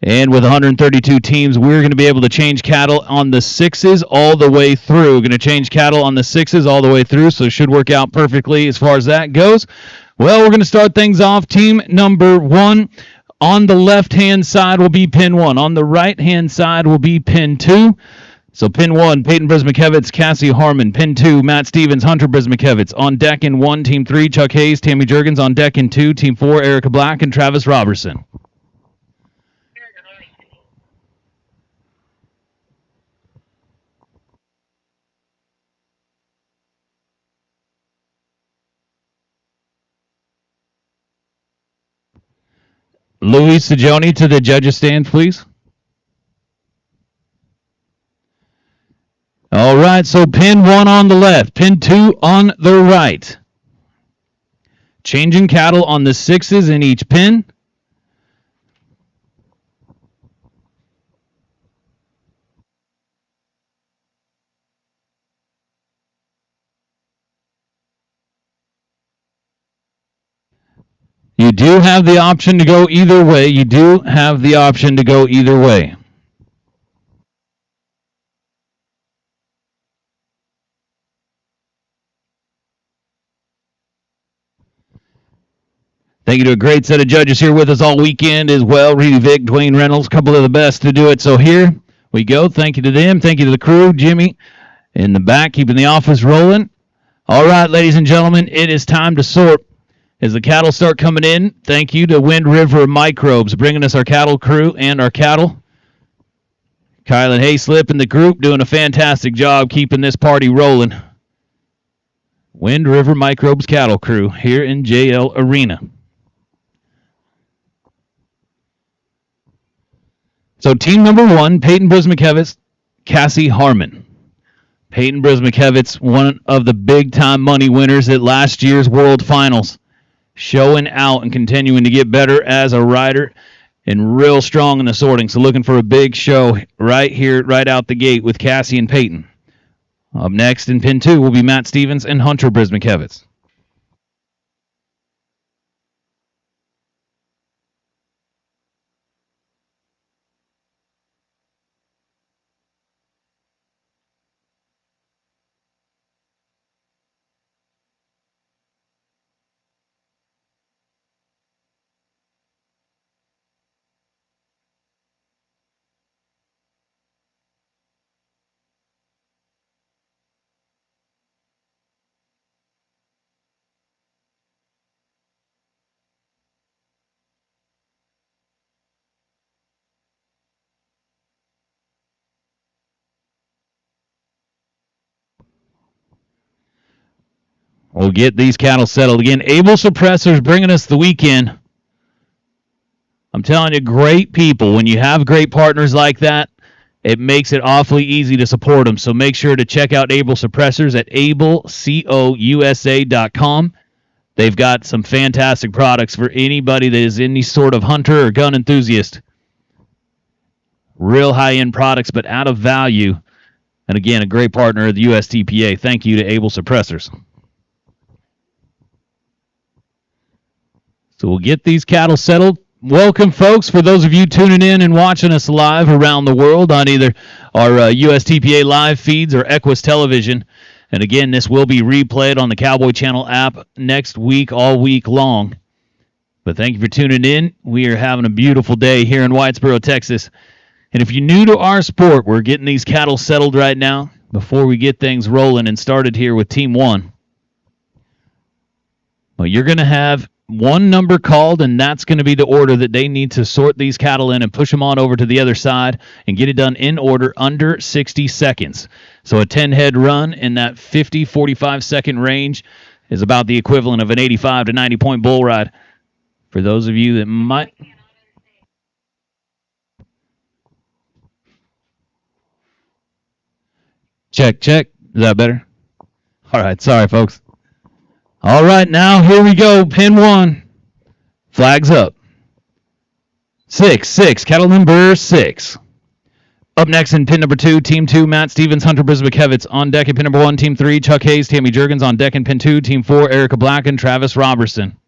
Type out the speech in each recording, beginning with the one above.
And with 132 teams, we're going to be able to change cattle on the 6s all the way through. We're going to change cattle on the 6s all the way through, so it should work out perfectly as far as that goes. Well, we're going to start things off. Team number 1 on the left-hand side will be pin 1. On the right-hand side will be pin 2. So pin 1, Peyton Brismakevitz, Cassie Harmon. Pin 2, Matt Stevens, Hunter Brismakevitz. On deck in 1, Team 3, Chuck Hayes, Tammy Juergens. On deck in 2, Team 4, Erica Black and Travis Robertson. Louis Sajoni to the judges' stand, please. All right, so pin 1 on the left, pin 2 on the right. Changing cattle on the 6s in each pin. You do have the option to go either way. You do have the option to go either way. Thank you to a great set of judges here with us all weekend as well. Reedy Vick, Dwayne Reynolds, a couple of the best to do it. So here we go. Thank you to them. Thank you to the crew. Jimmy in the back, keeping the office rolling. All right, ladies and gentlemen, it is time to sort. As the cattle start coming in, thank you to Wind River Microbes, bringing us our cattle crew and our cattle. Kylan Hayslip and the group doing a fantastic job keeping this party rolling. Wind River Microbes cattle crew here in JL Arena. So team number 1, Peyton Brismakevitz, Cassie Harmon. Peyton Brismakevitz, one of the big-time money winners at last year's World Finals. Showing out and continuing to get better as a rider and real strong in the sorting. So looking for a big show right here, right out the gate with Cassie and Peyton. Up next in pin 2 will be Matt Stevens and Hunter Brismakevitz. We'll get these cattle settled again. Able Suppressors bringing us the weekend. I'm telling you, great people. When you have great partners like that, it makes it awfully easy to support them. So make sure to check out Able Suppressors at ablecousa.com. They've got some fantastic products for anybody that is any sort of hunter or gun enthusiast. Real high-end products, but out of value. And again, a great partner of the USTPA. Thank you to Able Suppressors. So we'll get these cattle settled. Welcome, folks, for those of you tuning in and watching us live around the world on either our USTPA live feeds or Equus Television. And again, this will be replayed on the Cowboy Channel app next week, all week long. But thank you for tuning in. We are having a beautiful day here in Whitesboro, Texas. And if you're new to our sport, we're getting these cattle settled right now before we get things rolling and started here with Team 1. Well, you're going to have one number called, and that's going to be the order that they need to sort these cattle in and push them on over to the other side and get it done in order under 60 seconds. So a 10-head run in that 50, 45-second range is about the equivalent of an 85 to 90-point bull ride. For those of you that might... Check. Is that better? All right, sorry, folks. All right, now here we go. Pin 1. Flags up. 6, cattle number 6. Up next in pin number 2, Team 2, Matt Stevens, Hunter Brismakevitz. On deck in pin number 1, Team 3, Chuck Hayes, Tammy Juergens. On deck in pin 2, Team 4, Erica Black and Travis Robertson.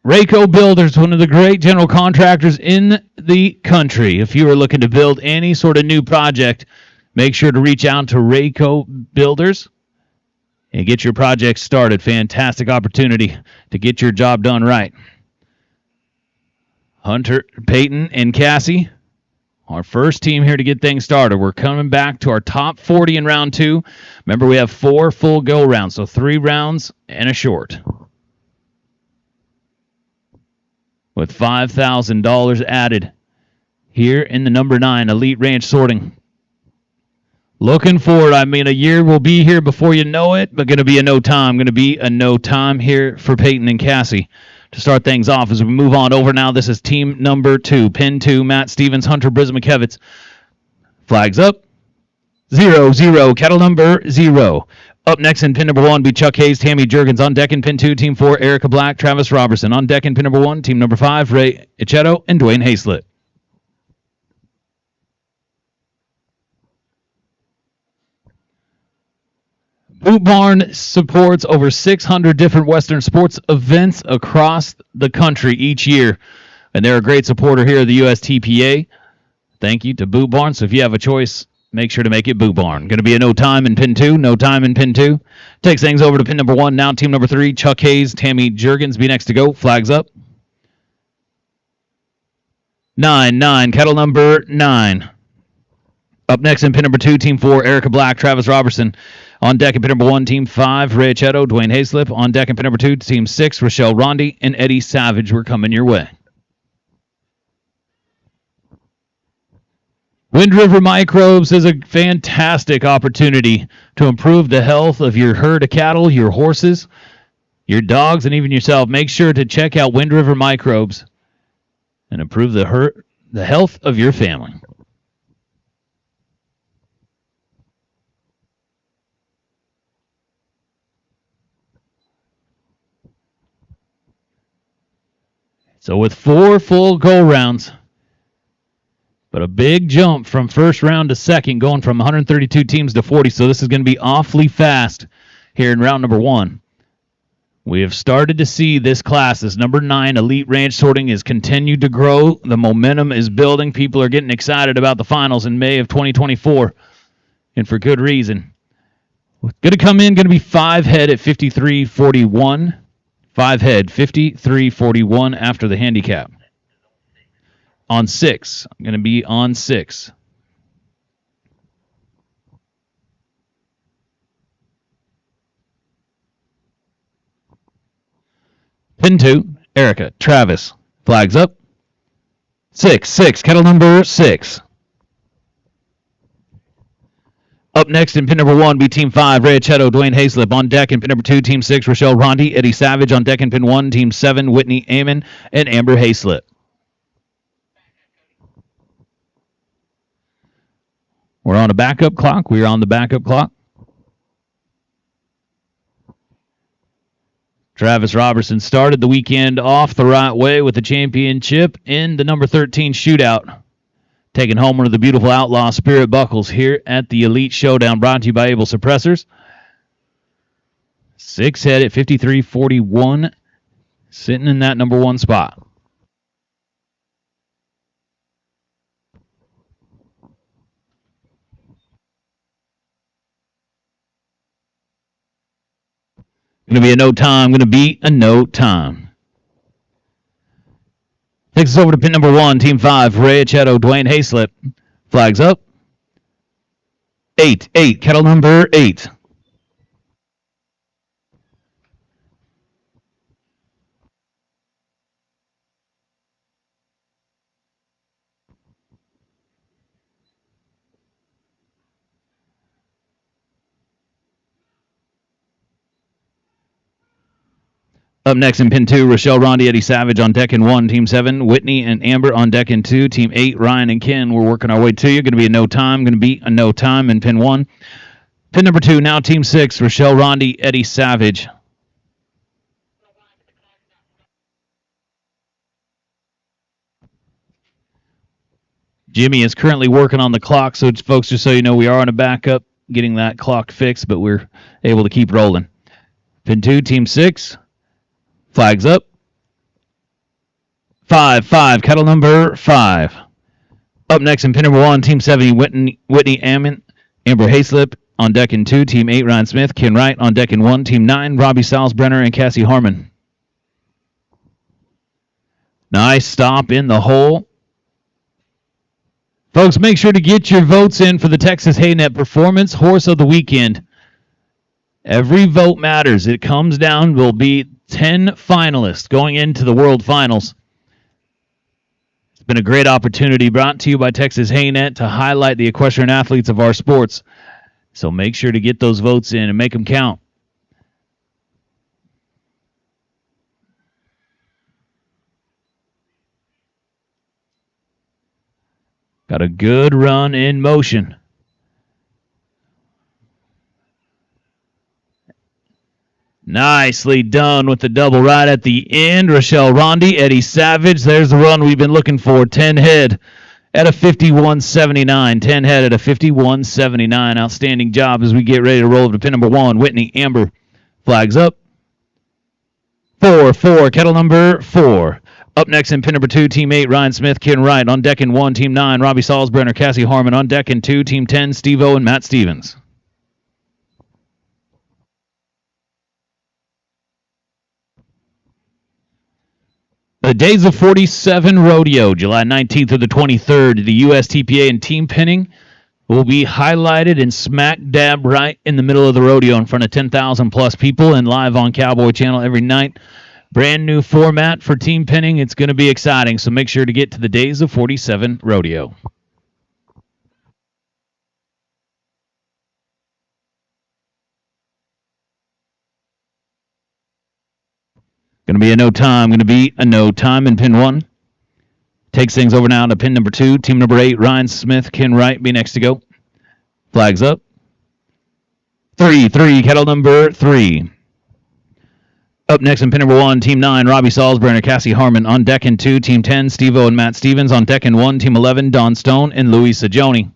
Rayco Builders, one of the great general contractors in the country. If you are looking to build any sort of new project, make sure to reach out to Rayco Builders and get your project started. Fantastic opportunity to get your job done right. Hunter, Peyton, and Cassie, our first team here to get things started. We're coming back to our top 40 in round 2. Remember, we have 4 full go rounds, so 3 rounds and a short. With $5,000 added here in the number 9, Elite Ranch Sorting. Looking forward. I mean, a year will be here before you know it, but going to be a no time. Going to be a no time here for Peyton and Cassie to start things off as we move on over now. This is team number 2. Pin 2, Matt Stevens, Hunter Brismakevitz. Flags up. 0-0. Kettle number 0. Up next in pin number 1 be Chuck Hayes, Tammy Jurgens. On deck in pin 2, team 4, Erica Black, Travis Robertson. On deck in pin number 1, team number 5, Ray Ichetto and Dwayne Hayslett. Boot Barn supports over 600 different Western sports events across the country each year, and they're a great supporter here of the USTPA. Thank you to Boot Barn. So if you have a choice, make sure to make it Boot Barn. Going to be a no time in pin 2. No time in pin 2. Takes things over to pin number 1. Now team number 3, Chuck Hayes, Tammy Jurgens be next to go. Flags up. 9-9. Kettle number 9. Up next in pin number 2, team 4, Erica Black, Travis Robertson. On deck in pin number 1, team 5, Ray Ichetto, Dwayne Hayslip. On deck in pin number 2, team 6, Rochelle Rondi and Eddie Savage. We're coming your way. Wind River Microbes is a fantastic opportunity to improve the health of your herd of cattle, your horses, your dogs, and even yourself. Make sure to check out Wind River Microbes and improve the health of your family. So with 4 full go rounds, but a big jump from first round to second, going from 132 teams to 40. So this is going to be awfully fast here in round number 1. We have started to see this class, this number 9 Elite Ranch Sorting, has continued to grow. The momentum is building. People are getting excited about the finals in May of 2024, and for good reason. Going to come in, going to be 5 head at 53.41. 5 head, 53.41 after the handicap. On 6. I'm going to be on 6. Pin 2, Erica, Travis. Flags up. 6. Kettle number 6. Up next in pin number 1 be team 5, Ray Ichetto, Dwayne Hayslip. On deck in pin number 2, team 6, Rochelle Rondi, Eddie Savage. On deck in pin 1, team 7, Whitney Amon and Amber Hayslip. We're on a backup clock. We are on the backup clock. Travis Robertson started the weekend off the right way with the championship in the number 13 shootout. Taking home one of the beautiful Outlaw Spirit Buckles here at the Elite Showdown, brought to you by Able Suppressors. 6 head at 53.41, sitting in that number 1 spot. Going to be a no time. Going to be a no time. Takes us over to pin number 1, team 5, Ray Ichetto, Dwayne Hayslip. Flags up. 8. Kettle number 8. Up next in pin 2, Rochelle Rondi, Eddie Savage on deck in 1. Team 7, Whitney and Amber on deck in 2. Team 8, Ryan and Ken. We're working our way to you. Going to be a no time. Going to be a no time in pin 1. Pin number 2, now team 6, Rochelle Rondi, Eddie Savage. Jimmy is currently working on the clock, so folks, just so you know, we are on a backup, getting that clock fixed, but we're able to keep rolling. Pin 2, team 6. Flags up. 5-5, kettle number 5. Up next in pin number 1, Team 70, Whitney Ammon, Amber Hayslip. On deck in 2, Team 8, Ryan Smith, Ken Wright. On deck in 1, Team 9, Robbie Salzbrenner and Cassie Harmon. Nice stop in the hole. Folks, make sure to get your votes in for the Texas Haynet Performance Horse of the Weekend. Every vote matters. It comes down, will be 10 finalists going into the World Finals. It's been a great opportunity brought to you by Texas Haynet to highlight the equestrian athletes of our sports. So make sure to get those votes in and make them count. Got a good run in motion. Nicely done with the double right at the end. Rochelle Rondi, Eddie Savage. There's the run we've been looking for. 10 head at a 51.79. 10 head at a 51.79. Outstanding job as we get ready to roll up to pin number 1. Whitney Amber flags up. 4-4, kettle number 4. Up next in pin number 2, Team 8, Ryan Smith, Ken Wright. On deck in 1, Team 9, Robbie Salzbrenner, Cassie Harmon. On deck in 2, Team 10, Steve-O and Matt Stevens. The Days of 47 Rodeo, July 19th through the 23rd. The USTPA and team pinning will be highlighted in smack dab right in the middle of the rodeo in front of 10,000 plus people and live on Cowboy Channel every night. Brand new format for team pinning. It's going to be exciting, so make sure to get to the Days of 47 Rodeo. Going to be a no time. Going to be a no time in pin 1. Takes things over now to pin number 2. Team number 8, Ryan Smith, Ken Wright be next to go. Flags up. 3-3, kettle number 3. Up next in pin number 1, Team 9, Robbie Salzbrenner, Cassie Harmon. On deck in 2, Team 10, Steve-O and Matt Stevens. On deck in 1, Team 11, Don Stone and Louis Sajoni.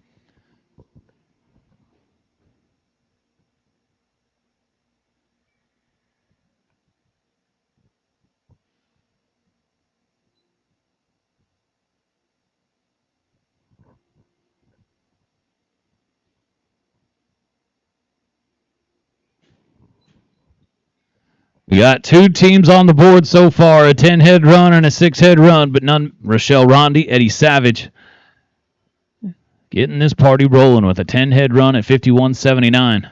We got 2 teams on the board so far, a 10-head run and a 6-head run, but none. Rochelle Rondi, Eddie Savage getting this party rolling with a 10-head run at 51.79.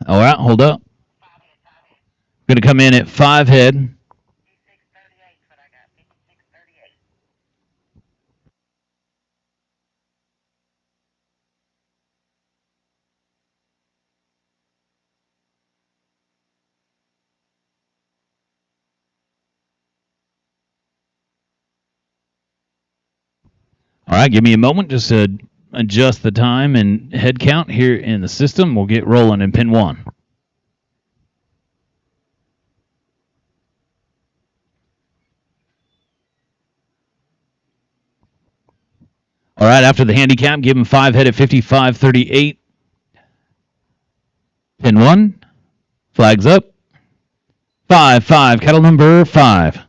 All right, hold up. Going to come in at 5 head. All right, give me a moment just to adjust the time and head count here in the system. We'll get rolling in pin 1. All right, after the handicap, give him 5 head at 55.38. Pin 1. Flags up. 5-5, kettle number 5.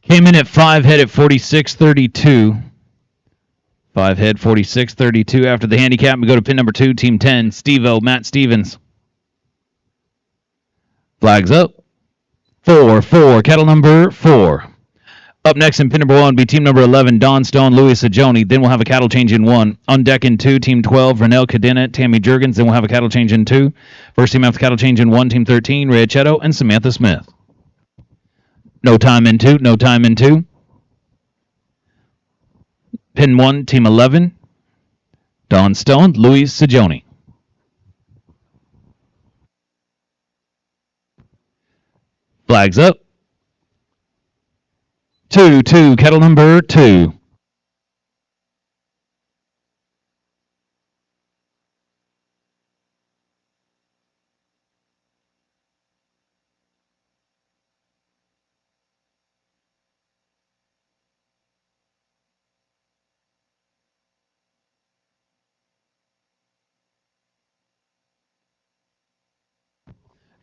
Came in at 5 head at 46.32. 5 head 46.32. After the handicap, we go to pin number 2, Team 10, Steve-O, Matt Stevens. Flags up. 4, cattle number 4. Up next in pin number 1 will be team number 11, Don Stone, Louis Sajoni. Then we'll have a cattle change in 1. On deck in 2, team 12, Renell Cadena, Tammy Jurgens. Then we'll have a cattle change in 2. First team after cattle change in 1, team 13, Ray Chetto and Samantha Smith. No time in 2, no time in 2. Pin 1, team 11, Don Stone, Louis Sajoni. Flags up. 2, cattle number 2.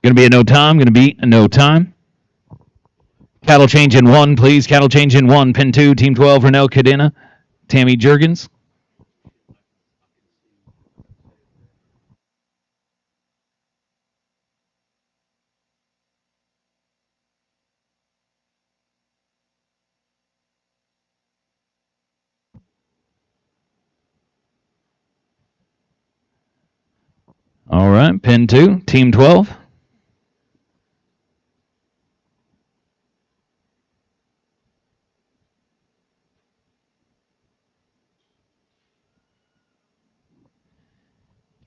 Going to be a no time, going to be a no time. Cattle change in 1, please. Cattle change in 1. Pin 2, team 12, Renell Cadena, Tammy Jurgens. All right, pin 2, team 12.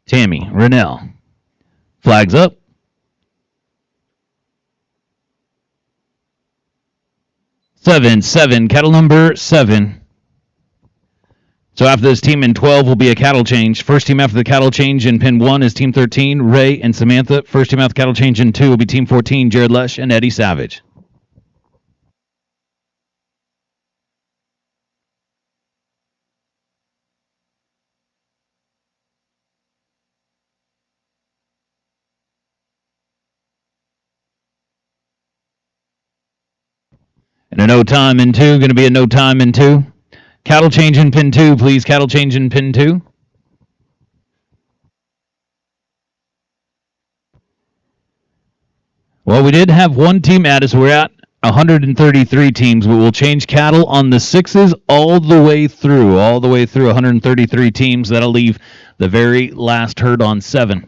Tammy, Renell. Flags up. 7, cattle number 7. So after this, team in 12 will be a cattle change. First team after the cattle change in pin 1 is team 13, Ray and Samantha. First team after the cattle change in 2 will be team 14, Jared Lesh and Eddie Savage. And a no time in 2, going to be a no time in 2. Cattle change in pin 2, please. Cattle change in pin 2. Well, we did have one team added, so we're at 133 teams, but we'll change cattle on the 6s all the way through 133 teams. That'll leave the very last herd on 7.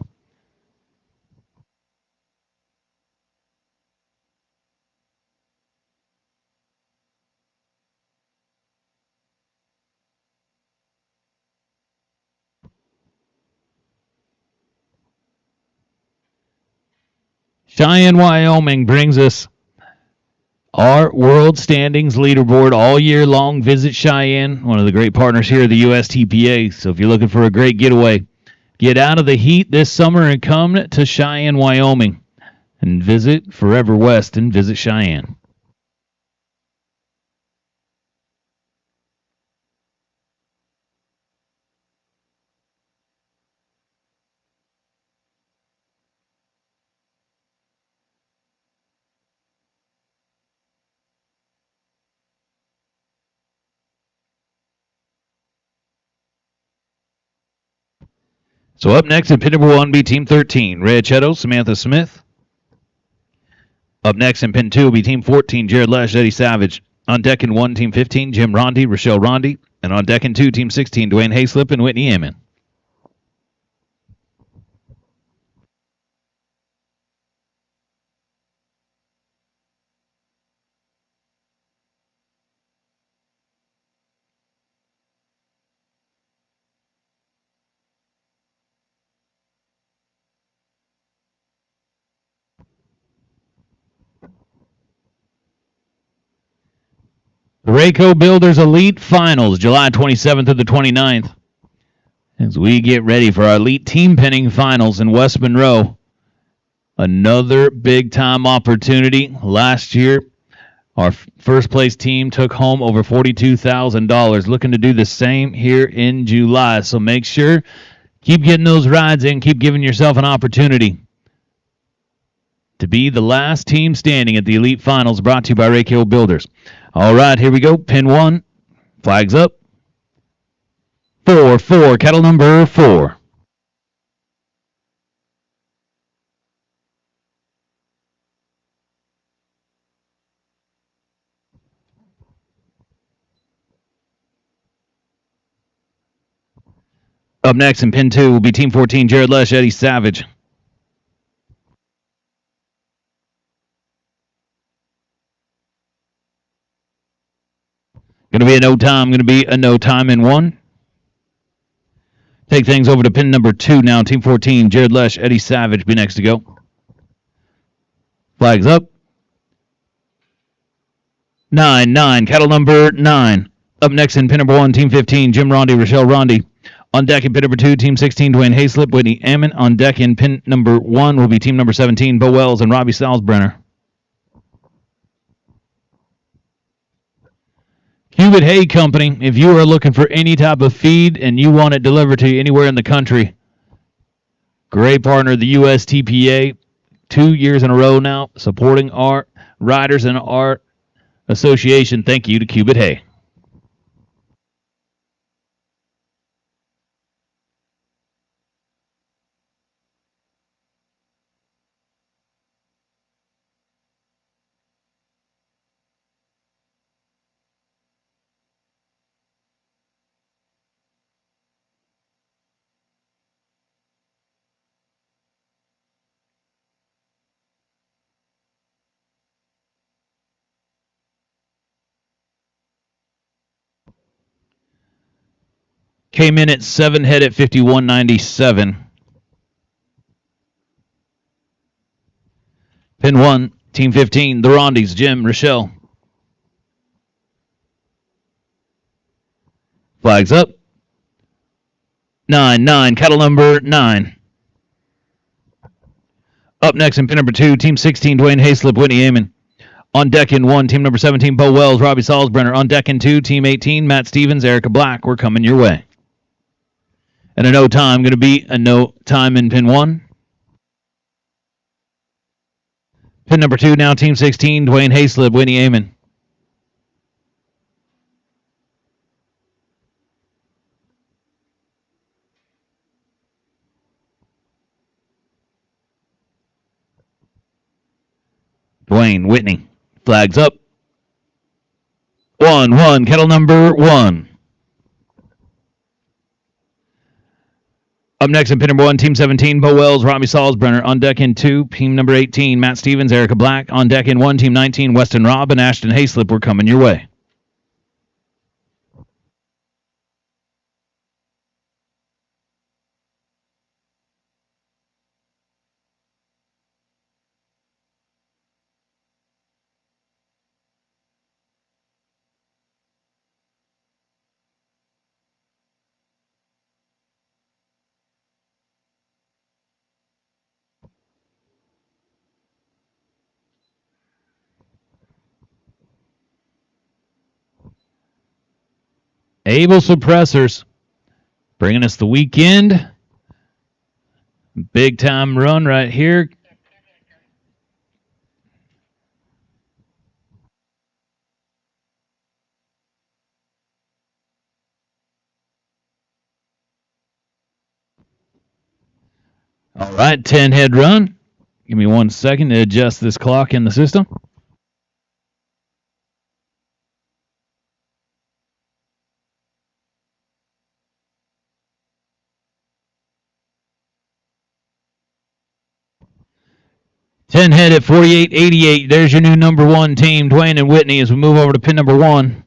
Cheyenne, Wyoming brings us our World Standings leaderboard all year long. Visit Cheyenne, one of the great partners here at the USTPA. So if you're looking for a great getaway, get out of the heat this summer and come to Cheyenne, Wyoming, and visit Forever West and visit Cheyenne. So up next in pin number 1 will be Team 13, Ray Chetto, Samantha Smith. Up next in pin 2 will be Team 14, Jared Lesh, Eddie Savage. On deck in 1, Team 15, Jim Rondi, Rochelle Rondi. And on deck in 2, Team 16, Dwayne Hayslip and Whitney Ammon. The Rayco Builders Elite Finals, July 27th to the 29th. As we get ready for our Elite Team Pinning Finals in West Monroe. Another big-time opportunity. Last year, our first-place team took home over $42,000. Looking to do the same here in July. So make sure, keep getting those rides in. Keep giving yourself an opportunity to be the last team standing at the Elite Finals, brought to you by Rayco Builders. All right, here we go. Pin 1. Flags up. 4, cattle number 4. Up next in pin 2 will be Team 14, Jared Lesh, Eddie Savage. Going to be a no time in 1. Take things over to pin number 2 now. Team 14, Jared Lesh, Eddie Savage be next to go. Flags up. 9, cattle number 9. Up next in pin number 1, Team 15, Jim Rondy, Rochelle Rondy. On deck in pin number 2, Team 16, Dwayne Hayslip, Whitney Ammon. On deck in pin number 1 will be Team number 17, Bo Wells and Robbie Salzbrenner. Cubit Hay Company, if you are looking for any type of feed and you want it delivered to you anywhere in the country, great partner, the USTPA, 2 years in a row now, supporting our riders and our association. Thank you to Cubit Hay. Came in at 7 head at 51.97. Pin 1, Team 15, the Rondys, Jim, Rochelle. Flags up. 9, cattle number 9. Up next in pin number 2, Team 16, Dwayne Hayslip, Whitney Ammon. On deck in 1, Team number 17, Bo Wells, Robbie Salzbrenner. On deck in 2, Team 18, Matt Stevens, Erica Black. We're coming your way. And a no time, going to be a no time in pin 1. Pin number 2 now, Team 16, Dwayne Hayslip, Whitney Ammon. Dwayne, Whitney. Flags up. 1, cattle number 1. Up next in pin number 1, Team 17, Bo Wells, Robbie Salzbrenner. On deck in 2, Team number 18, Matt Stevens, Erica Black. On deck in 1, Team 19, Weston Robb and Ashton Hayslip. We're coming your way. Able Suppressors bringing us the weekend. Big time run right here. All right, 10 head run. Give me 1 second to adjust this clock in the system. Ten head at 48.88. There's your new number 1 team, Dwayne and Whitney, as we move over to pin number 1.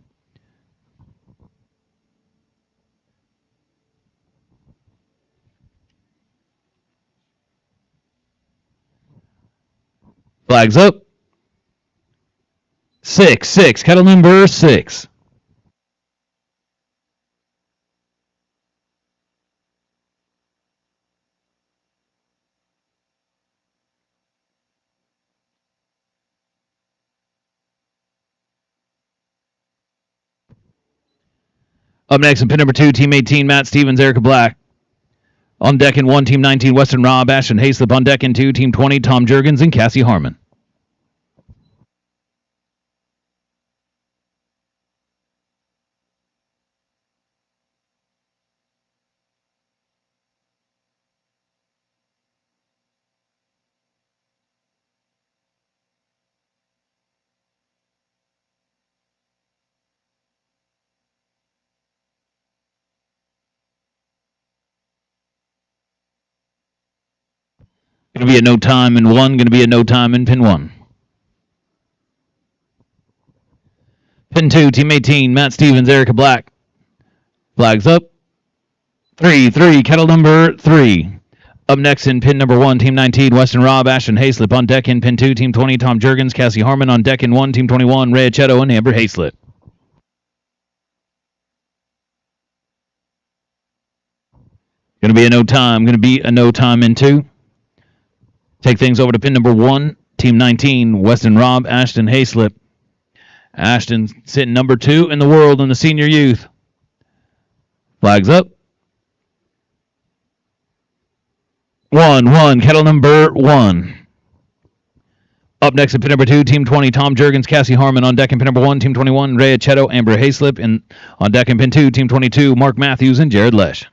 Flags up. 6, cattle number 6. Up next in pin number 2, Team 18, Matt Stevens, Erica Black. On deck in 1, Team 19, Weston Robb, Ashton Hayslip. On deck in 2, Team 20, Tom Jurgens and Cassie Harmon. Going to be a no time in 1. Going to be a no time in pin 1. Pin 2, Team 18, Matt Stevens, Erica Black. Flags up. 3, kettle number 3. Up next in pin number 1, Team 19, Weston Robb, Ashton Hayslip. On deck in pin 2, Team 20, Tom Jurgens, Cassie Harmon. On deck in 1, Team 21, Ray Achetto and Amber Hayslip. Going to be a no time. Going to be a no time in 2. Take things over to pin number 1, Team 19, Weston Robb, Ashton Hayslip. Ashton sitting number 2 in the world in the senior youth. Flags up. 1, kettle number 1. Up next in pin number 2, Team 20, Tom Jurgens, Cassie Harmon. On deck in pin number 1, Team 21, Ray Achetto, Amber Hayslip. And on deck in pin 2, Team 22, Mark Matthews and Jared Lesh.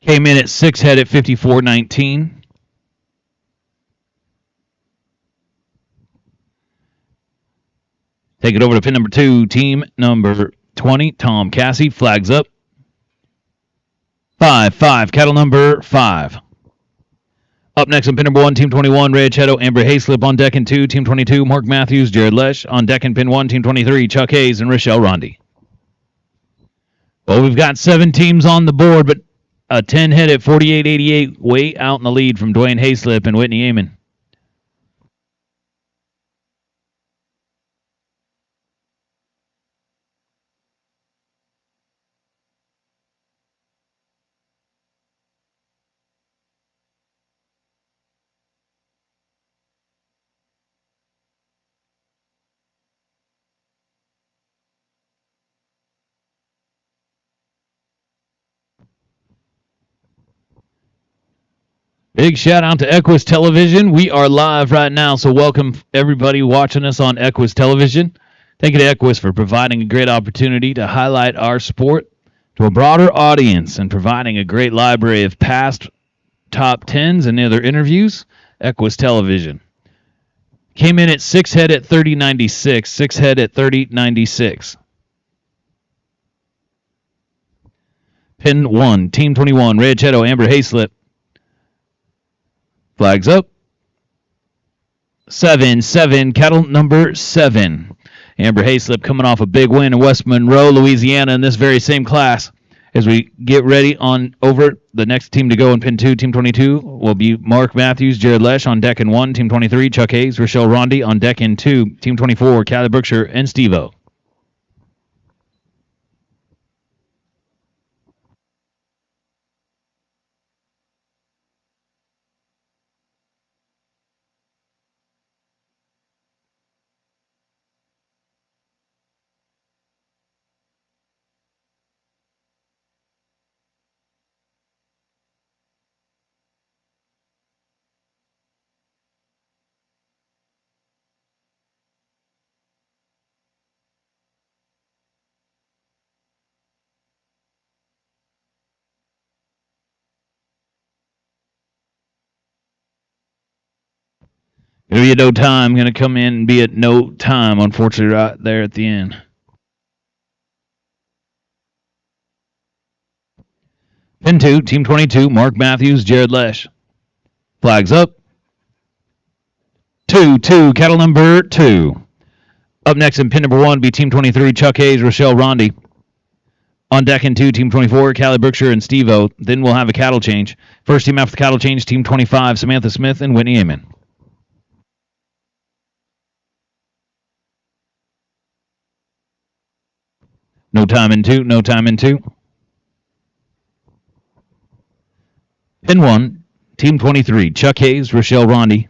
Came in at 6 head at 54.19. Take it over to pin number 2, Team number 20, Tom Cassie. Flags up. 5, kettle number 5. Up next in pin number 1, Team 21, Ray Achetto, Amber Hayslip. On deck in 2, Team 22, Mark Matthews, Jared Lesh. On deck in pin 1, Team 23, Chuck Hayes and Rochelle Rondi. Well, we've got 7 teams on the board, but a 10 head at 48.88, way out in the lead from Dwayne Hayslip and Whitney Amon. Big shout out to Equus Television. We are live right now, so welcome everybody watching us on Equus Television. Thank you to Equus for providing a great opportunity to highlight our sport to a broader audience and providing a great library of past top 10s and other interviews. Equus Television. Came in at 6 head at 30.96. 6 head at 30.96. Pin 1, Team 21, Ray Achetto, Amber Hayslip. Flags up. 7, kettle number 7. Amber Hayslip coming off a big win in West Monroe, Louisiana in this very same class. As we get ready on over, the next team to go in pin 2, Team 22, will be Mark Matthews, Jared Lesh. On deck in 1, Team 23, Chuck Hayes, Rochelle Rondi. On deck in 2, Team 24, Callie Brookshire and Steve-O. Going to be at no time. Going to come in and be at no time, unfortunately, right there at the end. Pin 2, Team 22, Mark Matthews, Jared Lesh. Flags up. 2, kettle number 2. Up next in pin number 1 be Team 23, Chuck Hayes, Rochelle Rondi. On deck in 2, Team 24, Callie Brookshire and Steve-O. Then we'll have a cattle change. First team after the cattle change, Team 25, Samantha Smith and Whitney Amon. No time in two. No time in two. Pin 1, Team 23, Chuck Hayes, Rochelle Rondi.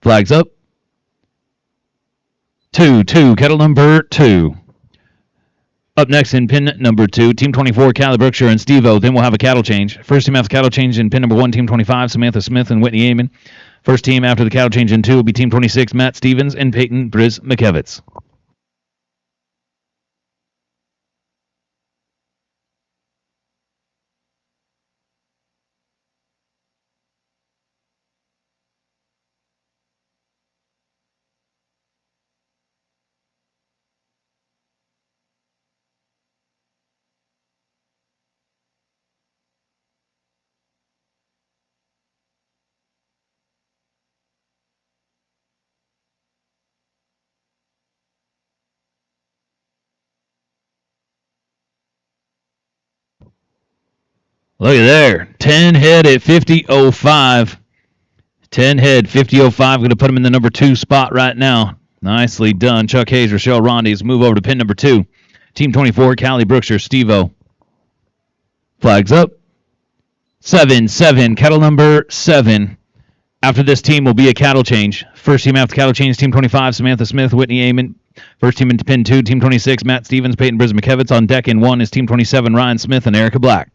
Flags up. 2, kettle number 2. Up next in pin number 2, Team 24, Callie Brookshire and Steve-O. Then we'll have a cattle change. First team after cattle change in pin number 1, Team 25, Samantha Smith and Whitney Amon. First team after the cattle change in 2 will be Team 26, Matt Stevens and Peyton Briz McKevitz. Look at there. 10 head at 50.05. 10 head, 50.05. Going to put him in the number 2 spot right now. Nicely done. Chuck Hayes, Rochelle Rondi's move over to pin number 2. Team 24, Callie Brookshire, Steve-O. Flags up. 7, cattle number 7. After this team will be a cattle change. First team after cattle change, Team 25, Samantha Smith, Whitney Amon. First team in pin 2, Team 26, Matt Stevens, Peyton Briz McKevitz. On deck in 1 is Team 27, Ryan Smith and Erica Black.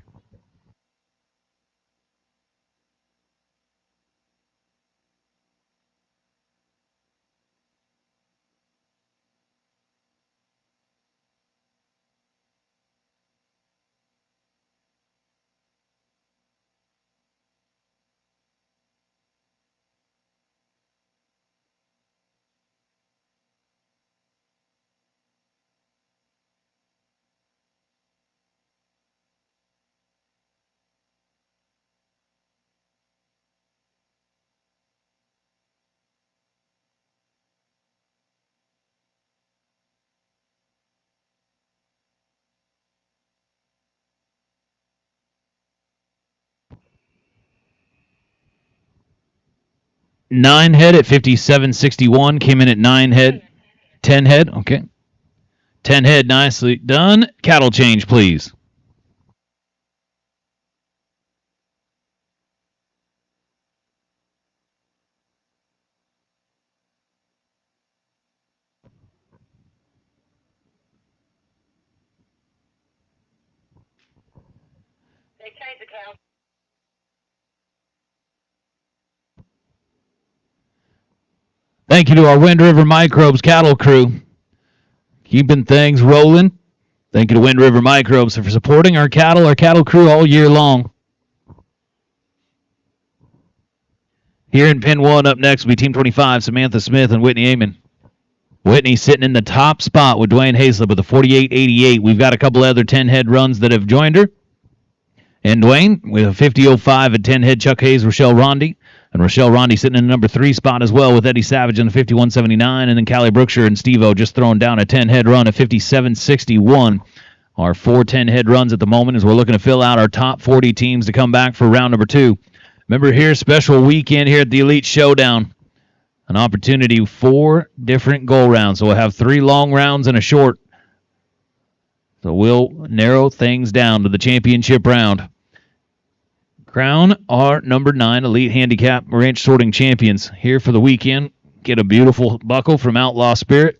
Nine head at 57.61. Came in at 9 head. 10 head. Okay. 10 head. Nicely done. Cattle change, please. Thank you to our Wind River Microbes cattle crew. Keeping things rolling. Thank you to Wind River Microbes for supporting our cattle crew all year long. Here in pin 1, up next will be Team 25, Samantha Smith and Whitney Amon. Whitney sitting in the top spot with Dwayne Hazlett with a 48.88. We've got a couple other 10-head runs that have joined her. And Dwayne with a 50.05 at 10-head, Chuck Hayes, Rochelle Rondi. And Rochelle Rondi sitting in the number 3 spot as well with Eddie Savage in the 51.79. And then Callie Brookshire and Steve-O just throwing down a 10-head run at 57.61. Our 4 10-head runs at the moment as we're looking to fill out our top 40 teams to come back for round number 2. Remember here, special weekend here at the Elite Showdown. An opportunity, 4 different goal rounds. So we'll have 3 long rounds and a short. So we'll narrow things down to the championship round. Crown our number 9 Elite Handicap Ranch Sorting Champions here for the weekend. Get a beautiful buckle from Outlaw Spirit.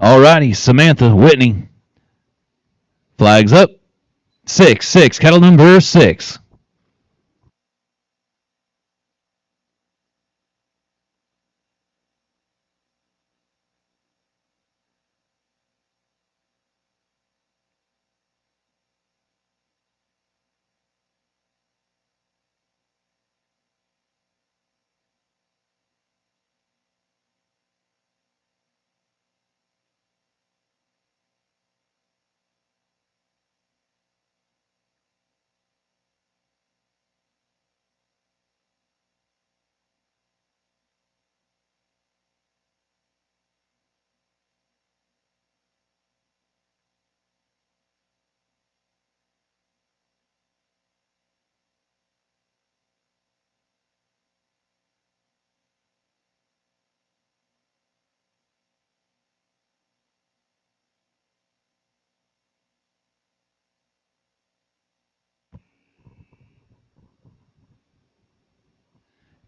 All righty, Samantha Whitney. Flags up. 6, kettle number 6.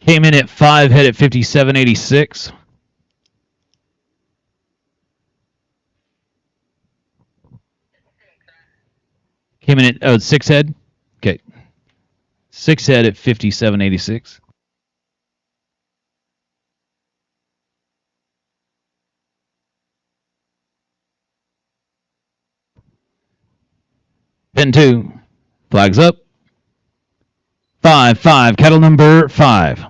Came in at 5 head at 57.86. Came in at 6 head. Okay. 6 head at 57.86. Pin 2. Flags up. 5, kettle number 5.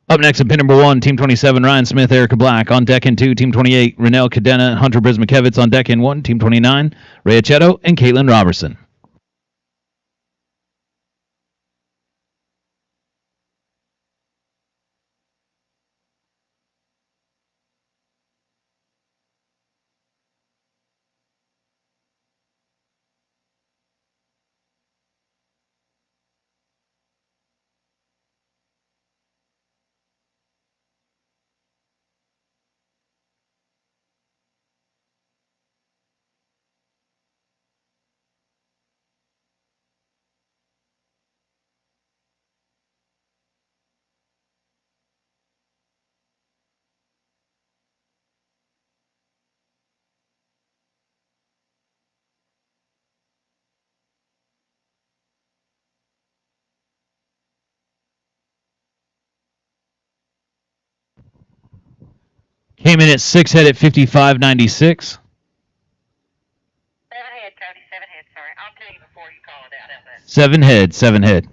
Up next at pin number 1, Team 27, Ryan Smith, Erica Black. On deck in 2, Team 28, Renelle Cadena, Hunter Brismakevitz. On deck in 1, Team 29, Rhea Chetto and Caitlin Robertson. Came in at 6 head at 55.96. 7 head, Cody. 7 head, sorry. I'll tell you before you call it out. 7 head.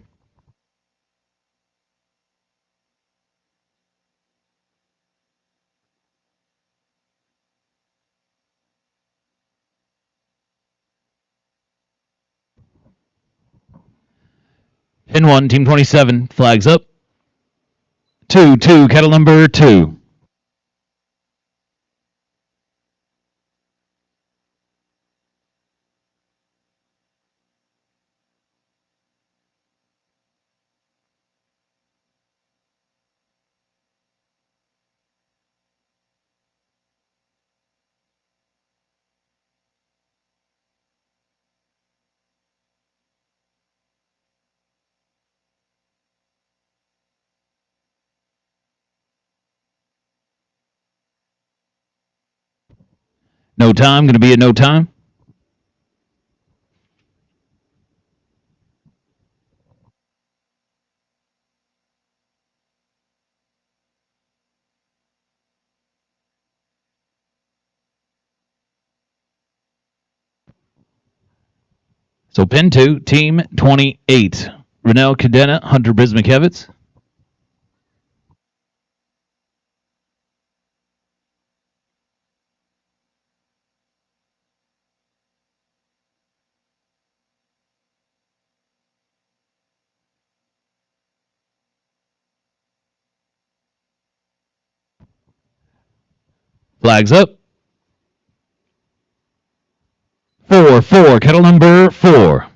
Pin 1, Team 27, flags up. 2, kettle number 2. No time, going to be at no time. So pin 2, Team 28, Renelle Cadena, Hunter Brismakevitz. Flags up. 4, kettle number 4.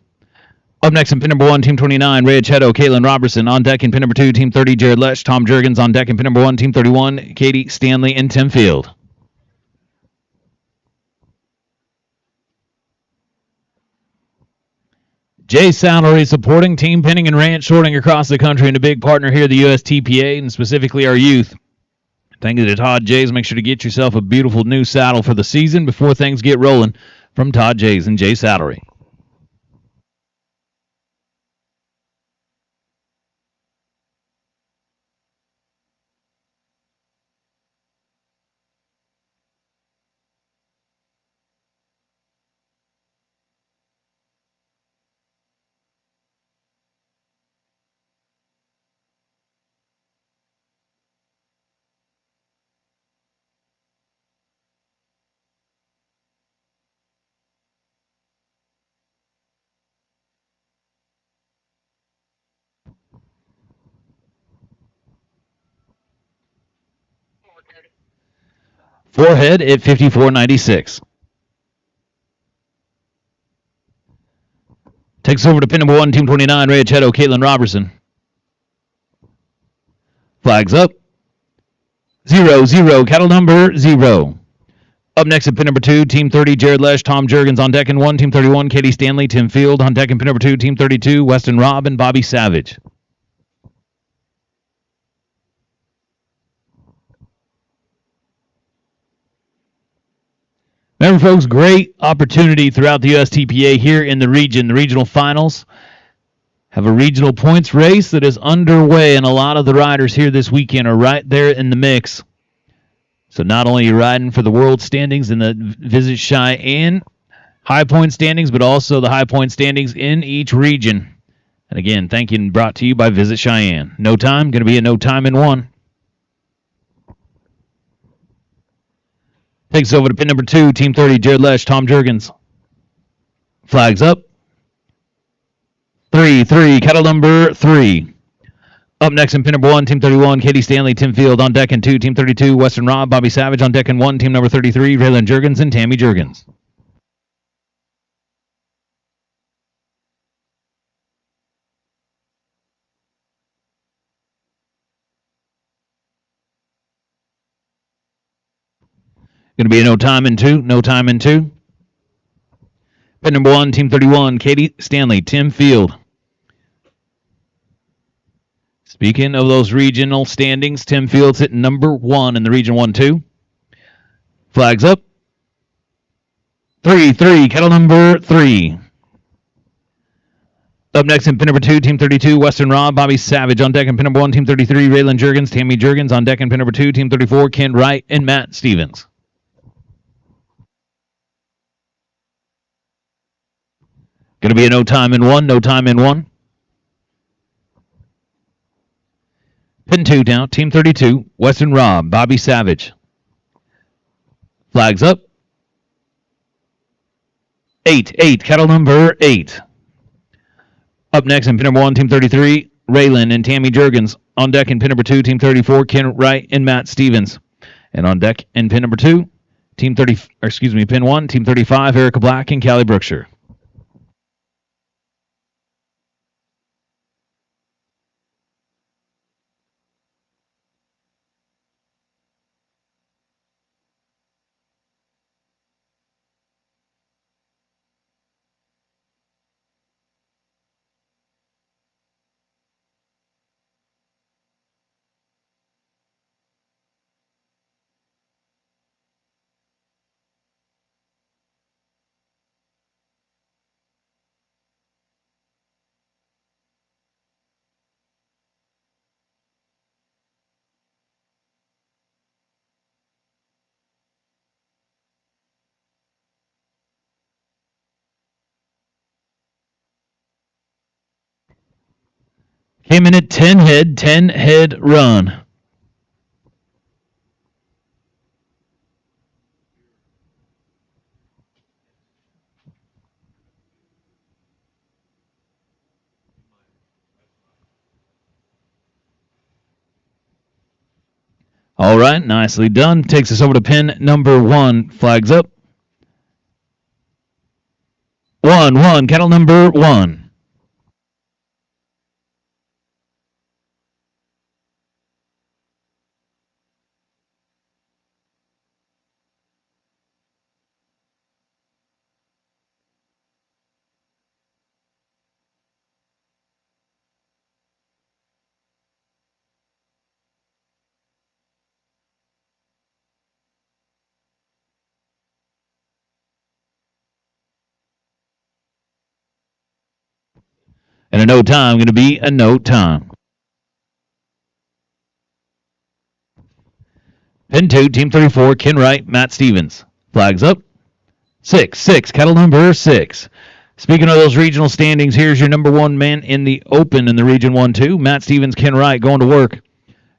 Up next in pin number 1, Team 29, Rhea Chetto, Caitlin Robertson. On deck in pin number 2, Team 30, Jared Lesh, Tom Jurgens. On deck in pin number 1, Team 31, Katie Stanley and Tim Field. Jay Salary supporting team pinning and ranch sorting across the country and a big partner here, the USTPA, and specifically our youth. Thank you to Todd Jays. Make sure to get yourself a beautiful new saddle for the season before things get rolling from Todd Jays and Jay Salary. Forehead at 54.96. Takes over to pin number 1, Team 29, Ray Aceto, Caitlin Robertson. Flags up. 0-0, cattle number 0. Up next at pin number 2, Team 30, Jared Lesh, Tom Jurgens on deck in 1, Team 31, Katie Stanley, Tim Field on deck in pin number 2, Team 32, Weston Robb and Bobby Savage. Remember, folks, great opportunity throughout the USTPA here in the region. The regional finals have a regional points race that is underway, and a lot of the riders here this weekend are right there in the mix. So not only are you riding for the world standings in the Visit Cheyenne high point standings, but also the high point standings in each region. And again, thank you and brought to you by Visit Cheyenne. No time, going to be a no time in 1. Takes over to pin number 2, Team 30, Jared Lesh, Tom Jurgens. Flags up. 3-3, cattle number 3. Up next in pin number 1, Team 31, Katie Stanley, Tim Field on deck in 2, Team 32, Western Robb, Bobby Savage on deck in 1, Team number 33, Raylan Jurgens and Tammy Jurgens. Going to be a no time in 2, no time in 2. Pin number 1, Team 31, Katie Stanley, Tim Field. Speaking of those regional standings, Tim Field's hitting number 1 in the Region 1-2. Flags up. 3-3, cattle number 3. Up next in pin number 2, Team 32, Western Robb, Bobby Savage on deck in pin number 1, Team 33, Raylan Jurgens, Tammy Jurgens on deck in pin number 2, Team 34, Ken Wright and Matt Stevens. Going to be a no time in 1, no time in 1. Pin 2 down, Team 32, Western Robb, Bobby Savage. Flags up. 8-8, cattle number 8. Up next in pin number 1, Team 33, Raylan and Tammy Jurgens. On deck in pin number 2, Team 34, Ken Wright and Matt Stevens. And on deck in pin number 2, pin 1, Team 35, Erica Black and Callie Brookshire. Came in at 10 head run. All right, nicely done. Takes us over to pin number 1. Flags up. 1-1, cattle number 1. And a no time going to be a no time. Pin 2, Team 34, Ken Wright, Matt Stevens. Flags up. 6, cattle number 6. Speaking of those regional standings, here's your number one man in the open in the Region 1-2. Matt Stevens, Ken Wright going to work.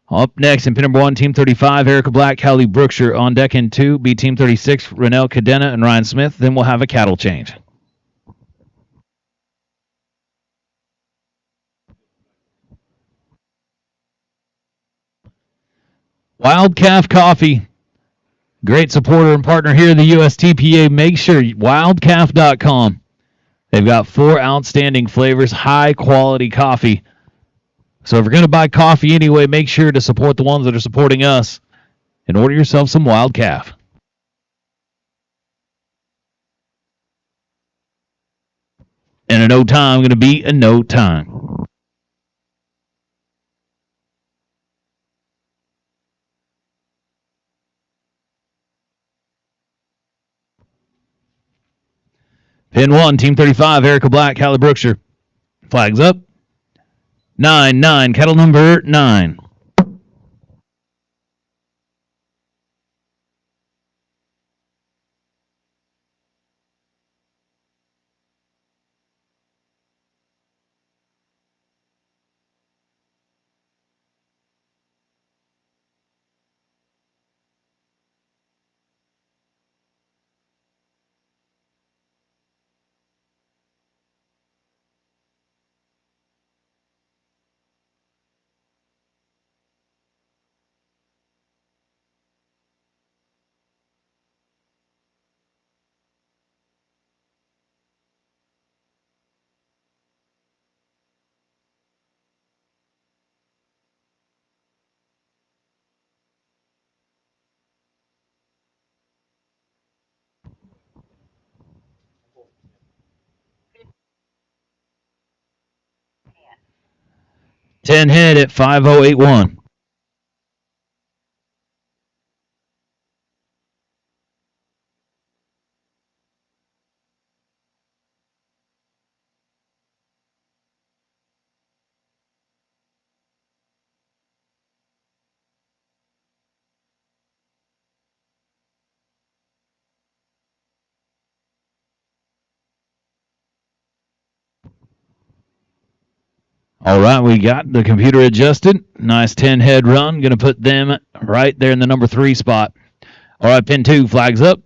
Up next in pin number 1, Team 35, Erica Black, Callie Brookshire. On deck in 2, be Team 36, Renelle Cadena and Ryan Smith. Then we'll have a cattle change. Wild Calf Coffee. Great supporter and partner here at the USTPA. Make sure wildcalf.com. They've got 4 outstanding flavors, high quality coffee. So if you're going to buy coffee anyway, make sure to support the ones that are supporting us and order yourself some Wild Calf. And a no time going to be a no time. Pin 1, Team 35, Erica Black, Callie Brookshire. Flags up. 9, cattle number 9. Ten head at 5081. All right, we got the computer adjusted. Nice 10 head run. Going to put them right there in the number 3 spot. All right, pin 2, flags up.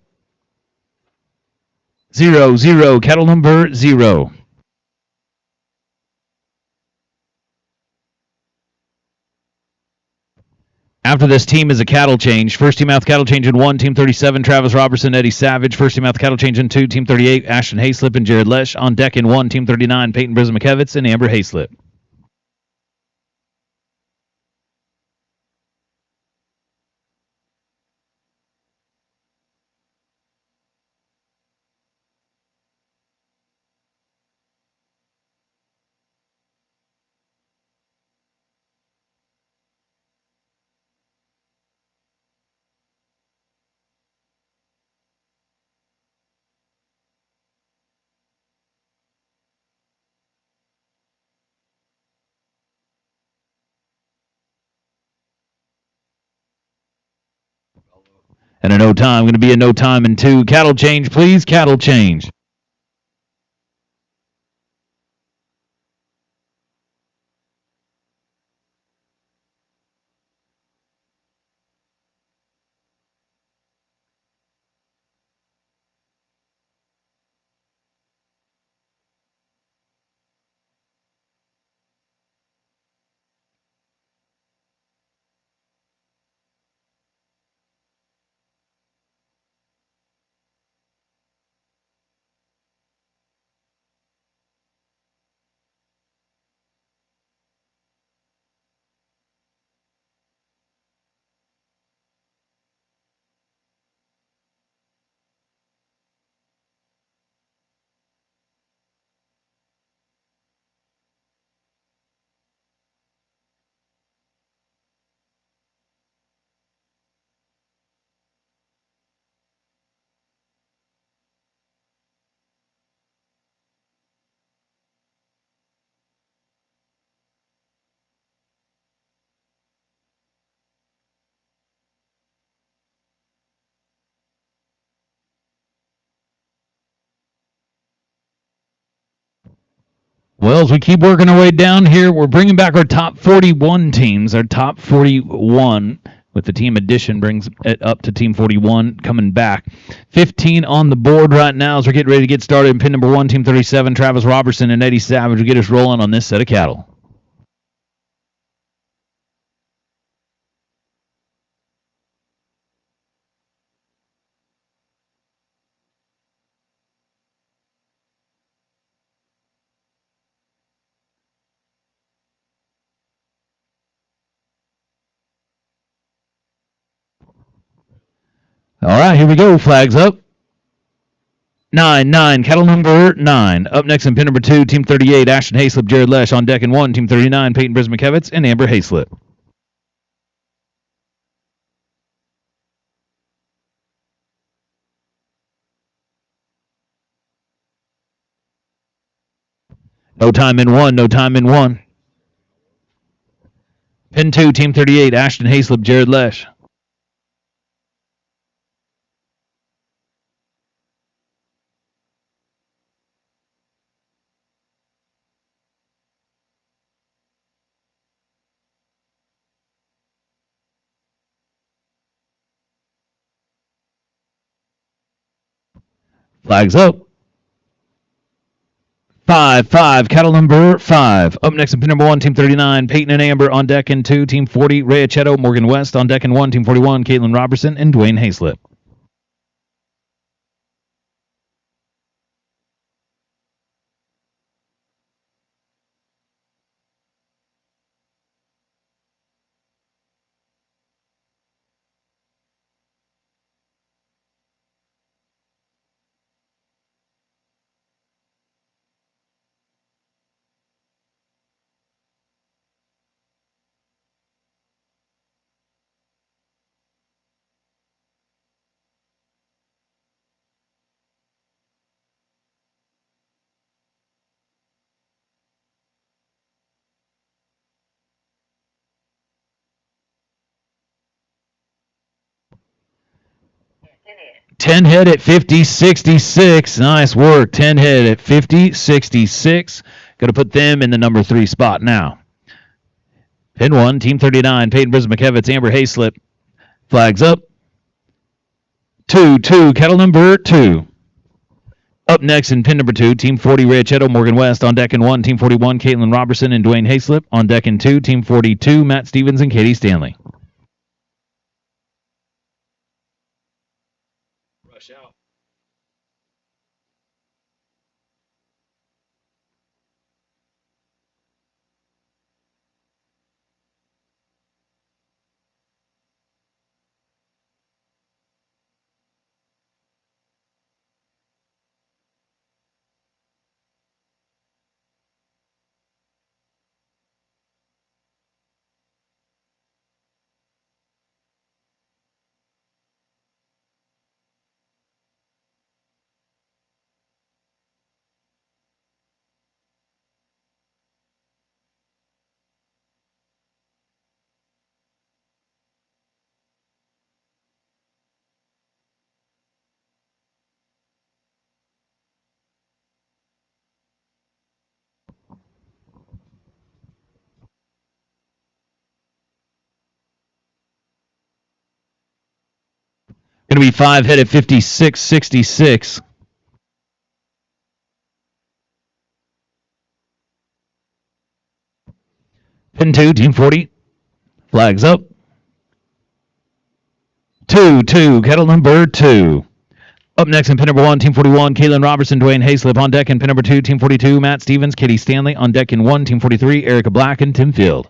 0, cattle number 0. After this team is a cattle change. First team out cattle change in 1, Team 37, Travis Robertson, Eddie Savage. First team out cattle change in 2, Team 38, Ashton Hayslip and Jared Lesh. On deck in 1, Team 39, Peyton Brisbane McKevitz and Amber Hayslip. And a no time. Going to be a no time in 2. Cattle change, please. Cattle change. Well, as we keep working our way down here, we're bringing back our top 41 teams. Our top 41 with the team addition brings it up to team 41 coming back. 15 on the board right now as we're getting ready to get started in pin number 1, team 37, Travis Robertson and Eddie Savage will get us rolling on this set of cattle. All right, here we go. Flags up. 9, cattle number 9. Up next in pin number 2, team 38, Ashton Hayslip, Jared Lesh. On deck in 1, team 39, Peyton Brismakevitz and Amber Hayslip. No time in 1, no time in 1. Pin 2, team 38, Ashton Hayslip, Jared Lesh. Flags up. 5, cattle number 5. Up next in pin number 1, team 39, Peyton and Amber. On deck in 2, team 40, Ray Achetto, Morgan West. On deck in 1, team 41, Caitlin Robertson and Dwayne Hayslip. Yes, it is. 10 head at 50-66. Nice work. 10 head at 50-66. Going to put them in the number 3 spot now. Pin 1, team 39, Peyton Brismakevitz, Amber Hayslip. Flags up. 2, cattle number 2. Up next in pin number 2, team 40, Ray Achetto, Morgan West. On deck in 1, team 41, Caitlin Robertson and Dwayne Hayslip. On deck in 2, team 42, Matt Stevens and Katie Stanley. Rush out. Going to be 5 head at 56-66. Pin 2, team 40. Flags up. 2, cattle number 2. Up next in pin number 1, team 41, Caitlin Robertson, Dwayne Hayslip. On deck in pin number 2, team 42, Matt Stevens, Katie Stanley. On deck in 1, team 43, Erica Black and Tim Field.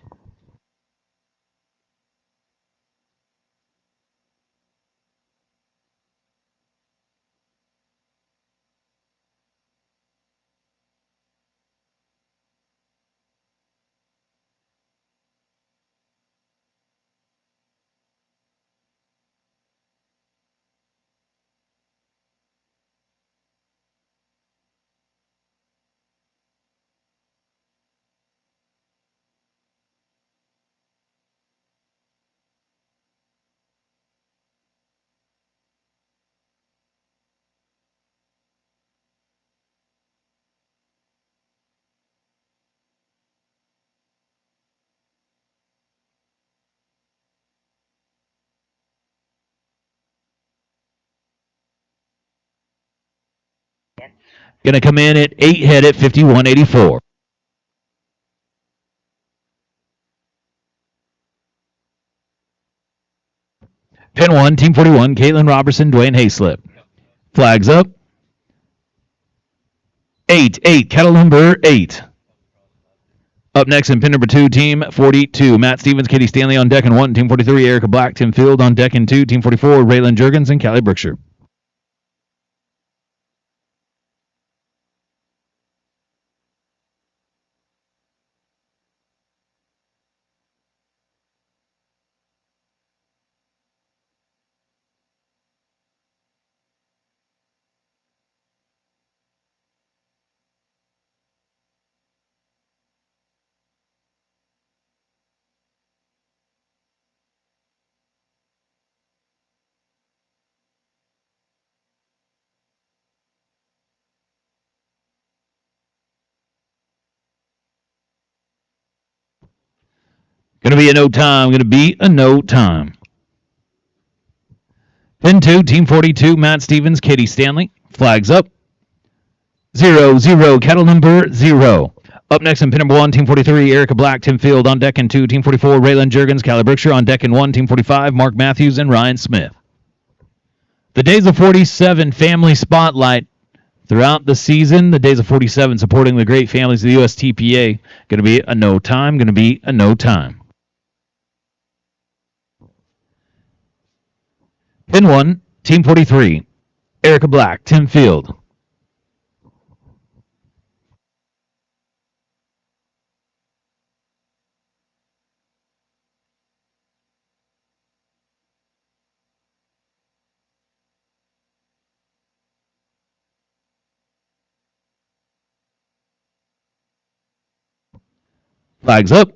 Going to come in at 8 head at 51.84. Pin 1, Team 41, Caitlin Robertson, Dwayne Hayslip. Flags up. 8, kettle number 8. Up next in pin number 2, Team 42, Matt Stevens, Katie Stanley on deck in 1, Team 43, Erica Black, Tim Field on deck in 2, Team 44, Raylan Jurgens and Callie Brookshire. Going to be a no time. Going to be a no time. Pin 2, Team 42, Matt Stevens, Katie Stanley. Flags up. 0, kettle number 0. Up next in pin number 1, Team 43, Erica Black, Tim Field on deck in 2, Team 44, Raylan Jurgens, Callie Brookshire on deck in 1, Team 45, Mark Matthews and Ryan Smith. The Days of 47 Family Spotlight. Throughout the season, the Days of 47 supporting the great families of the USTPA. Going to be a no time. Going to be a no time. Pin 1, Team 43, Erica Black, Tim Field. Flags up.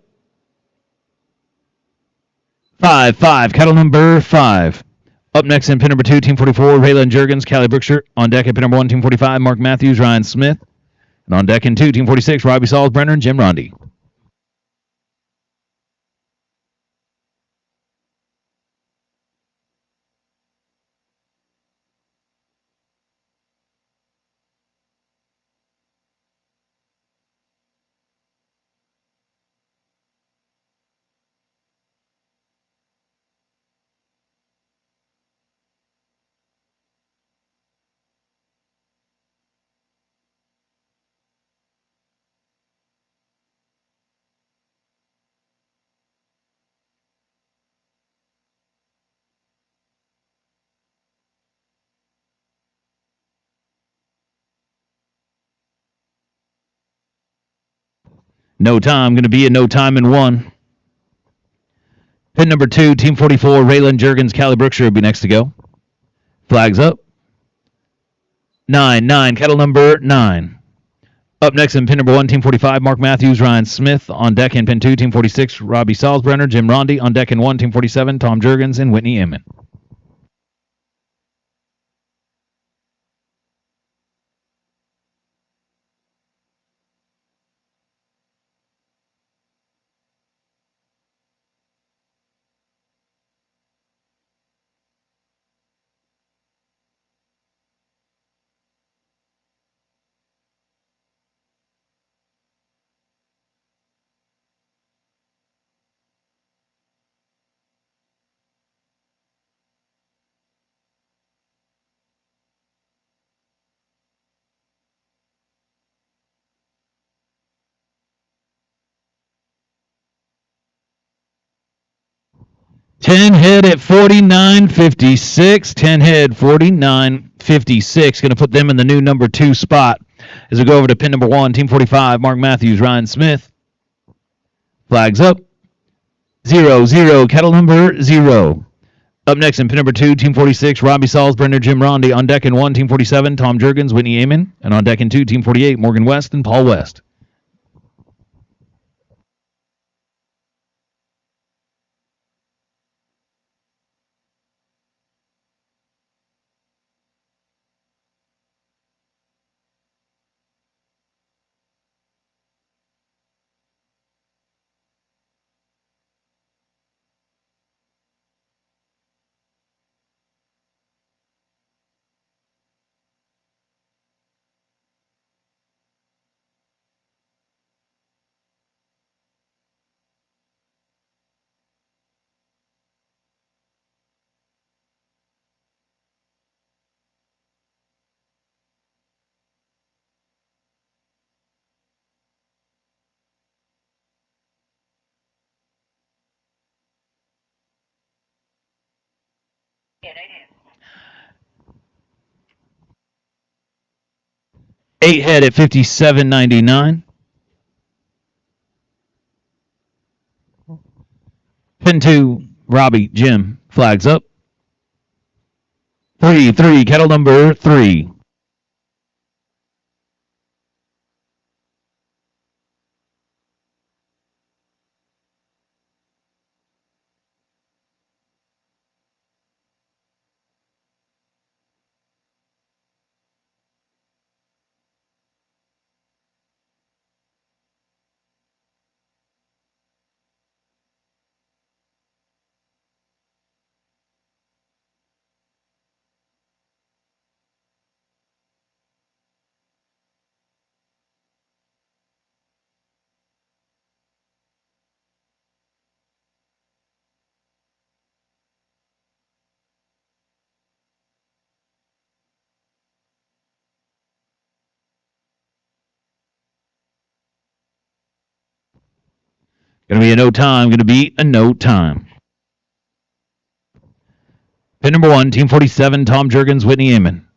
5, kettle number 5. Up next in pin number 2, Team 44, Raylan Jurgens, Callie Brookshire. On deck in pin number 1, Team 45, Mark Matthews, Ryan Smith. And on deck in 2, Team 46, Robbie Salzbrenner and Jim Rondy. No time. Going to be a no time in 1. Pin number 2, Team 44, Raylan Jurgens, Callie Brookshire will be next to go. Flags up. 9, kettle number 9. Up next in pin number 1, Team 45, Mark Matthews, Ryan Smith. On deck in pin 2, Team 46, Robbie Salzbrenner, Jim Rondy. On deck in 1, Team 47, Tom Jurgens and Whitney Inman. Ten head at 49.56. 10 head 49.56. Going to put them in the new number 2 spot as we go over to pin number 1, Team 45, Mark Matthews, Ryan Smith. Flags up. 0, kettle number 0. Up next in pin number 2, Team 46, Robbie Salzbrenner, Jim Rondy. On deck in 1, Team 47, Tom Jurgens, Whitney Amon. And on deck in 2, Team 48, Morgan West and Paul West. Yeah, 8 heads. 8 head at 57.99. Pin 2, Robbie, Jim, flags up. 3, kettle number 3. Going to be a no time. Going to be a no time. Pin number 1, Team 47, Tom Jurgens, Whitney Amon.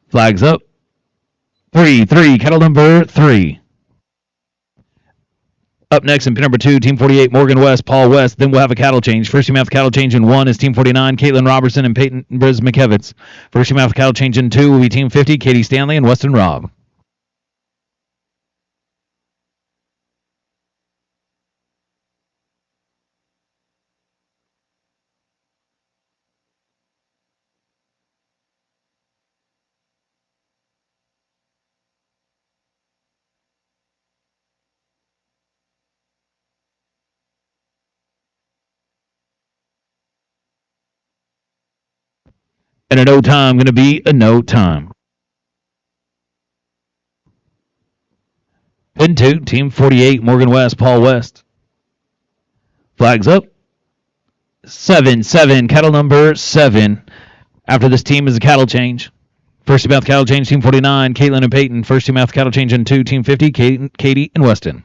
Flags up. 3, kettle number 3. Up next in pin number 2, Team 48, Morgan West, Paul West. Then we'll have a cattle change. First team have cattle change in 1 is Team 49, Caitlin Robertson and Peyton Briz McKevitz. First team have cattle change in 2 will be Team 50, Katie Stanley and Weston Robb. And a no time, going to be a no time. Pin 2, Team 48, Morgan West, Paul West. Flags up. 7, cattle number 7. After this team is a cattle change. First team out cattle change, Team 49, Caitlin and Peyton. First team out cattle change in 2, Team 50, Katie and Weston.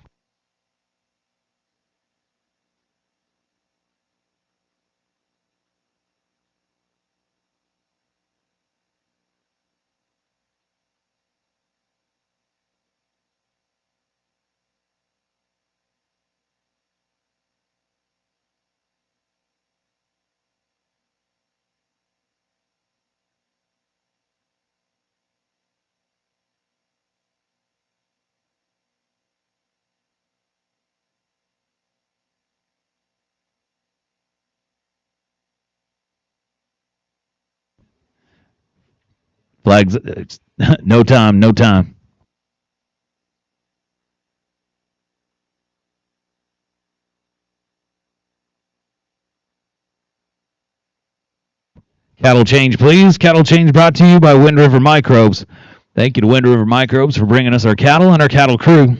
Flags, no time, no time. Cattle change, please. Cattle change brought to you by Wind River Microbes. Thank you to Wind River Microbes for bringing us our cattle and our cattle crew.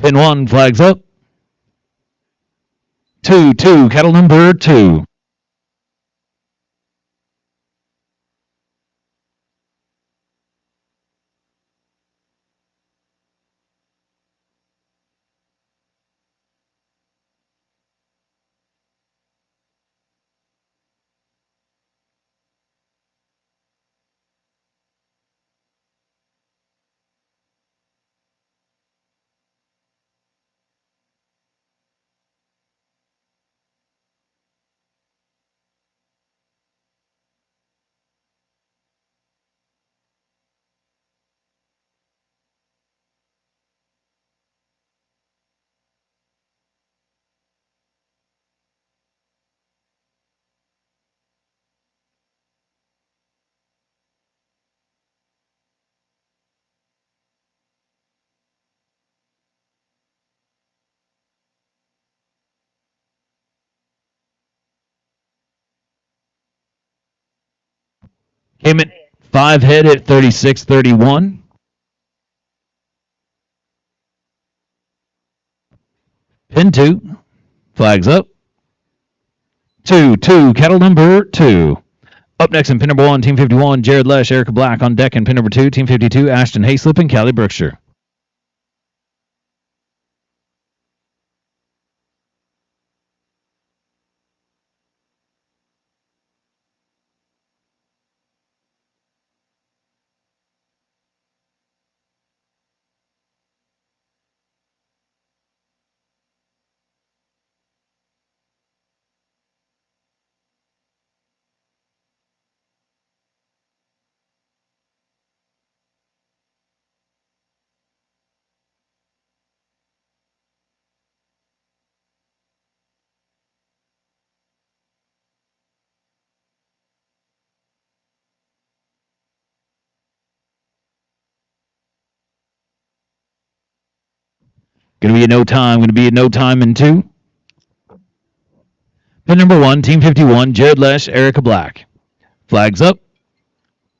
Pin 1, flags up. 2, cattle number 2. Came at 5 head at 36.31. Pin 2, flags up. 2, cattle number 2. Up next in pin number 1, Team 51, Jared Lesh, Erica Black on deck in pin number 2, Team 52, Ashton Hayslip and Callie Brookshire. Going to be a no time. Going to be a no time in 2. Pin number 1, Team 51, Jared Lesh, Erica Black. Flags up.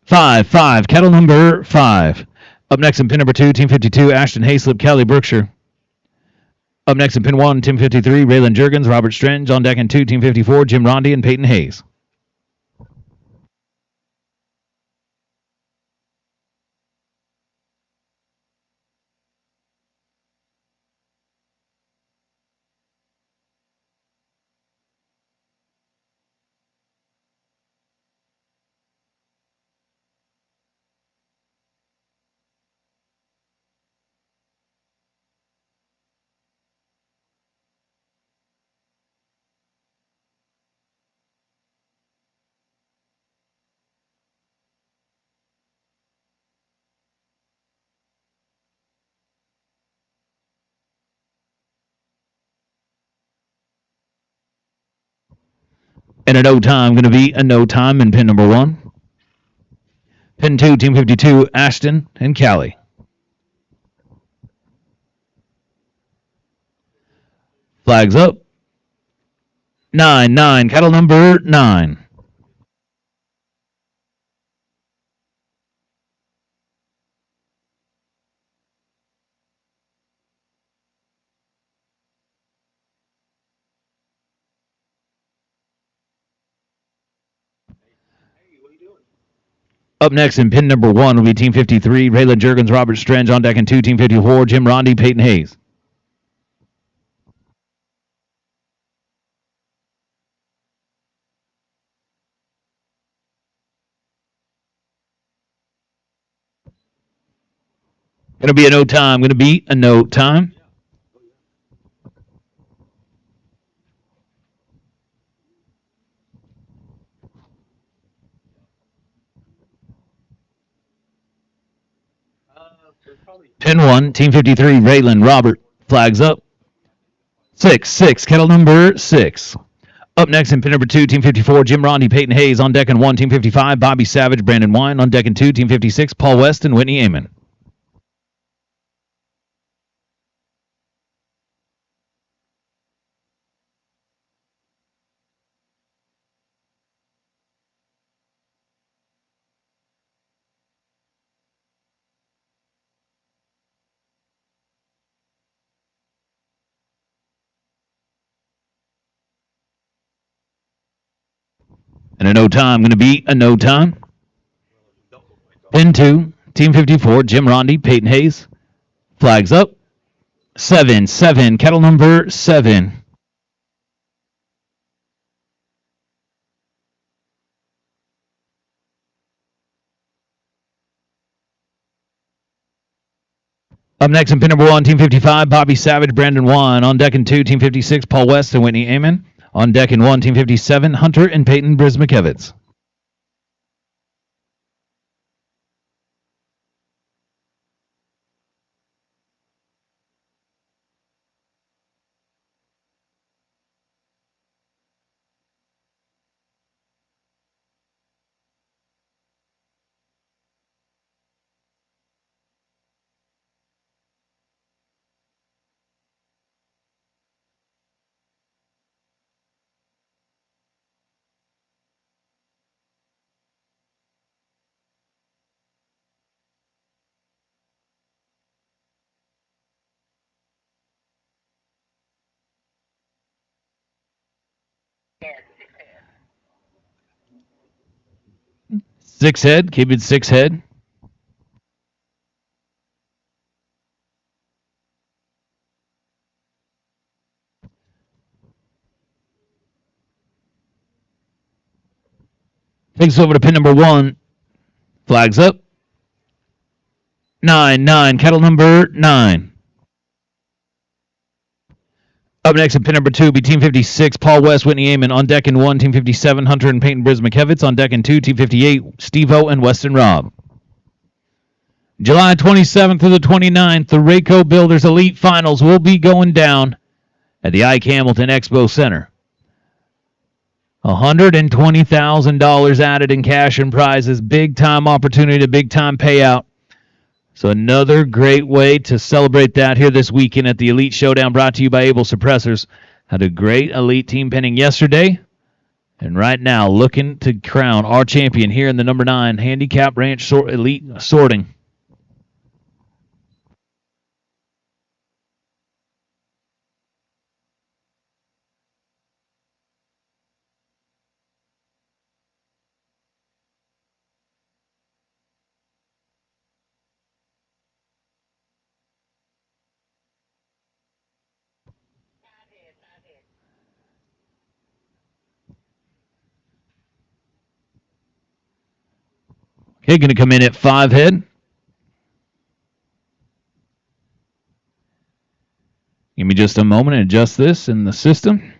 5, cattle number 5. Up next in pin number 2, Team 52, Ashton Hayslip, Callie Brookshire. Up next in pin 1, Team 53, Raylan Jurgens, Robert Strange. On deck in 2, Team 54, Jim Rondi and Peyton Hayes. And a no time, going to be a no time in pin number 1. Pin 2, Team 52, Ashton and Callie. Flags up. 9, cattle number 9. Up next in pin number 1 will be Team 53, Raylan Jurgens, Robert Strange. On deck in 2, Team 54, Jim Rondi, Peyton Hayes. Going to be a no time. Going to be a no time. Pin 1, Team 53, Raylan, Robert. Flags up. 6, kettle number 6. Up next in pin number 2, Team 54, Jim Rondi, Peyton Hayes. On deck in 1, Team 55, Bobby Savage, Brandon Wine. On deck in 2, Team 56, Paul West and Whitney Amon. And a no time going to be a no time. Pin 2, Team 54, Jim Rondi, Peyton Hayes. Flags up. 7, cattle number 7. Up next in pin number 1, Team 55, Bobby Savage, Brandon Wan. On deck in 2, Team 56, Paul West and Whitney Amon. On deck in 1, Team 57, Hunter and Peyton Brismakevitz. Yes, 6 head, keep it 6 head. Takes over to pin number 1. Flags up. 9, cattle number 9. Up next in pin number 2 be Team 56, Paul West, Whitney Amon. On deck in 1, Team 57, Hunter and Peyton Brismakevitz. On deck in 2, Team 58, Steve-O and Weston Robb. July 27th through the 29th, the Rayco Builders Elite Finals will be going down at the Ike Hamilton Expo Center. $120,000 added in cash and prizes. Big time opportunity, big time payout. So another great way to celebrate that here this weekend at the Elite Showdown, brought to you by Able Suppressors. Had a great Elite team pinning yesterday, and right now looking to crown our champion here in the number 9 Handicap Ranch Elite Sorting. Okay, going to come in at 5 head. Give me just a moment and adjust this in the system.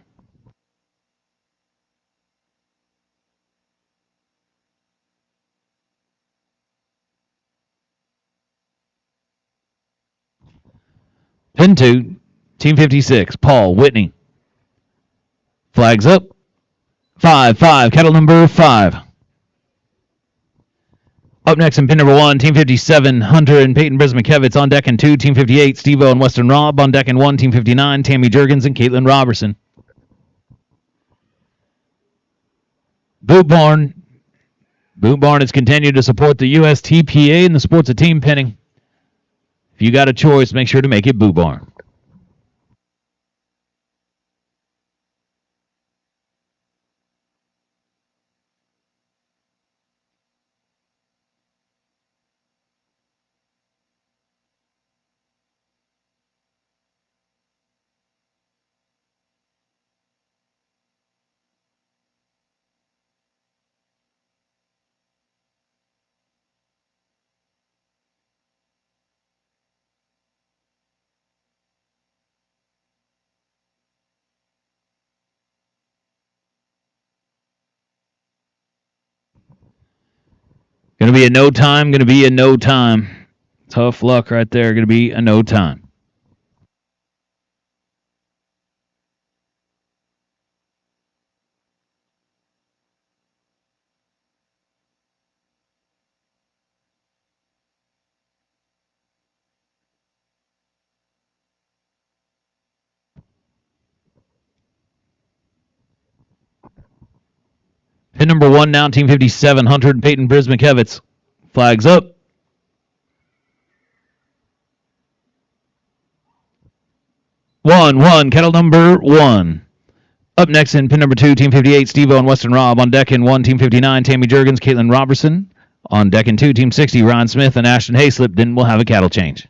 Pin 2, Team 56, Paul Whitney. Flags up. 5, cattle number 5. Up next in pin number 1, Team 57, Hunter and Peyton Brismakevitz. On deck in 2, Team 58, Steve-O and Weston Robb. On deck in 1, Team 59, Tammy Jurgens and Caitlin Robertson. Boot Barn has continued to support the USTPA in the sports of team pinning. If you got a choice, make sure to make it Boot Barn. Going to be a no time. Tough luck right there. Going to be a no time. Pin number 1 now, Team 57, Hunter and Peyton Brismakevitz. Flags up. 1, cattle number 1. Up next in pin number 2, Team 58, Steve-O and Weston Robb. On deck in 1, Team 59, Tammy Jurgens, Caitlin Robertson. On deck in 2, Team 60, Ron Smith and Ashton Hayslip. Then we'll have a cattle change.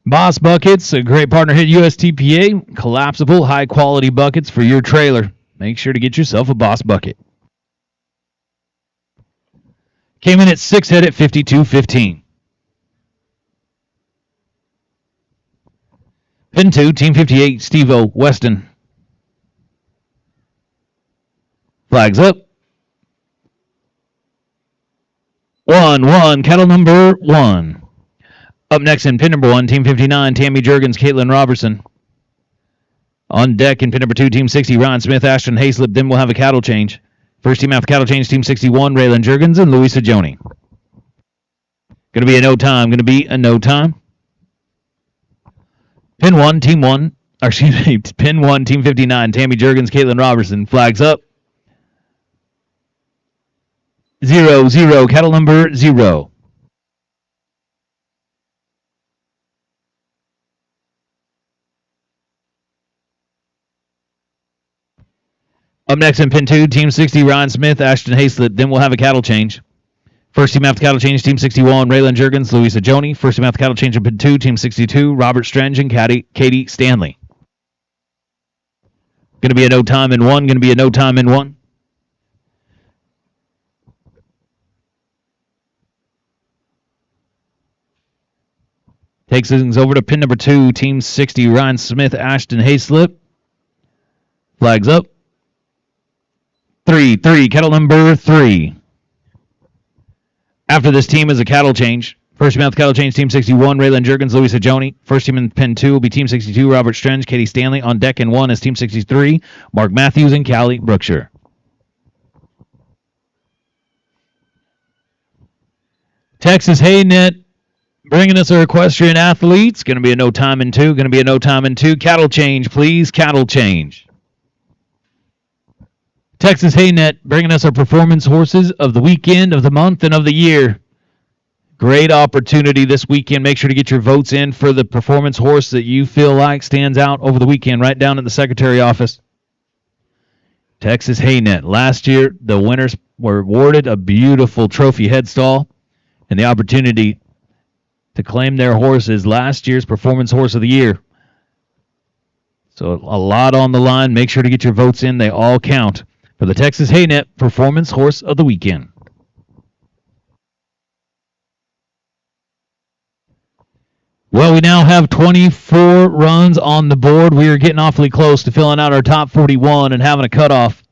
Boss Buckets, a great partner hit USTPA. Collapsible, high-quality buckets for your trailer. Make sure to get yourself a Boss Bucket. Came in at 6 head at 52.15. Pin 2, Team 58, Steve-O, Weston. Flags up. 1, cattle number 1. Up next in pin number 1, Team 59, Tammy Jurgens, Caitlin Robertson. On deck in pin number 2, Team 60, Ron Smith, Ashton Hayslip. Then we'll have a cattle change. First team after cattle change, Team 61, Raylan Jurgens and Louisa Joni. Going to be a no time. Pin 1, Team 1, or excuse me, Pin 1, Team 59, Tammy Jurgens, Caitlin Robertson. Flags up. 0, cattle number 0. Up next in pin 2, Team 60, Ron Smith, Ashton Hayslip. Then we'll have a cattle change. First team after cattle change, Team 61, Raylan Jurgens, Louisa Joni. First team after cattle change in pin 2, Team 62, Robert Strenge and Katie Stanley. Going to be a no time in 1. Takes things over to pin number 2, Team 60, Ron Smith, Ashton Hayslip. Flags up. 3, cattle number 3. After this team is a cattle change. First team after cattle change, Team 61, Raylan Jurgens, Louisa Joni. First team in pin 2 will be Team 62, Robert Strenge, Katie Stanley. On deck in 1 is Team 63, Mark Matthews and Callie Brookshire. Texas Haynet bringing us our equestrian athletes. Going to be a no time in 2. Cattle change, please. Cattle change. Texas Haynet bringing us our performance horses of the weekend, of the month, and of the year. Great opportunity this weekend. Make sure to get your votes in for the performance horse that you feel like stands out over the weekend, right down in the secretary office. Texas Haynet. Last year, the winners were awarded a beautiful trophy headstall and the opportunity to claim their horse as last year's performance horse of the year. So a lot on the line. Make sure to get your votes in. They all count for the Texas Haynet Performance Horse of the Weekend. Well, we now have 24 runs on the board. We are getting awfully close to filling out our top 41 and having a cutoff.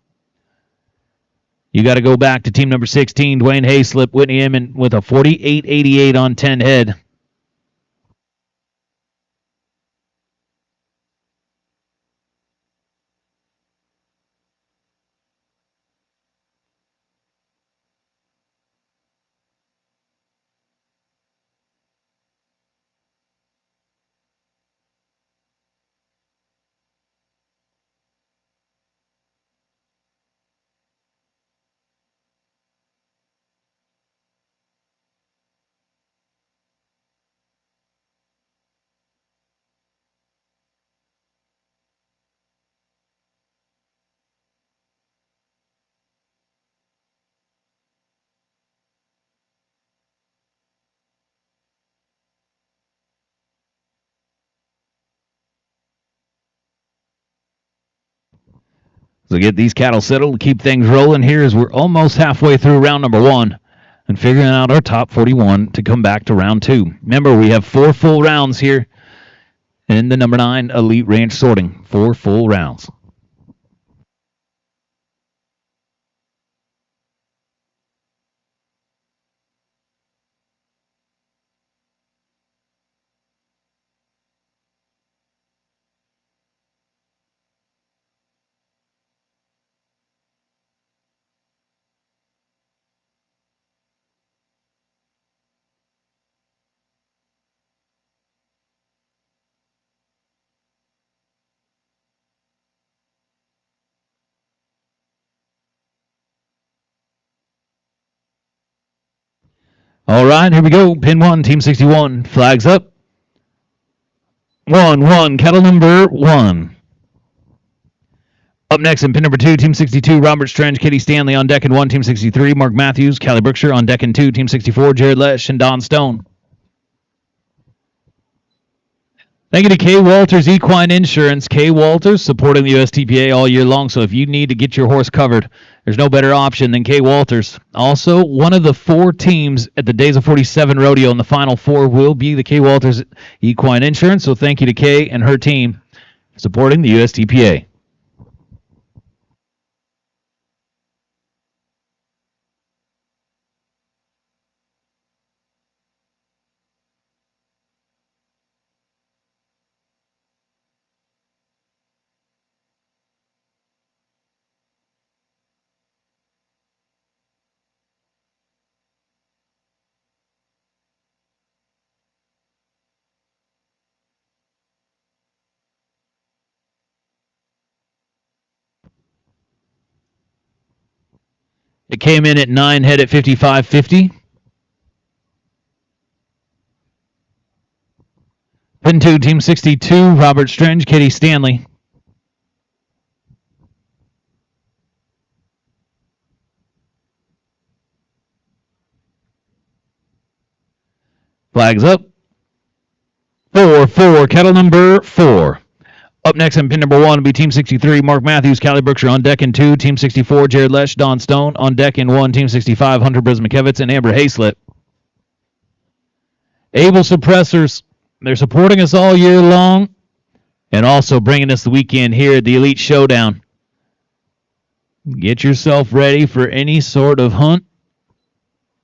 You got to go back to team number 16, Dwayne Hayslip, Whitney Inman with a 48.88 on 10 head. So get these cattle settled, keep things rolling here as we're almost halfway through round number 1 and figuring out our top 41 to come back to round 2. Remember, we have 4 full rounds here in the number 9 Elite Ranch Sorting. 4 full rounds. All right, here we go. Pin 1, Team 61. Flags up. 1-1, kettle number 1. Up next in pin number 2, Team 62, Robert Strange, Kitty Stanley on deck in 1, Team 63, Mark Matthews, Callie Brookshire on deck in 2, Team 64, Jared Lesh and Don Stone. Thank you to K. Walters Equine Insurance. K. Walters supporting the USTPA all year long, so if you need to get your horse covered, there's no better option than K. Walters. Also, one of the 4 teams at the Days of 47 Rodeo in the Final 4 will be the K. Walters Equine Insurance, so thank you to Kay and her team supporting the USTPA. It came in at 9 head at 55.50. Pin 2, Team 62, Robert Strange, Kitty Stanley. Flags up. 4-4, kettle number 4. Up next in pin number 1 will be Team 63, Mark Matthews, Callie Brookshire on deck in 2, Team 64, Jared Lesh, Don Stone on deck in 1, Team 65, Hunter Brismakevitz and Amber Hayslip. Able Suppressors, they're supporting us all year long and also bringing us the weekend here at the Elite Showdown. Get yourself ready for any sort of hunt,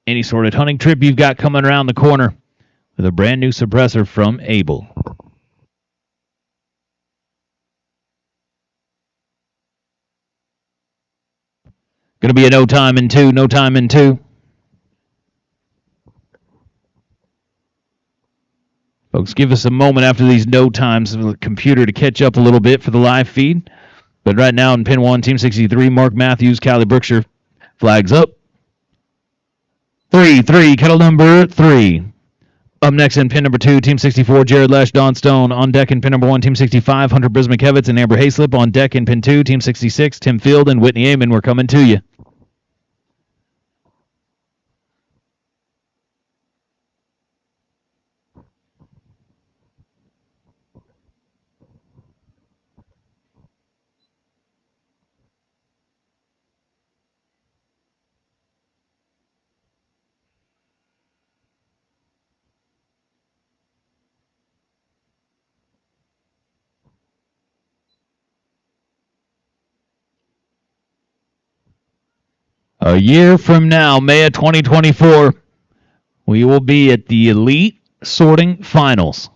any sort of hunting trip you've got coming around the corner with a brand new suppressor from Able. Going to be a no time in 2, no time in 2. Folks, give us a moment after these no times for the computer to catch up a little bit for the live feed. But right now in pin 1, Team 63, Mark Matthews, Callie Brookshire. Flags up. 3-3, kettle number 3. Up next in pin number 2, Team 64, Jared Lesh, Don Stone. On deck in pin number 1, Team 65, Hunter Brismakevitz and Amber Hayslip. On deck in pin 2, Team 66, Tim Field and Whitney Amon. We're coming to you. A year from now, May of 2024, we will be at the Elite Sorting Finals.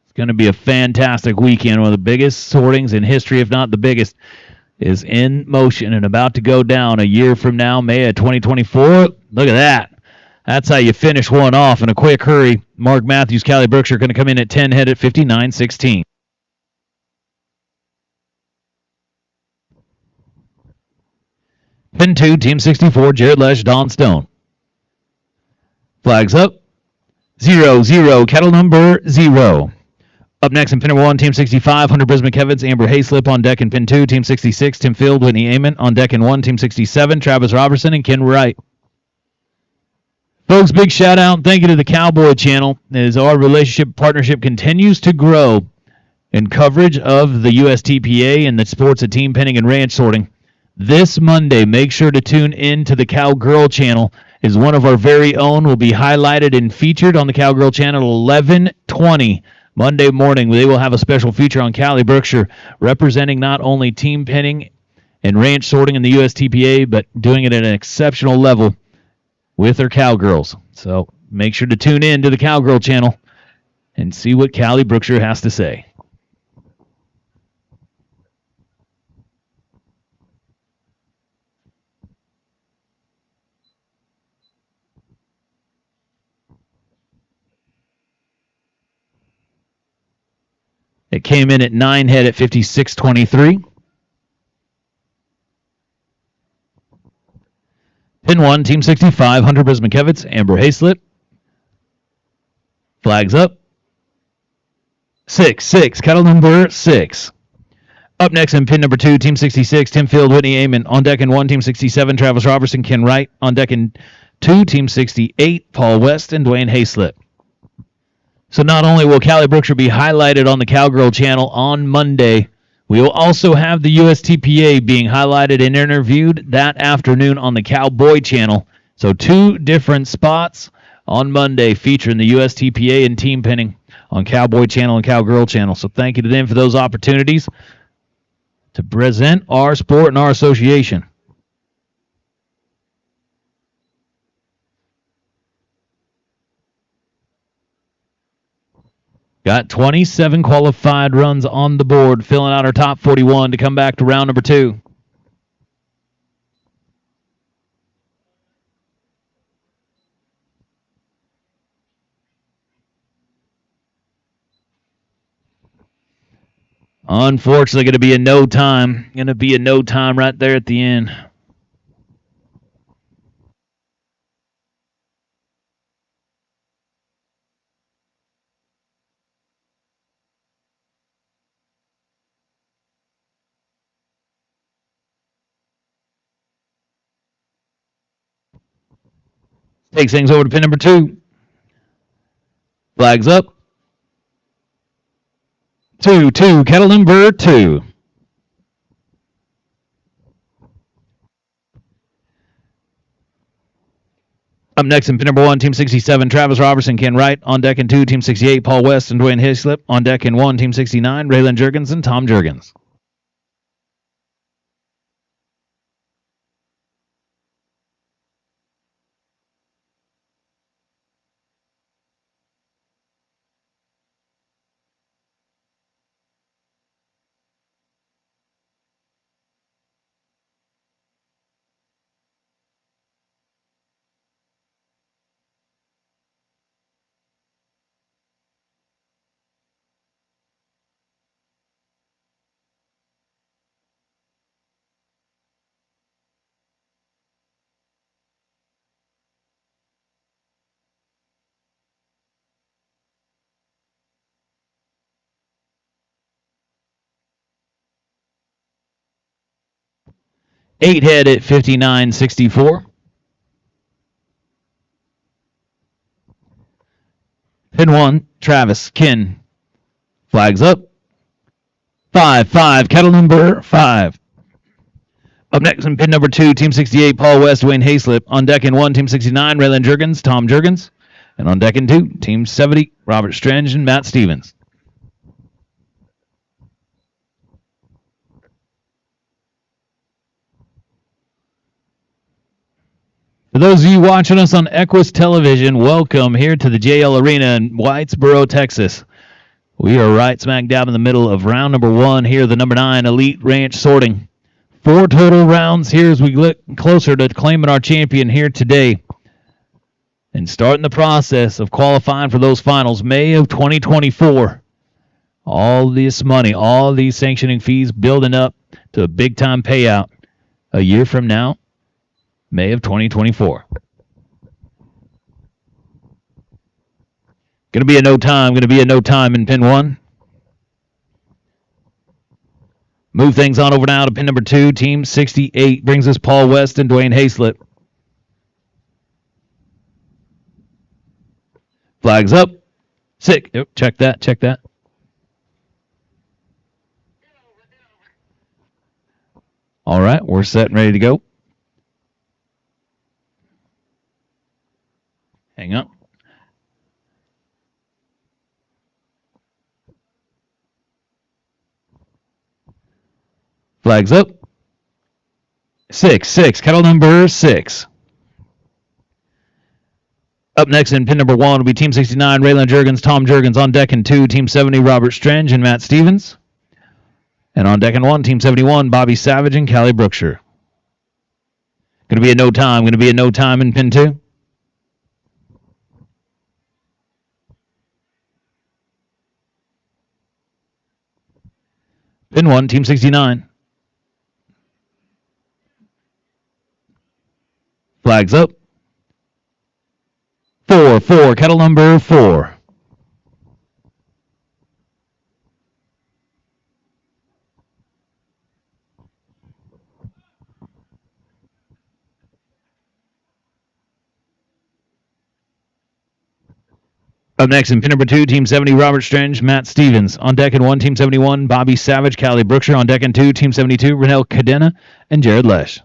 It's going to be a fantastic weekend. One of the biggest sortings in history, if not the biggest, is in motion and about to go down a year from now, May of 2024. Look at that. That's how you finish one off in a quick hurry. Mark Matthews, Callie Brookshire going to come in at 10 head at 59.16. Pin 2, Team 64, Jared Lesh, Don Stone. Flags up. 0-0, kettle number 0. Up next in pin number 1, Team 65, Hunter Brismakevitz, Amber Hayslip on deck in pin 2, Team 66, Tim Field, Whitney Amon on deck in 1, Team 67, Travis Robertson and Ken Wright. Folks, big shout out and thank you to the Cowboy Channel as our partnership continues to grow in coverage of the USTPA and the sports of team penning and ranch sorting. This Monday, make sure to tune in to the Cowgirl Channel as one of our very own will be highlighted and featured on the Cowgirl Channel 11:20 Monday morning. They will have a special feature on Callie Brookshire representing not only team penning and ranch sorting in the USTPA, but doing it at an exceptional level with her Cowgirls. So make sure to tune in to the Cowgirl Channel and see what Callie Brookshire has to say. It came in at 9 head at 56.23. Pin 1, Team 65, Hunter Brismakevitz, Amber Hayslip. Flags up. 6, kettle number 6. Up next in pin number 2, Team 66, Tim Field, Whitney Amon. On deck in 1, Team 67, Travis Robertson, Ken Wright. On deck in 2, Team 68, Paul West and Dwayne Hayslip. So not only will Callie Brookshire be highlighted on the Cowgirl channel on Monday, we will also have the USTPA being highlighted and interviewed that afternoon on the Cowboy channel. So 2 different spots on Monday featuring the USTPA and team pinning on Cowboy channel and Cowgirl channel. So thank you to them for those opportunities to present our sport and our association. Got 27 qualified runs on the board, filling out our top 41 to come back to round number 2. Unfortunately, going to be a no time. Going to be a no time right there at the end. Takes things over to pin number 2. Flags up. 2, kettle number 2. Up next in pin number 1, Team 67, Travis Robertson, Ken Wright. On deck in 2, Team 68, Paul West and Dwayne Hayslip. On deck in 1, Team 69, Raylan Jurgens and Tom Jurgens. Eight head at 59.64. Pin 1, Travis, Ken. Flags up. 5, kettle number 5. Up next in pin number 2, Team 68, Paul West, Dwayne Hayslip. On deck in 1, Team 69, Raylan Jurgens, Tom Jurgens. And on deck in 2, Team 70, Robert Strange and Matt Stevens. For those of you watching us on Equus Television, welcome here to the JL Arena in Whitesboro, Texas. We are right smack dab in the middle of round number 1 here, the number 9 Elite Ranch Sorting. 4 total rounds here as we look closer to claiming our champion here today and starting the process of qualifying for those finals, May of 2024. All this money, all these sanctioning fees building up to a big-time payout a year from now, May of 2024. Going to be a no time in pin 1. Move things on over now to pin number 2. Team 68 brings us Paul West and Dwayne Hayslip. Flags up. Sick. Yep, check that. All right, we're set and ready to go. Hang on. Flags up. 6, kettle number 6. Up next in pin number 1 will be Team 69, Raylan Jurgens, Tom Jurgens. On deck in 2, Team 70, Robert Strange and Matt Stevens. And on deck in 1, Team 71, Bobby Savage and Callie Brookshire. Going to be a no time in pin 2. Pin 1, Team 69. Flags up. 4, kettle number 4. Up next in pin number 2, Team 70, Robert Strange, Matt Stevens. On deck in 1, Team 71, Bobby Savage, Callie Brookshire. On deck in 2, Team 72, Renell Cadena and Jared Lesh.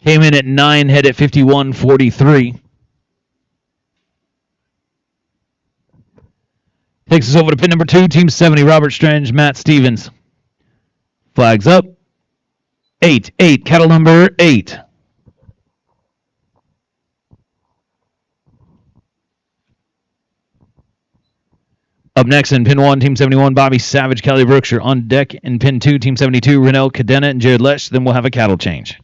Came in at 9, head at 51.43. Takes us over to pin number 2, Team 70, Robert Strange, Matt Stevens. Flags up. 8, cattle number 8. Up next in pin 1, Team 71, Bobby Savage, Kelly Brookshire. On deck in pin 2, Team 72, Renell Cadena and Jared Lesh. Then we'll have a cattle change.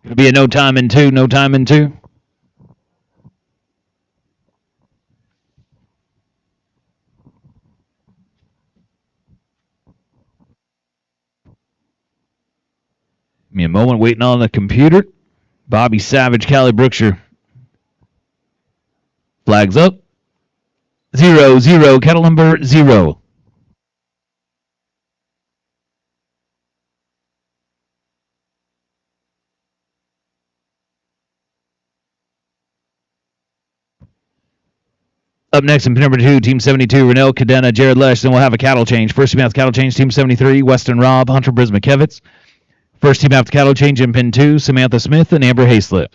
It'll be a no time in 2, no time in 2. Give me a moment waiting on the computer. Bobby Savage, Callie Brookshire. Flags up. 0, cattle number 0. Up next in pin number 2, Team 72, Renell Cadena, Jared Lesh. Then we'll have a cattle change. First team after cattle change, Team 73, Weston Robb, Hunter Brismakevitz. First team after cattle change in pin 2, Samantha Smith and Amber Hayslip.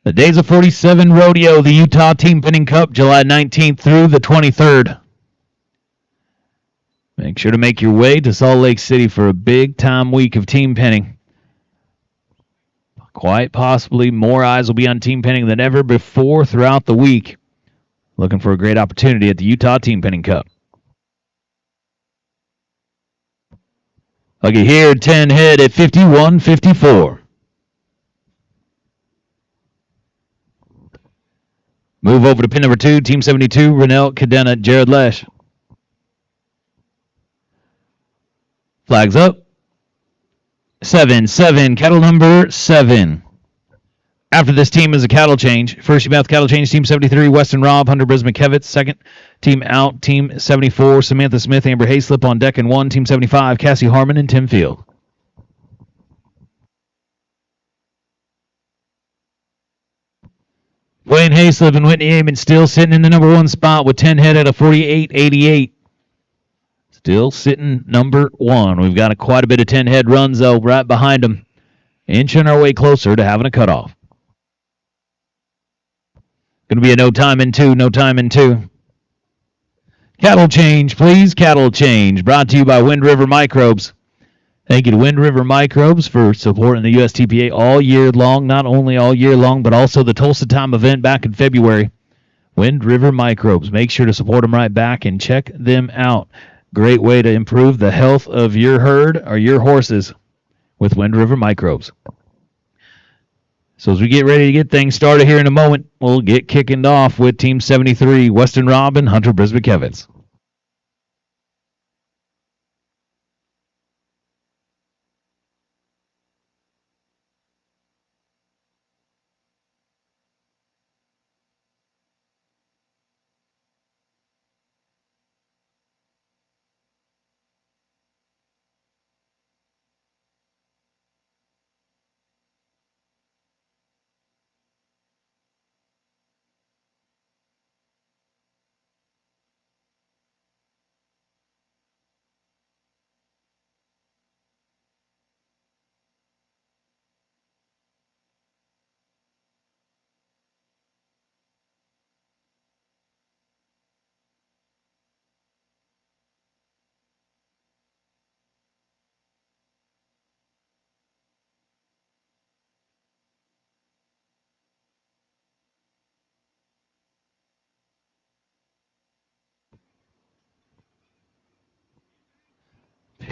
The Days of 47 Rodeo, the Utah Team Pinning Cup, July 19th through the 23rd. Make sure to make your way to Salt Lake City for a big-time week of team pinning. Quite possibly more eyes will be on team pinning than ever before throughout the week. Looking for a great opportunity at the Utah Team Pinning Cup. Looky here, 10 head at 51.54. Move over to pin number 2, Team 72, Renell Cadena, Jared Lesh. Flags up. 7, cattle number 7. After this team is a cattle change. First team out, cattle change, Team 73, Weston Robb, Hunter Brismakevitz. Second team out, Team 74, Samantha Smith, Amber Hayslip. On deck in 1, Team 75, Cassie Harmon and Tim Field. Wayne Hayslip and Whitney Amon still sitting in the number 1 spot with 10 head at a 48.88. Still sitting number 1. We've got quite a bit of 10 head runs, though, right behind them. Inching our way closer to having a cutoff. Going to be a no time in 2, no time in 2. Cattle change, please. Cattle change. Brought to you by Wind River Microbes. Thank you to Wind River Microbes for supporting the USTPA all year long. Not only all year long, but also the Tulsa Time event back in February. Wind River Microbes. Make sure to support them right back and check them out. Great way to improve the health of your herd or your horses with Wind River Microbes. So as we get ready to get things started here in a moment, we'll get kicking off with Team 73, Weston Robb and Hunter Brismakevitz.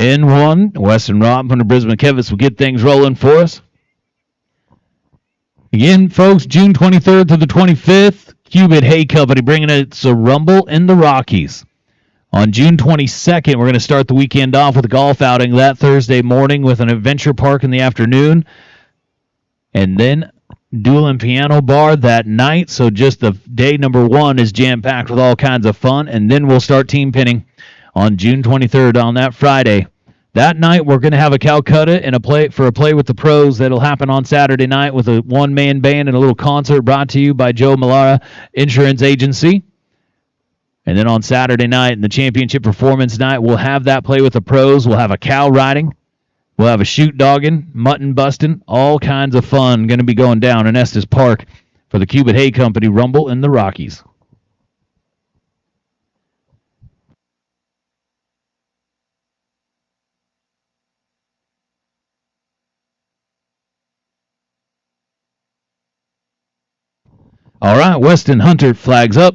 in one. Weston Robb from the Brisbane Kevitz will get things rolling for us. Again, folks, June 23rd to the 25th, Cubit Hay Company bringing us a Rumble in the Rockies. On June 22nd, we're going to start the weekend off with a golf outing that Thursday morning with an adventure park in the afternoon. And then dual and piano bar that night. So just the day number one is jam-packed with all kinds of fun. And then we'll start team pinning on June 23rd on that Friday. That night, we're going to have a Calcutta and a play with the pros that'll happen on Saturday night with a one-man band and a little concert brought to you by Joe Mallara Insurance Agency. And then on Saturday night, in the championship performance night, we'll have that play with the pros. We'll have a cow riding. We'll have a shoot dogging, mutton busting, all kinds of fun going to be going down in Estes Park for the Cubit Hay Company Rumble in the Rockies. All right, Weston Hunter flags up.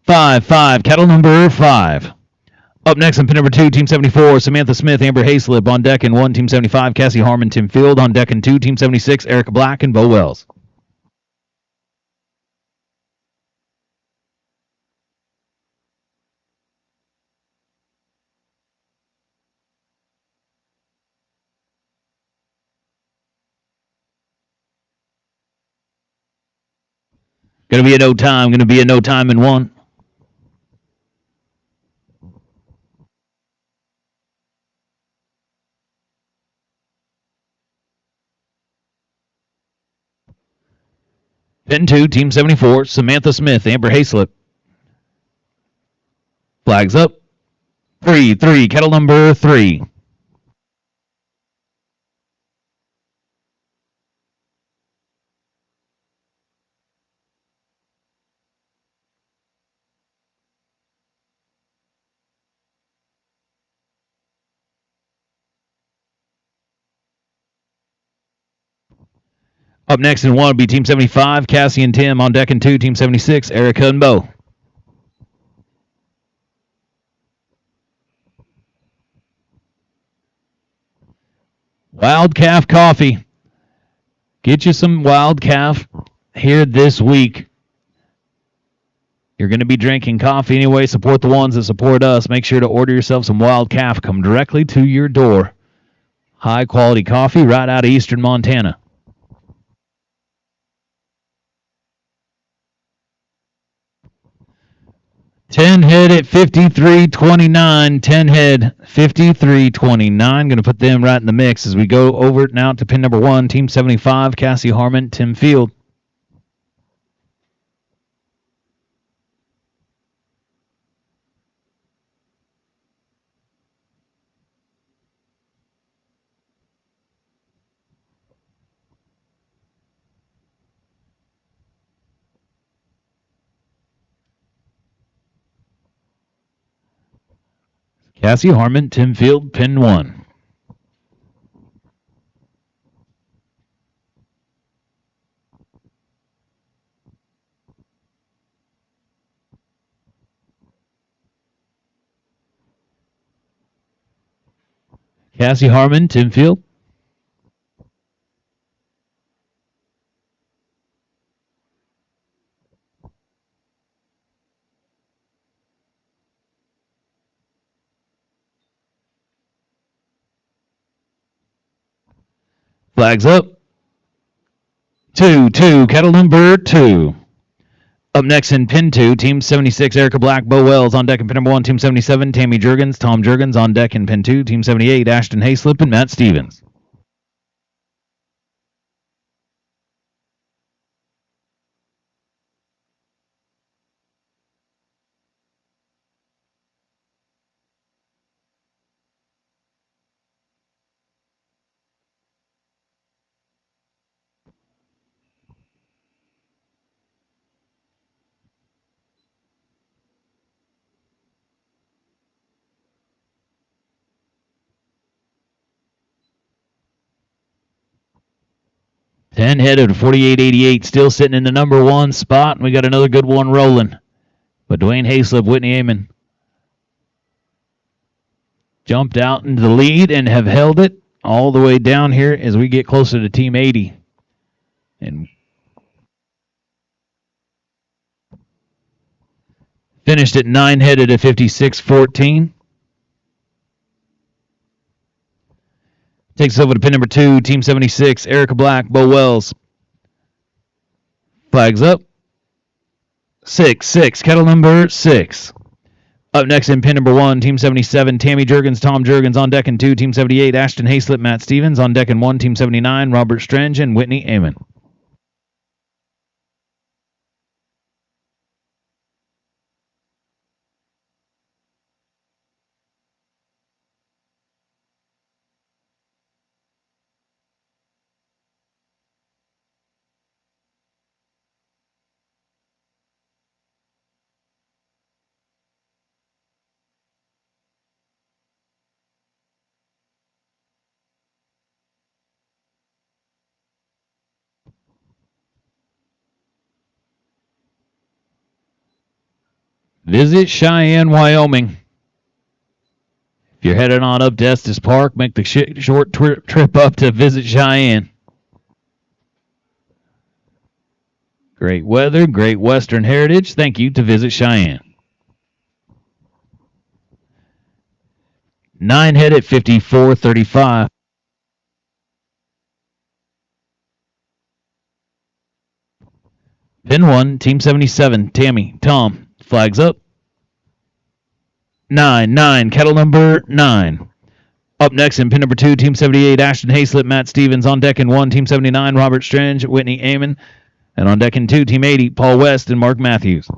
5-5, cattle number 5. Up next in pin number 2, Team 74, Samantha Smith, Amber Hayslip on deck in 1, Team 75, Cassie Harmon, Tim Field on deck in 2, Team 76, Erica Black and Bo Wells. Going to be a no time in 1. Pin 2, Team 74, Samantha Smith, Amber Hayslip. Flags up. 3-3, cattle number 3. Up next in 1 will be Team 75, Cassie and Tim on deck in 2, Team 76, Erica and Bo. Wild Calf Coffee. Get you some Wild Calf here this week. You're going to be drinking coffee anyway. Support the ones that support us. Make sure to order yourself some Wild Calf. Come directly to your door. High quality coffee right out of eastern Montana. Ten head at 53.29. 10 head 53.29. Going to put them right in the mix as we go over now to pin number 1, Team 75, Cassie Harmon, Tim Field. Cassie Harmon, Tim Field, pin 1. Cassie Harmon, Tim Field. Flags up. 2-2, cattle number 2. Up next in pin 2, Team 76, Erica Black, Bo Wells on deck in pin number 1, Team 77, Tammy Jurgens, Tom Jurgens on deck in pin 2, Team 78, Ashton Hayslip and Matt Stevens. Ten head at 48.88, still sitting in the number 1 spot, and we got another good one rolling. But Dwayne Hayslip, Whitney Amon. jumped out into the lead and have held it all the way down here as we get closer to Team 80. And finished at 9-headed at 56-14. Takes us over to pin number 2, Team 76, Erica Black, Bo Wells. Flags up. 6, kettle number 6. Up next in pin number 1, Team 77, Tammy Juergens, Tom Juergens on deck in 2, Team 78, Ashton Hayslip, Matt Stevens on deck in 1, Team 79, Robert Strange and Whitney Amon. Visit Cheyenne, Wyoming. If you're headed on up to Estes Park, make the short trip up to Visit Cheyenne. Great weather, great Western heritage. Thank you to Visit Cheyenne. 9-head at 54-35. Pin 1, Team 77, Tammy, Tom. Flags up. 9, kettle number 9. Up next in pin number 2, Team 78, Ashton Hayslip, Matt Stevens. On deck in 1, Team 79, Robert Strange, Whitney Amon. And on deck in 2, Team 80, Paul West and Mark Matthews.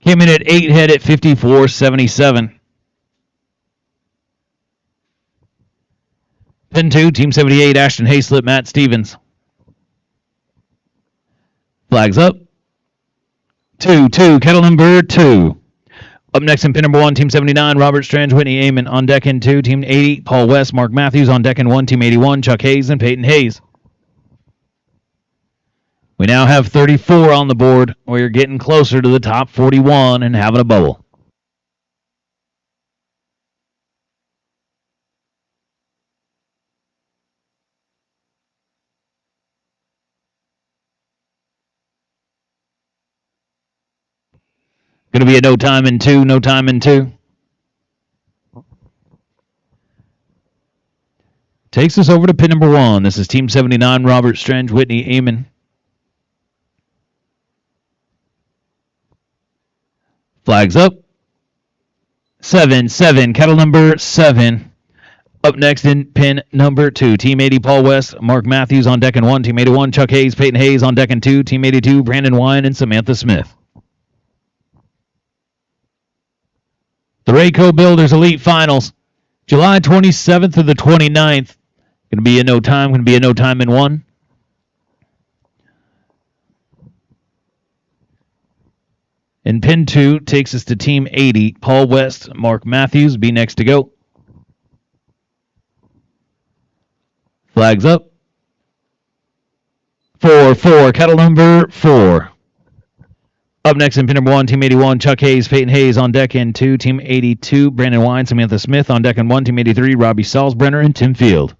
Came in at 8-head at 54-77. Pin 2, Team 78, Ashton Hayslip, Matt Stevens. Flags up. 2, kettle number 2. Up next in pin number 1, Team 79, Robert Strange, Whitney Amon. On deck in 2, Team 80, Paul West, Mark Matthews. On deck in 1, Team 81, Chuck Hayes and Peyton Hayes. We now have 34 on the board. We're getting closer to the top 41 and having a bubble. Going to be a no time in 2. Takes us over to pin number 1. This is Team 79, Robert Strange, Whitney Amon. Flags up. 7, kettle number 7. Up next in pin number 2, Team 80, Paul West, Mark Matthews. On deck in 1, Team 81, Chuck Hayes, Peyton Hayes. On deck in 2, Team 82, Brandon Wine and Samantha Smith. The Rayco Builders Elite Finals, July 27th through the 29th. Going to be a no time in 1. And pin 2 takes us to Team 80, Paul West, Mark Matthews. Be next to go. Flags up. 4, kettle number 4. Up next in pin number 1, Team 81, Chuck Hayes, Peyton Hayes. On deck in 2, Team 82, Brandon Wine, Samantha Smith. On deck in 1, Team 83, Robbie Salzbrenner and Tim Field.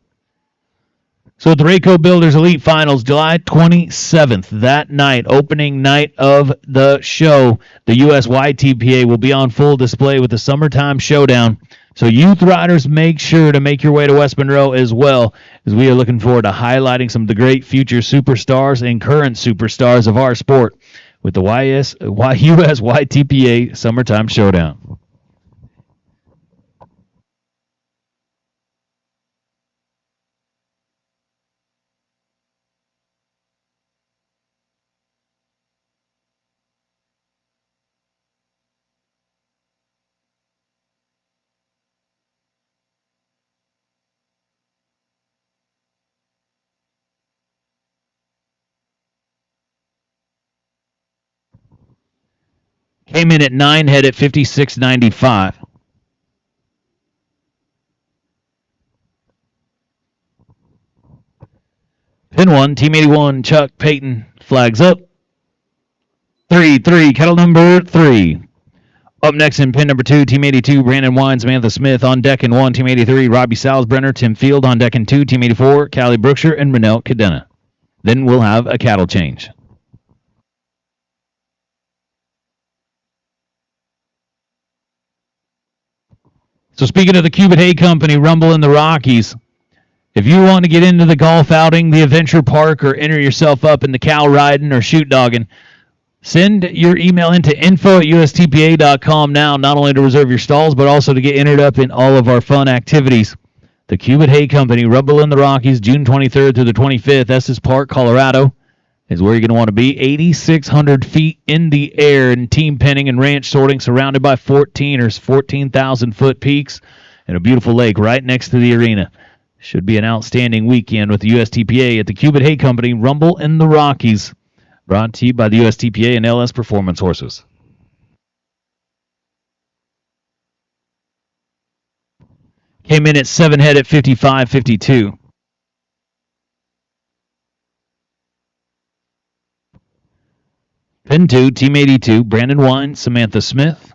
So at the Rayco Builders Elite Finals, July 27th, that night, opening night of the show, the USYTPA will be on full display with the Summertime Showdown. So youth riders, make sure to make your way to West Monroe as well, as we are looking forward to highlighting some of the great future superstars and current superstars of our sport with the USYTPA Summertime Showdown. Came in at 9 head at 56.95. Pin 1, Team 81, Chuck Payton, flags up. 3, kettle number 3. Up next in pin number 2, Team 82, Brandon Wine, Samantha Smith. On deck in 1, Team 83, Robbie Salzbrenner, Tim Field. On deck in 2, Team 84, Callie Brookshire and Renelle Cadena. Then we'll have a cattle change. So speaking of the Cubit Hay Company, Rumble in the Rockies, if you want to get into the golf outing, the adventure park, or enter yourself up in the cow riding or shoot dogging, send your email into info@ustpa.com now, not only to reserve your stalls, but also to get entered up in all of our fun activities. The Cubit Hay Company, Rumble in the Rockies, June 23rd through the 25th, Estes Park, Colorado, is where you're going to want to be. 8,600 feet in the air in team penning and ranch sorting, surrounded by 14,000-foot peaks and a beautiful lake right next to the arena. Should be an outstanding weekend with the USTPA at the Cubit Hay Company, Rumble in the Rockies. Brought to you by the USTPA and LS Performance Horses. Came in at 7 head at 55.52. Pin 2, Team 82, Brandon Wine, Samantha Smith.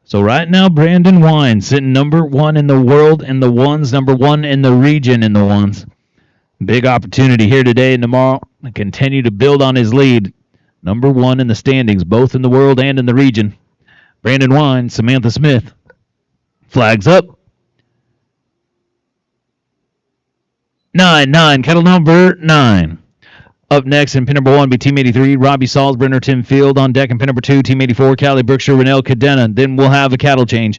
So right now, Brandon Wine sitting number 1 in the world in the ones, number 1 in the region in the ones. Big opportunity here today and tomorrow to continue to build on his lead. Number 1 in the standings, both in the world and in the region. Brandon Wine, Samantha Smith. Flags up. 9, kettle number 9. Up next in pin number 1 be Team 83, Robbie Salzbrenner, Tim Field. On deck in pin number 2, Team 84, Callie Brookshire, Renelle Cadena. Then we'll have a cattle change.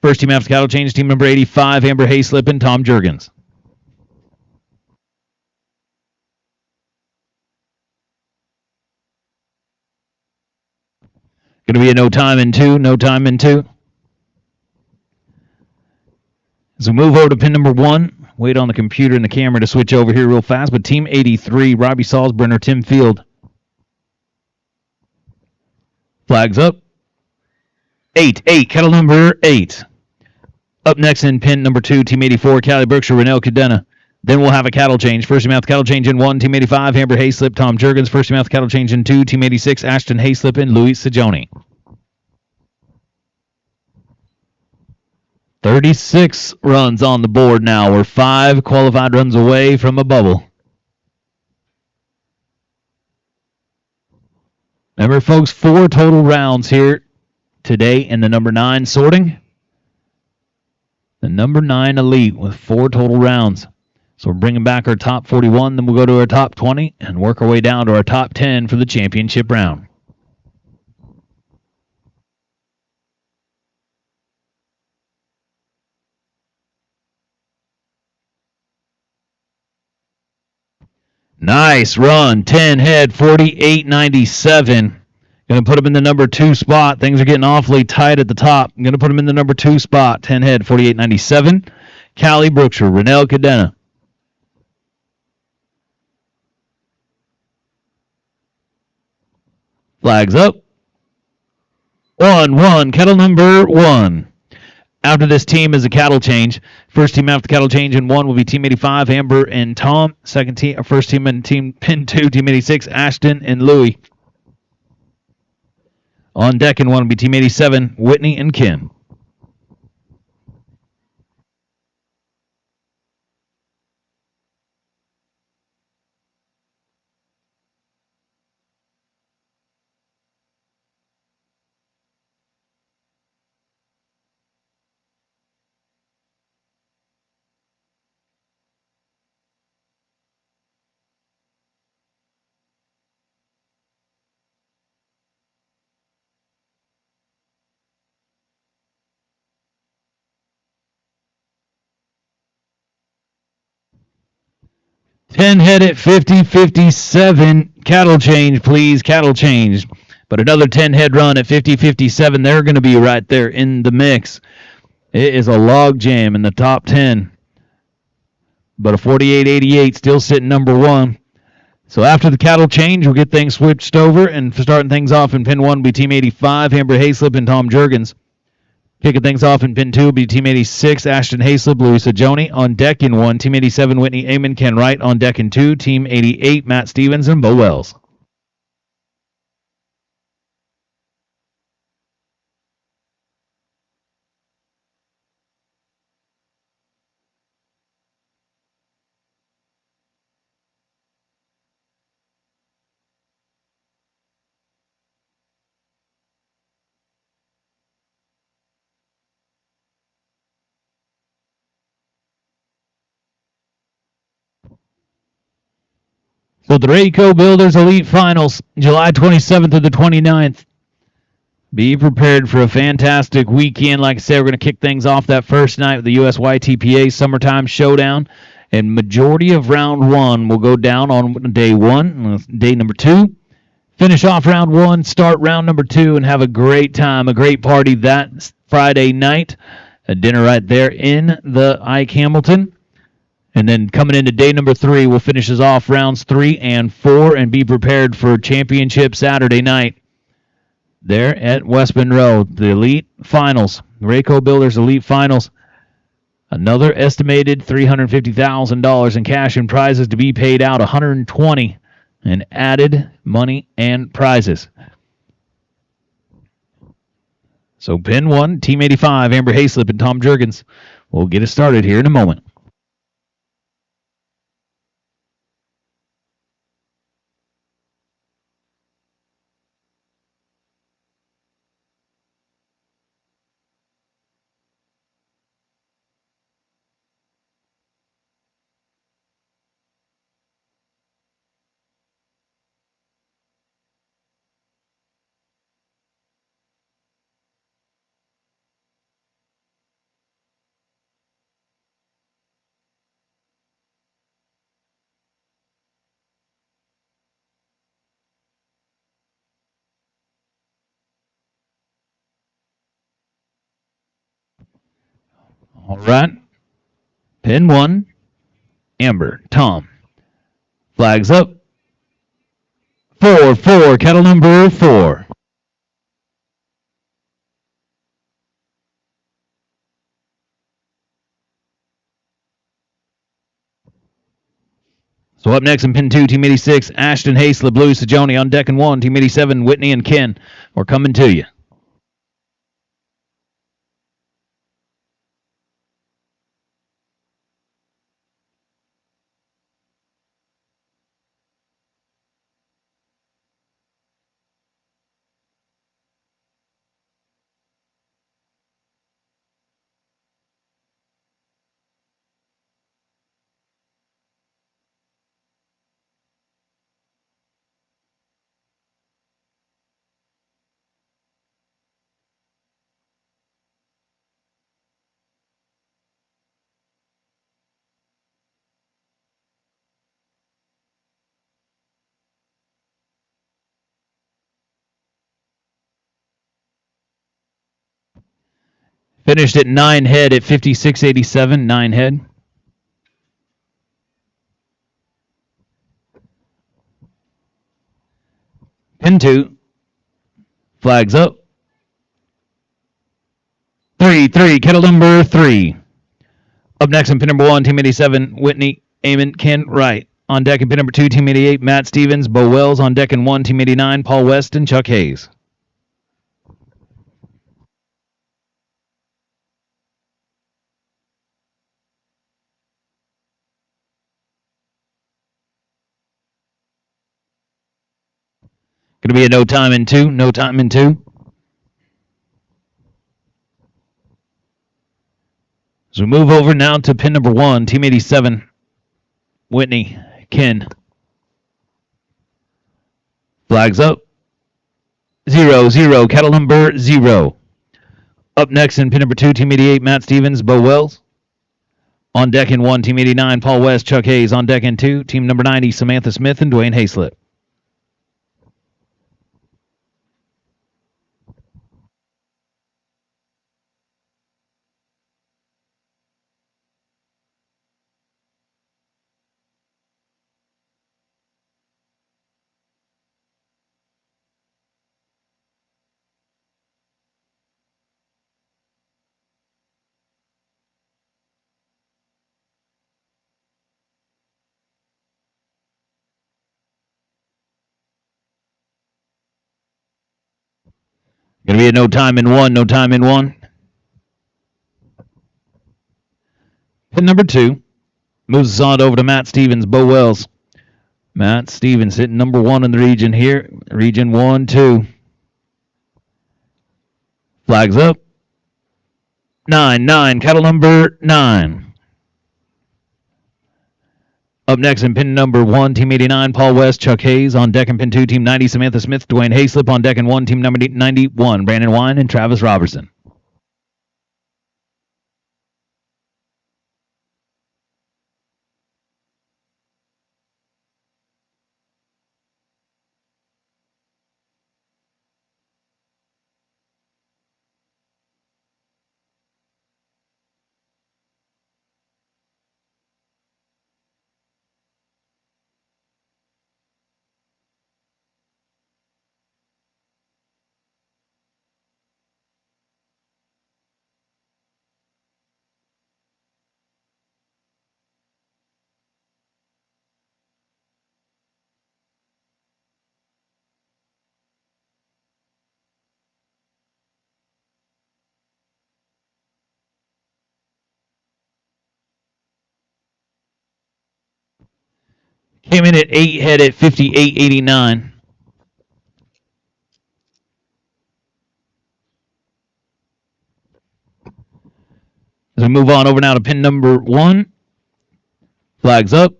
First team after cattle change, team number 85, Amber Hayslip and Tom Jurgens. Going to be a no time in 2. As we move over to pin number 1, wait on the computer and the camera to switch over here real fast. But Team 83, Robbie Salzbrenner, Tim Field. Flags up. 8, kettle number 8. Up next in pin number 2, Team 84, Callie Brookshire, Renelle Cadena. Then we'll have a cattle change. First team out the cattle change in 1, Team 85, Amber Hayslip, Tom Jurgens. First team out the cattle change in 2, Team 86, Ashton Hayslip and Louis Sajoni. 36 runs on the board now. We're 5 qualified runs away from a bubble. Remember, folks, 4 total rounds here today in the number 9 sorting. The number 9 elite with 4 total rounds. So we're bringing back our top 41, then we'll go to our top 20 and work our way down to our top 10 for the championship round. Nice run, 10 head, 48.97. Going to put him in the number 2 spot. Things are getting awfully tight at the top. I'm going to put him in the number 2 spot, 10 head, 48.97. Callie Brookshire, Renelle Cadena. Flags up. 1, kettle number 1. After this team is a cattle change. First team after the cattle change in 1 will be Team 85, Amber and Tom. Second team, first team in team pin 2, Team 86, Ashton and Louie. On deck in 1 will be Team 87, Whitney and Ken. 10 head at 50-57. Cattle change, please. Cattle change. But another 10 head run at 50-57. They're going to be right there in the mix. It is a log jam in the top 10. But a 48-88 still sitting number one. So after the cattle change, we'll get things switched over. And starting things off in pin 1 will be Team 85, Amber Hayslip and Tom Jurgens. Kicking things off in pin 2 will be Team 86, Ashton Hayslip, Louisa Joni. On deck in 1, Team 87, Whitney Amon, Ken Wright. On deck in 2, Team 88, Matt Stevens and Bo Wells. So the Rayco Builders Elite Finals, July 27th to the 29th. Be prepared for a fantastic weekend. Like I said, we're going to kick things off that first night with the USTPA Summertime Showdown. And majority of round 1 will go down on day 1, day number 2. Finish off round 1, start round number 2, and have a great time, a great party that Friday night. A dinner right there in the Ike Hamilton. And then coming into day number 3, we'll finish us off rounds 3 and 4 and be prepared for championship Saturday night there at West Monroe. The Elite Finals, Rayco Builders Elite Finals. Another estimated $350,000 in cash and prizes to be paid out, $120,000 in added money and prizes. So pin 1, Team 85, Amber Hayslip and Tom Jurgens. We'll get it started here in a moment. All right. Pin 1, Amber, Tom. Flags up. 4, cattle number 4. So up next in pin 2, Team 86, Ashton Hayslip, Louisa Joni. On deck in 1, Team 87, Whitney and Ken. We're coming to you. Finished at 9 head at 56.87, 9 head. Pin 2. Flags up. 3, cattle number 3. Up next in pin number 1, Team 87, Whitney, Amon, Ken Wright. On deck in pin number 2, Team 88, Matt Stevens, Bo Wells. On deck in 1, Team 89, Paul West and Chuck Hayes. Going to be a no time in 2, no time in 2. So we move over now to pin number 1, Team 87, Whitney, Ken. Flags up. 0, cattle number 0. Up next in pin number 2, Team 88, Matt Stevens, Bo Wells. On deck in 1, Team 89, Paul West, Chuck Hayes. On deck in 2, Team number 90, Samantha Smith and Dwayne Hayslip. Going to be a no time in 1, no time in 1. Pin number 2 moves us on over to Matt Stevens, Bo Wells. Matt Stevens hitting number 1 in the region here. Region 1, 2. Flags up. 9, cattle number 9. Up next in pin number 1, Team 89, Paul West, Chuck Hayes. On deck in pin 2, Team 90, Samantha Smith, Dwayne Hayslip. On deck in 1, Team number 91, Brandon Wine and Travis Robertson. Came in at 8 head at 58.89. As we move on over now to pin number 1. Flags up.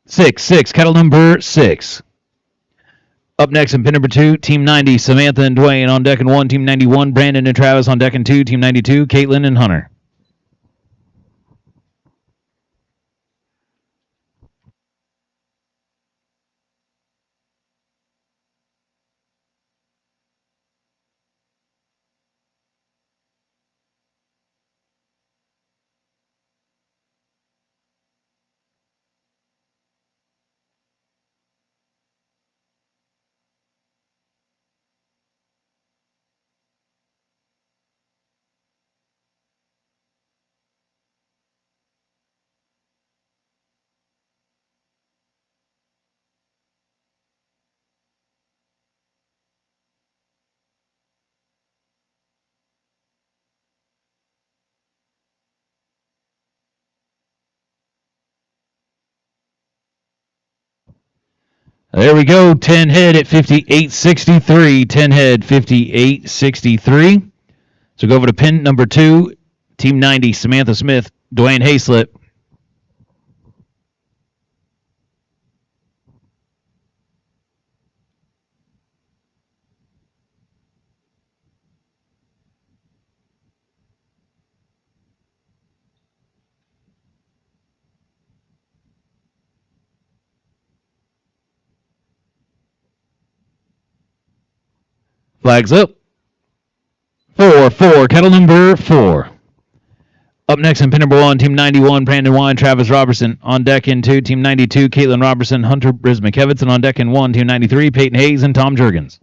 6, cattle number 6. Up next in pin number 2, Team 90, Samantha and Dwayne. On deck in 1, Team 91, Brandon and Travis. On deck in 2, Team 92, Caitlin and Hunter. There we go. 10 head at 58.63. 10 head, 58.63. So go over to pin number 2, Team 90, Samantha Smith, Dwayne Hayslip. Flags up. 4, cattle number 4. Up next in pin number 1, Team 91, Brandon Wine, Travis Robertson. On deck in 2, Team 92, Caitlin Robertson, Hunter Brismakevitz. And on deck in 1, Team 93, Peyton Hayes and Tom Jurgens.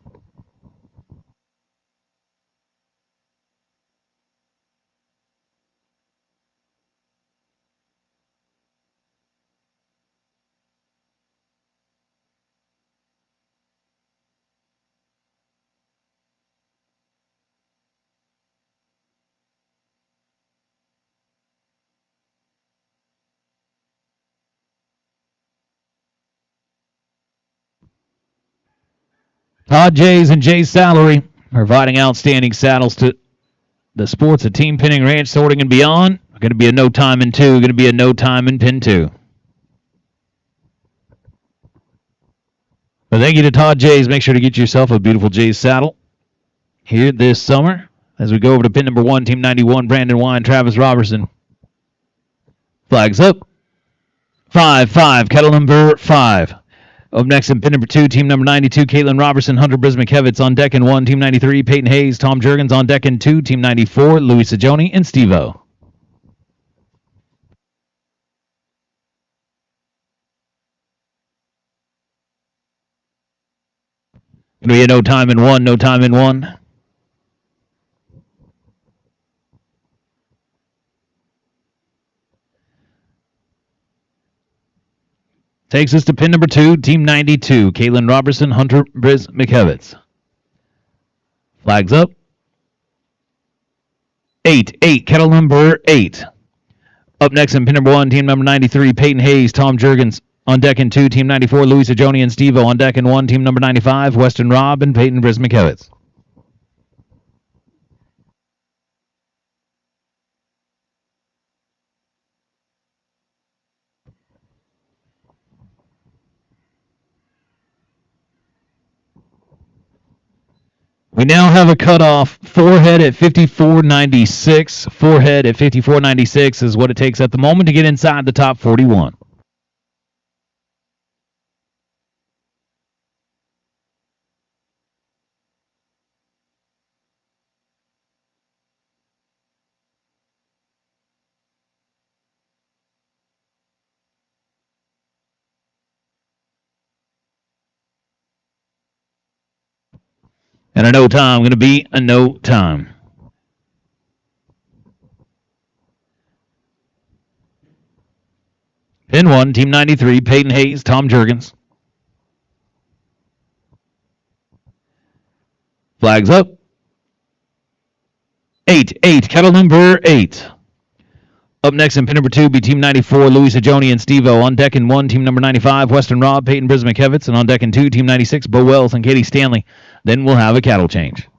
Todd Jays and Jay's Salary providing outstanding saddles to the sports of team pinning, ranch sorting, and beyond. Going to be a no time in 2. Going to be a no time in pin 2. But thank you to Todd Jays. Make sure to get yourself a beautiful Jays saddle here this summer. As we go over to pin number 1, Team 91, Brandon Wine, Travis Robertson. Flags up. 5-5, kettle number 5. Up next in pin number 2, team number 92, Caitlin Robertson, Hunter Brismickevitz on deck in 1, team 93, Peyton Hayes, Tom Jurgens on deck in 2, team 94, Louis Sajoni and Steve-O. Gonna be a no time in 1, no time in 1. Takes us to pin number 2, team 92, Caitlin Robertson, Hunter Brismickevitz. Flags up. 8, kettle number 8. Up next in pin number 1, team number 93, Peyton Hayes, Tom Jurgens on deck in 2, team 94, Louis Sajoni and Steve-O on deck in 1, team number 95, Weston Robb and Peyton Brismickevitz. We now have a cutoff. Forehead at 54.96. Forehead at 54.96 is what it takes at the moment to get inside the top 41. And a no time, going to be a no time. Pin 1, team 93, Peyton Hayes, Tom Jurgens. Flags up. 8, kettle number 8. Up next in pin number 2 be team 94, Louis Sajoni and Steve-O. On deck in 1, team number 95, Weston Robb, Peyton Brismickevitz. And on deck in 2, team 96, Bo Wells and Katie Stanley. Then we'll have a cattle change.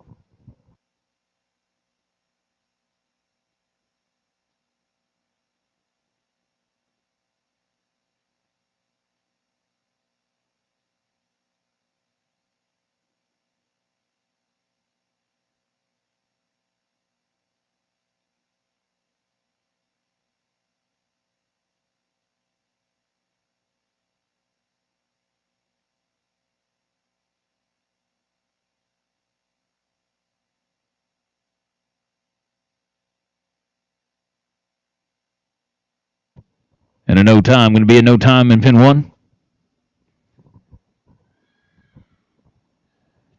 And a no time, going to be a no time in pin 1.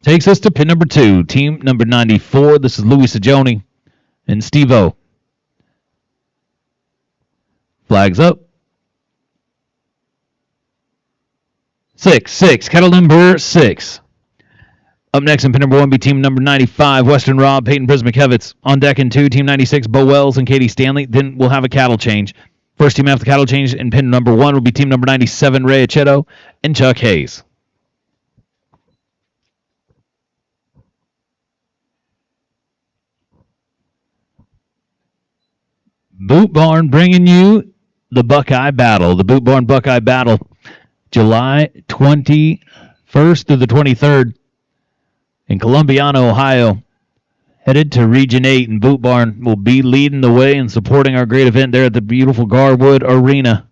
Takes us to pin number 2, team number 94. This is Louis Sajoni and Steve-O. Flags up. 6, kettle number 6. Up next in pin number 1 be team number 95, Weston Robb, Peyton Brismickevitz. On deck in 2, team 96, Bo Wells and Katie Stanley. Then we'll have a cattle change. First team after the cattle change in pin number 1 will be team number 97, Ray Achetto and Chuck Hayes. Boot Barn bringing you the Buckeye Battle. The Boot Barn Buckeye Battle, July 21st through the 23rd in Columbiana, Ohio. Headed to Region 8, and Boot Barn will be leading the way and supporting our great event there at the beautiful Garwood Arena.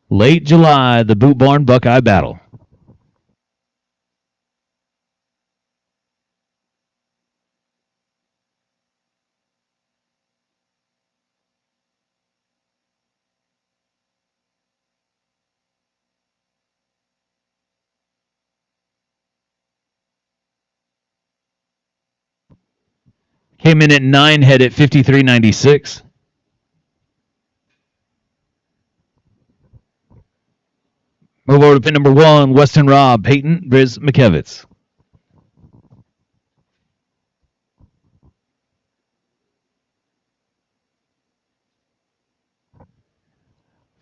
Late July, the Boot Barn Buckeye Battle. Came in at 9 head at 53.96. Move over to pin number 1, Weston Robb, Peyton Brismickevitz.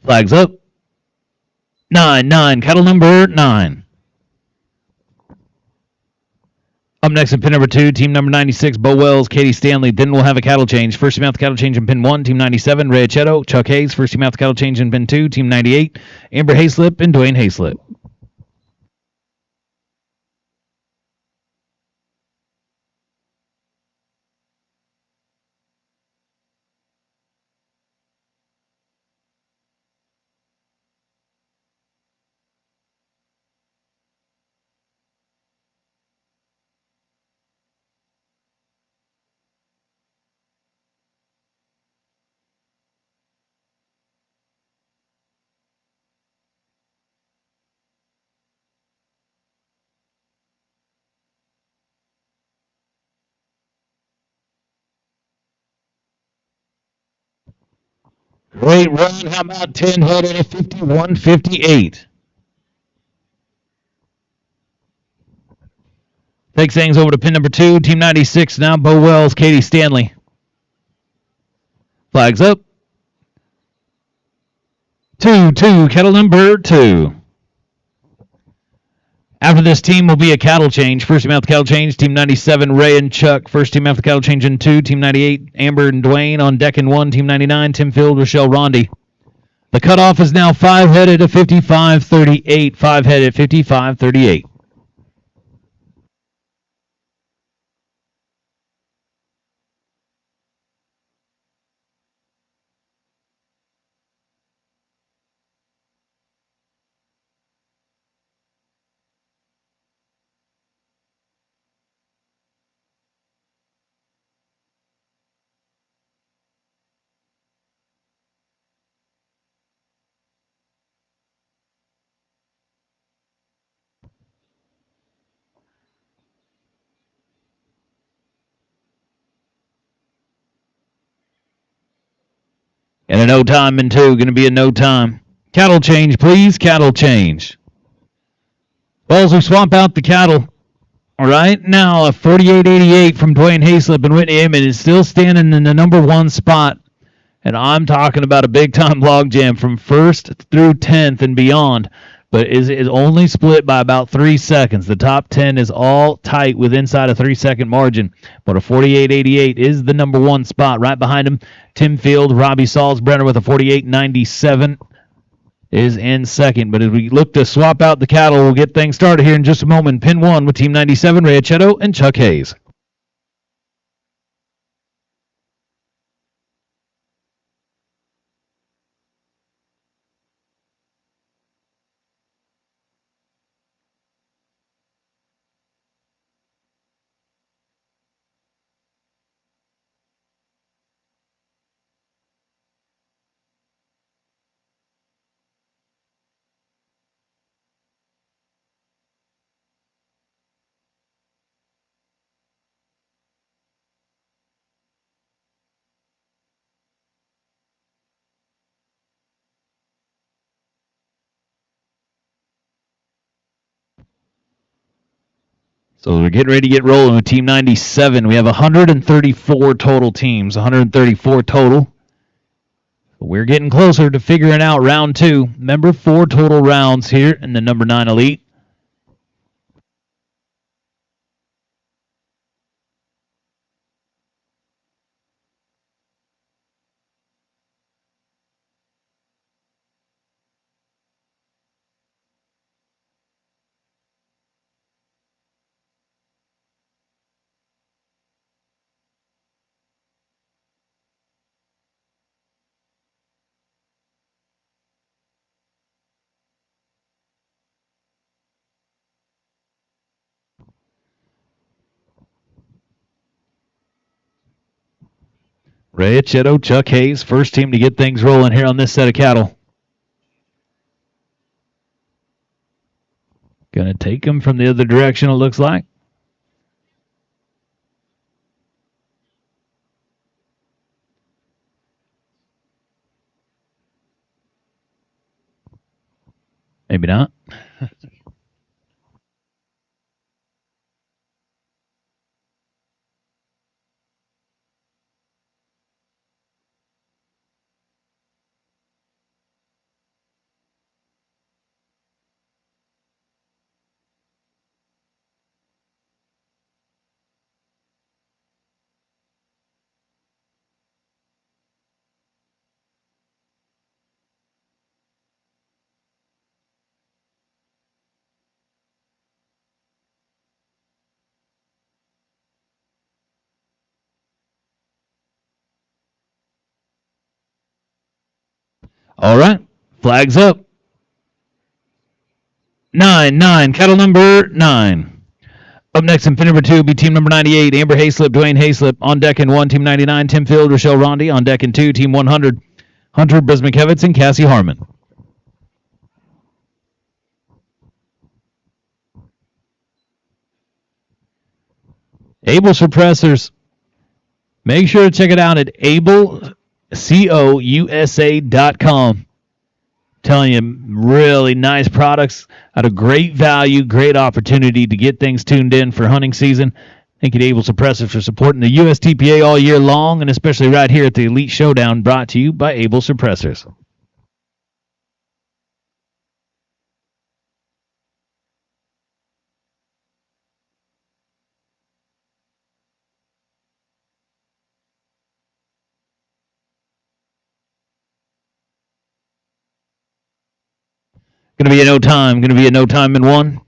Flags up. 9, cattle number 9. Up next in pin number 2, team number 96, Bo Wells, Katie Stanley. Then we'll have a cattle change. First team out the cattle change in pin 1, team 97, Ray Achetto, Chuck Hayes. First team out the cattle change in pin 2, team 98, Amber Hayslip and Dwayne Hayslip. Great run. How about 10 headed at 51-58? Takes things over to pin number 2. Team 96 now. Bo Wells, Katie Stanley. Flags up. 2-2, kettle number 2. After this team will be a cattle change. First team out the cattle change, Team 97, Ray and Chuck. First team out the cattle change in 2. Team 98, Amber and Dwayne. On deck in 1, Team 99, Tim Field, Rochelle Rondi. The cutoff is now 5 headed at 55-38. 5 headed at 55-38. And a no time in 2. Going to be a no time. Cattle change, please. Cattle change. Balls, we swap out the cattle. All right, now a 48-88 from Dwayne Hayslip, and Whitney Amon is still standing in the number 1 spot. And I'm talking about a big-time logjam from 1st through 10th and beyond, but is only split by about 3 seconds. The top 10 is all tight with inside a 3-second margin, but a 48-88 is the number 1 spot. Right behind him, Tim Field, Robbie Salzbrenner with a 48-97 is in second. But as we look to swap out the cattle, we'll get things started here in just a moment. Pin 1 with Team 97, Ray Achetto and Chuck Hayes. So we're getting ready to get rolling with Team 97. We have 134 total teams, 134 total. We're getting closer to figuring out round 2. Remember, 4 total rounds here in the number 9 Elite. Ray Achetto, Chuck Hayes, first team to get things rolling here on this set of cattle. Going to take them from the other direction, it looks like. Maybe not. All right, flags up. 9, cattle number 9. Up next in pin number 2 will be team number 98, Amber Hayslip, Dwayne Hayslip. On deck in 1, Team 99, Tim Field, Rochelle Rondi. On deck in 2, Team 100, Hunter Brismakevitz and Cassie Harmon. Able suppressors. Make sure to check it out at Able COUSA.com. Telling you, really nice products at a great value, great opportunity to get things tuned in for hunting season. Thank you to Able Suppressors for supporting the USTPA all year long, and especially right here at the Elite Showdown, brought to you by Able Suppressors. Going to be a no time. Going to be a no time in one.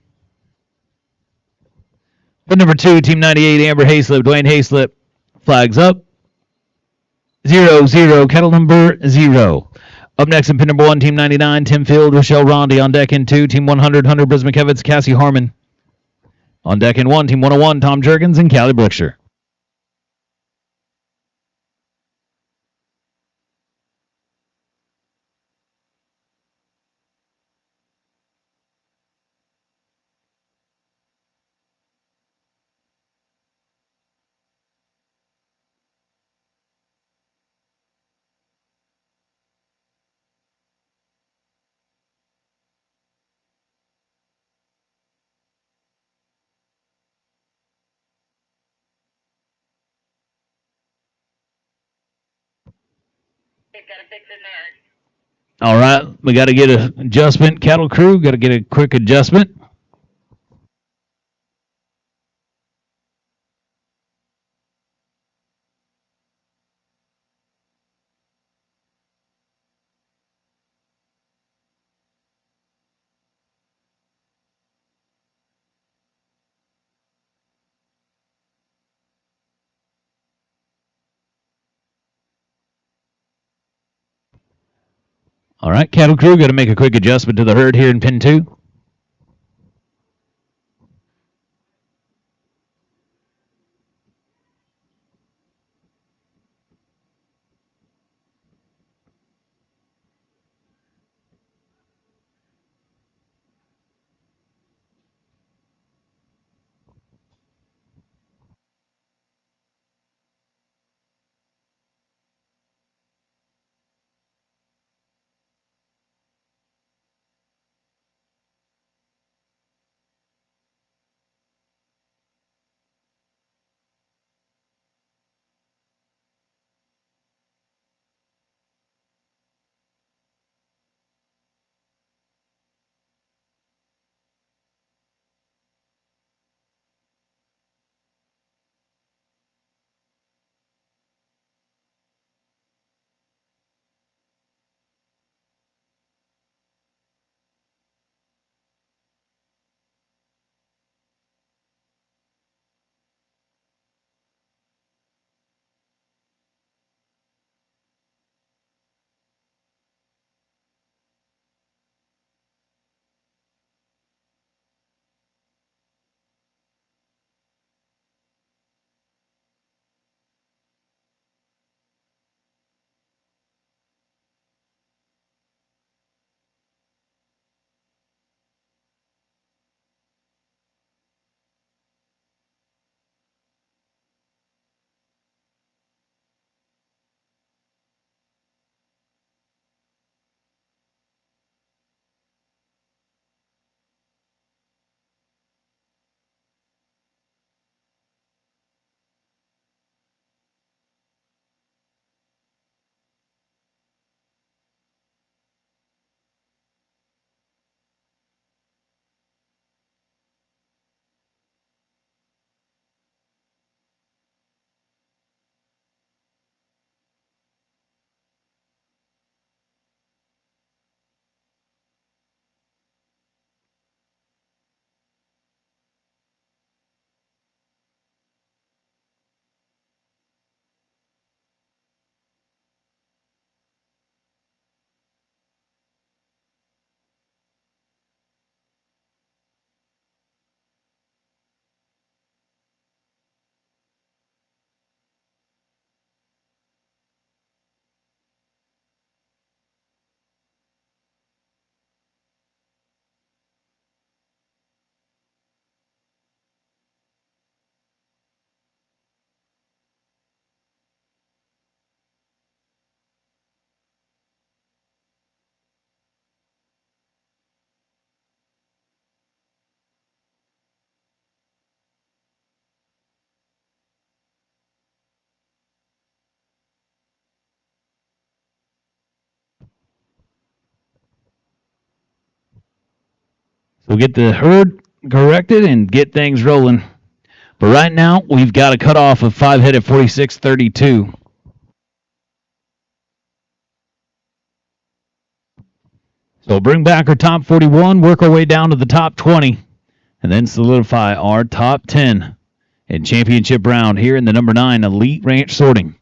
But number 2, Team 98, Amber Hayslip, Dwayne Hayslip. Flags up. 0-0, kettle number 0. Up next in pin number 1, Team 99, Tim Field, Rochelle Rondi. On deck in 2, Team 100, Hunter Brismakevitz, Cassie Harmon. On deck in 1, Team 101, Tom Jurgens and Callie Brookshire. They've got to fix it there. All right, we got to get an adjustment. Cattle crew, got to get a quick adjustment. All right, cattle crew, got to make a quick adjustment to the herd here in pin 2. So get the herd corrected and get things rolling. But right now, we've got a cutoff of 5 head at 46.32. So bring back our top 41, work our way down to the top 20, and then solidify our top 10 in championship round here in the number 9 Elite Ranch Sorting.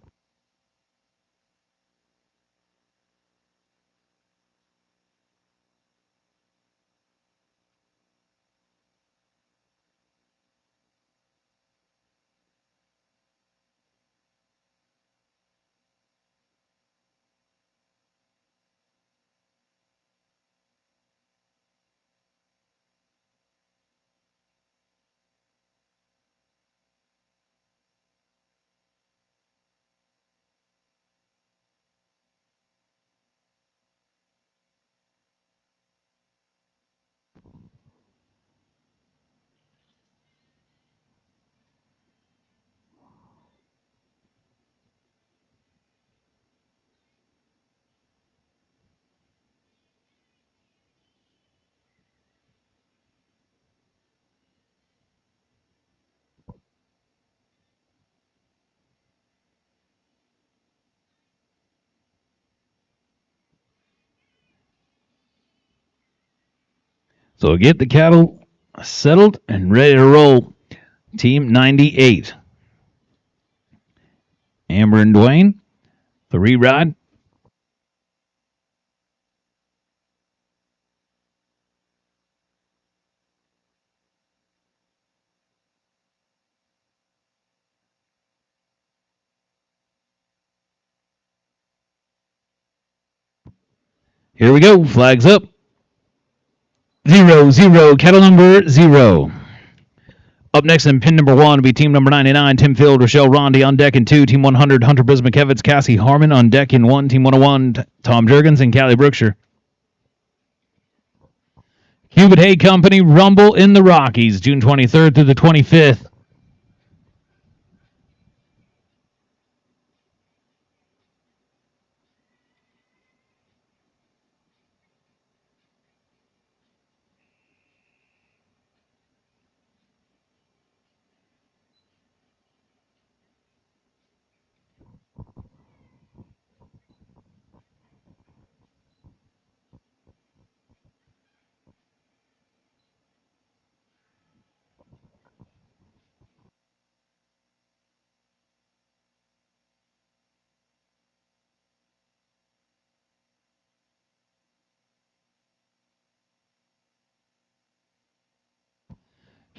So get the cattle settled and ready to roll. Team 98. Amber and Dwayne, the re-ride. Here we go. Flags up. 0-0. Cattle number 0. Up next in pin number 1 will be team number 99, Tim Field, Rochelle Rondi on deck in 2, team 100, Hunter Bismakevitz, Cassie Harmon on deck in 1, team 101, Tom Jurgens and Callie Brookshire. Cubit Hay Company Rumble in the Rockies, June 23rd through the 25th.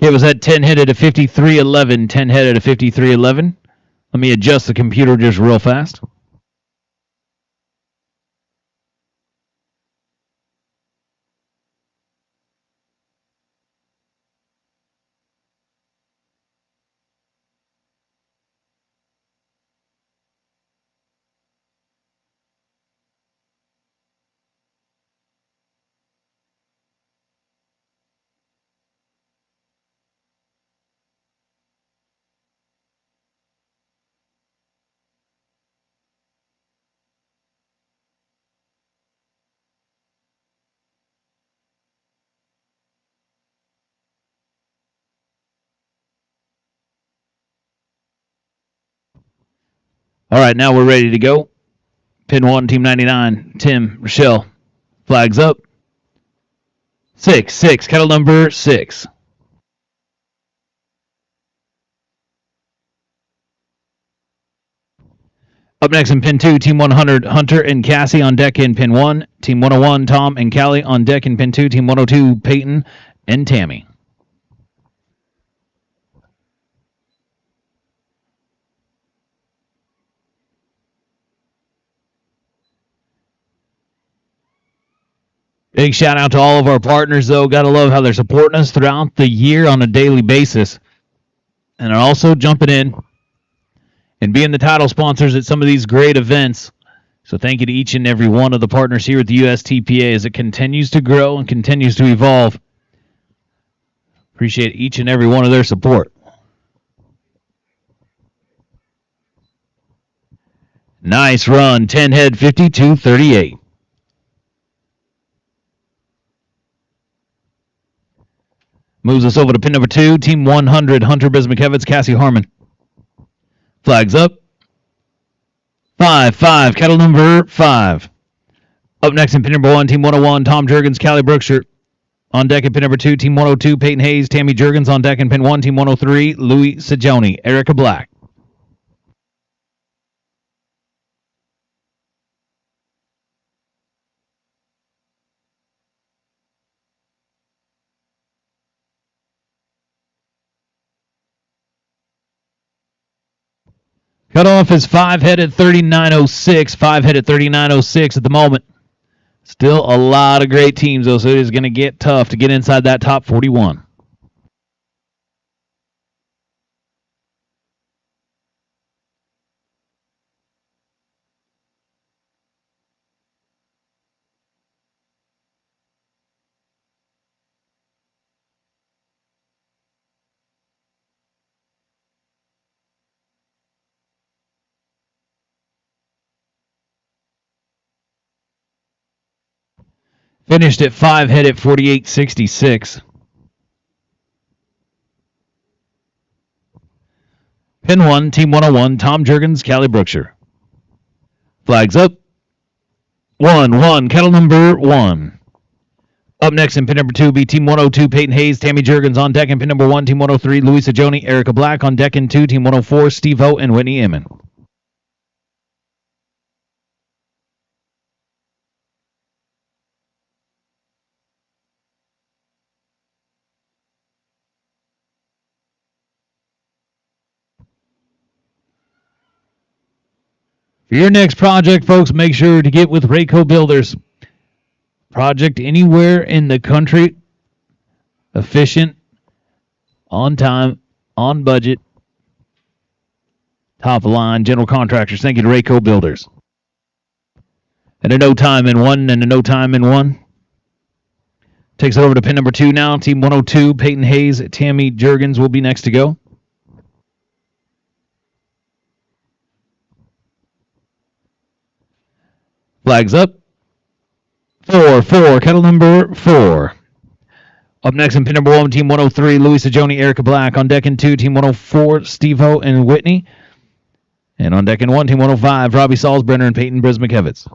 It was at 10 headed to 53.11. 10 headed to 53.11. Let me adjust the computer just real fast. All right, now we're ready to go. Pin 1, Team 99, Tim, Rochelle. Flags up. 6, cattle number 6. Up next in pin 2, Team 100, Hunter and Cassie on deck in pin 1. Team 101, Tom and Callie on deck in pin 2. Team 102, Peyton and Tammy. Big shout out to all of our partners, though. Gotta love how they're supporting us throughout the year on a daily basis. And are also jumping in and being the title sponsors at some of these great events. So thank you to each and every one of the partners here at the USTPA as it continues to grow and continues to evolve. Appreciate each and every one of their support. Nice run. 10 head, 52-38. Moves us over to pin number 2, Team 100, Hunter Bismuth-Evans, Cassie Harmon. Flags up. 5, kettle number 5. Up next in pin number 1, Team 101, Tom Jurgens, Callie Brookshire. On deck in pin number 2, Team 102, Peyton Hayes, Tammy Jurgens. On deck in pin 1, Team 103, Louis Sajoni, Erica Black. Cutoff is 5 head at 39.06. 5 head at 39.06 at the moment. Still a lot of great teams, though, so it is going to get tough to get inside that top 41. Finished at 5 head at 48.66. Pin 1, Team 101, Tom Jurgens, Callie Brookshire. Flags up. 1, kettle number 1. Up next in pin number 2 be Team 102, Peyton Hayes, Tammy Jurgens. On deck in pin number 1, Team 103, Louis Sajoni, Erica Black. On deck in 2, Team 104, Steve Ho and Whitney Inman. For your next project, folks, make sure to get with Rayco Builders. Project anywhere in the country, efficient, on time, on budget, top of line, general contractors. Thank you to Rayco Builders. And a no time in 1 and a no time in 1. Takes it over to pin number 2 now. Team 102, Peyton Hayes, Tammy Jurgens will be next to go. Flags up. 4, kettle number 4. Up next in pin number 1, Team 103, Louis Sajoni, Erica Black. On deck in 2, Team 104, Steve Ho and Whitney. And on deck in 1, Team 105, Robbie Salzbrenner and Peyton Bismuth-Evans.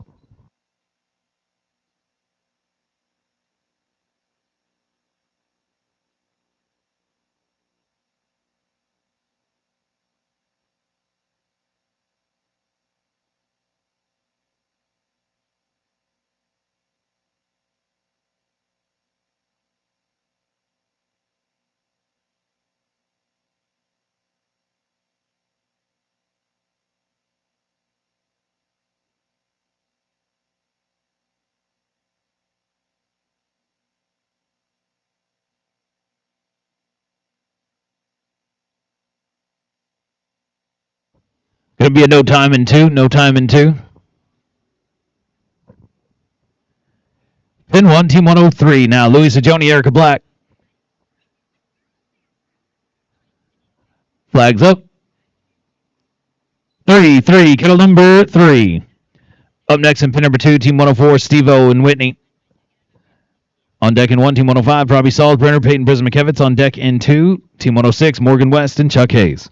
Going to be a no time in 2, no time in 2. Pin 1, Team 103 now. Louis Sajoni, Erica Black. Flags up. 3, kettle number 3. Up next in pin number 2, Team 104, Steve-O and Whitney. On deck in 1, Team 105, Robbie Salzbrenner, Peyton Bismuth-Evans. On deck in 2, Team 106, Morgan West and Chuck Hayes.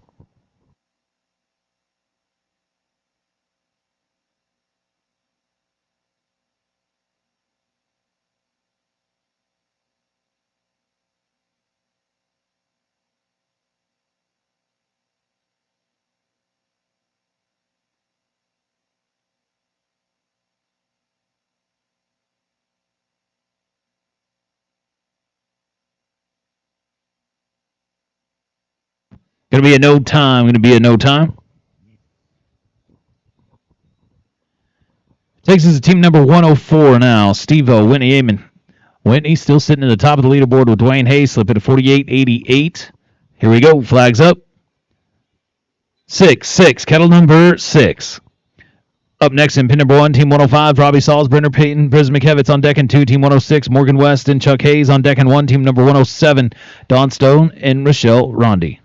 Going to be a no time. Takes us to team number 104 now. Steve-O, Whitney Amon. Whitney still sitting at the top of the leaderboard with Dwayne Hayslip at a 48.88. Here we go. Flags up. 6, kettle number 6. Up next in pin number 1, Team 105, Robbie Salzbrenner, Peyton Bismuth-Evans. On deck in 2, Team 106, Morgan West and Chuck Hayes. On deck in 1, Team number 107, Dawn Stone and Rochelle Rondi.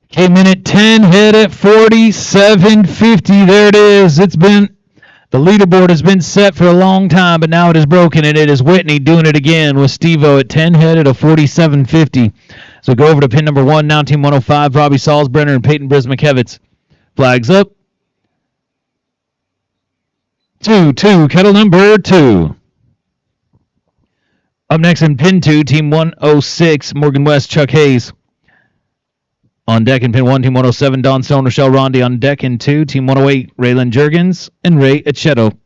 Came in at 10, hit at 47.50. There it is. It's been the leaderboard has been set for a long time, but now it is broken, and it is Whitney doing it again with Steve-O at 10, hit at a 47.50. So go over to pin number 1, now team 105, Robbie Salzbrenner and Peyton Brismakevitz. Flags up. 2, kettle number 2. Up next in pin 2, team 106, Morgan West, Chuck Hayes. On deck in pin 1, team 107, Don Stone, Rochelle Rondi. On deck in 2, team 108, Raylan Jurgens and Ray Echeto.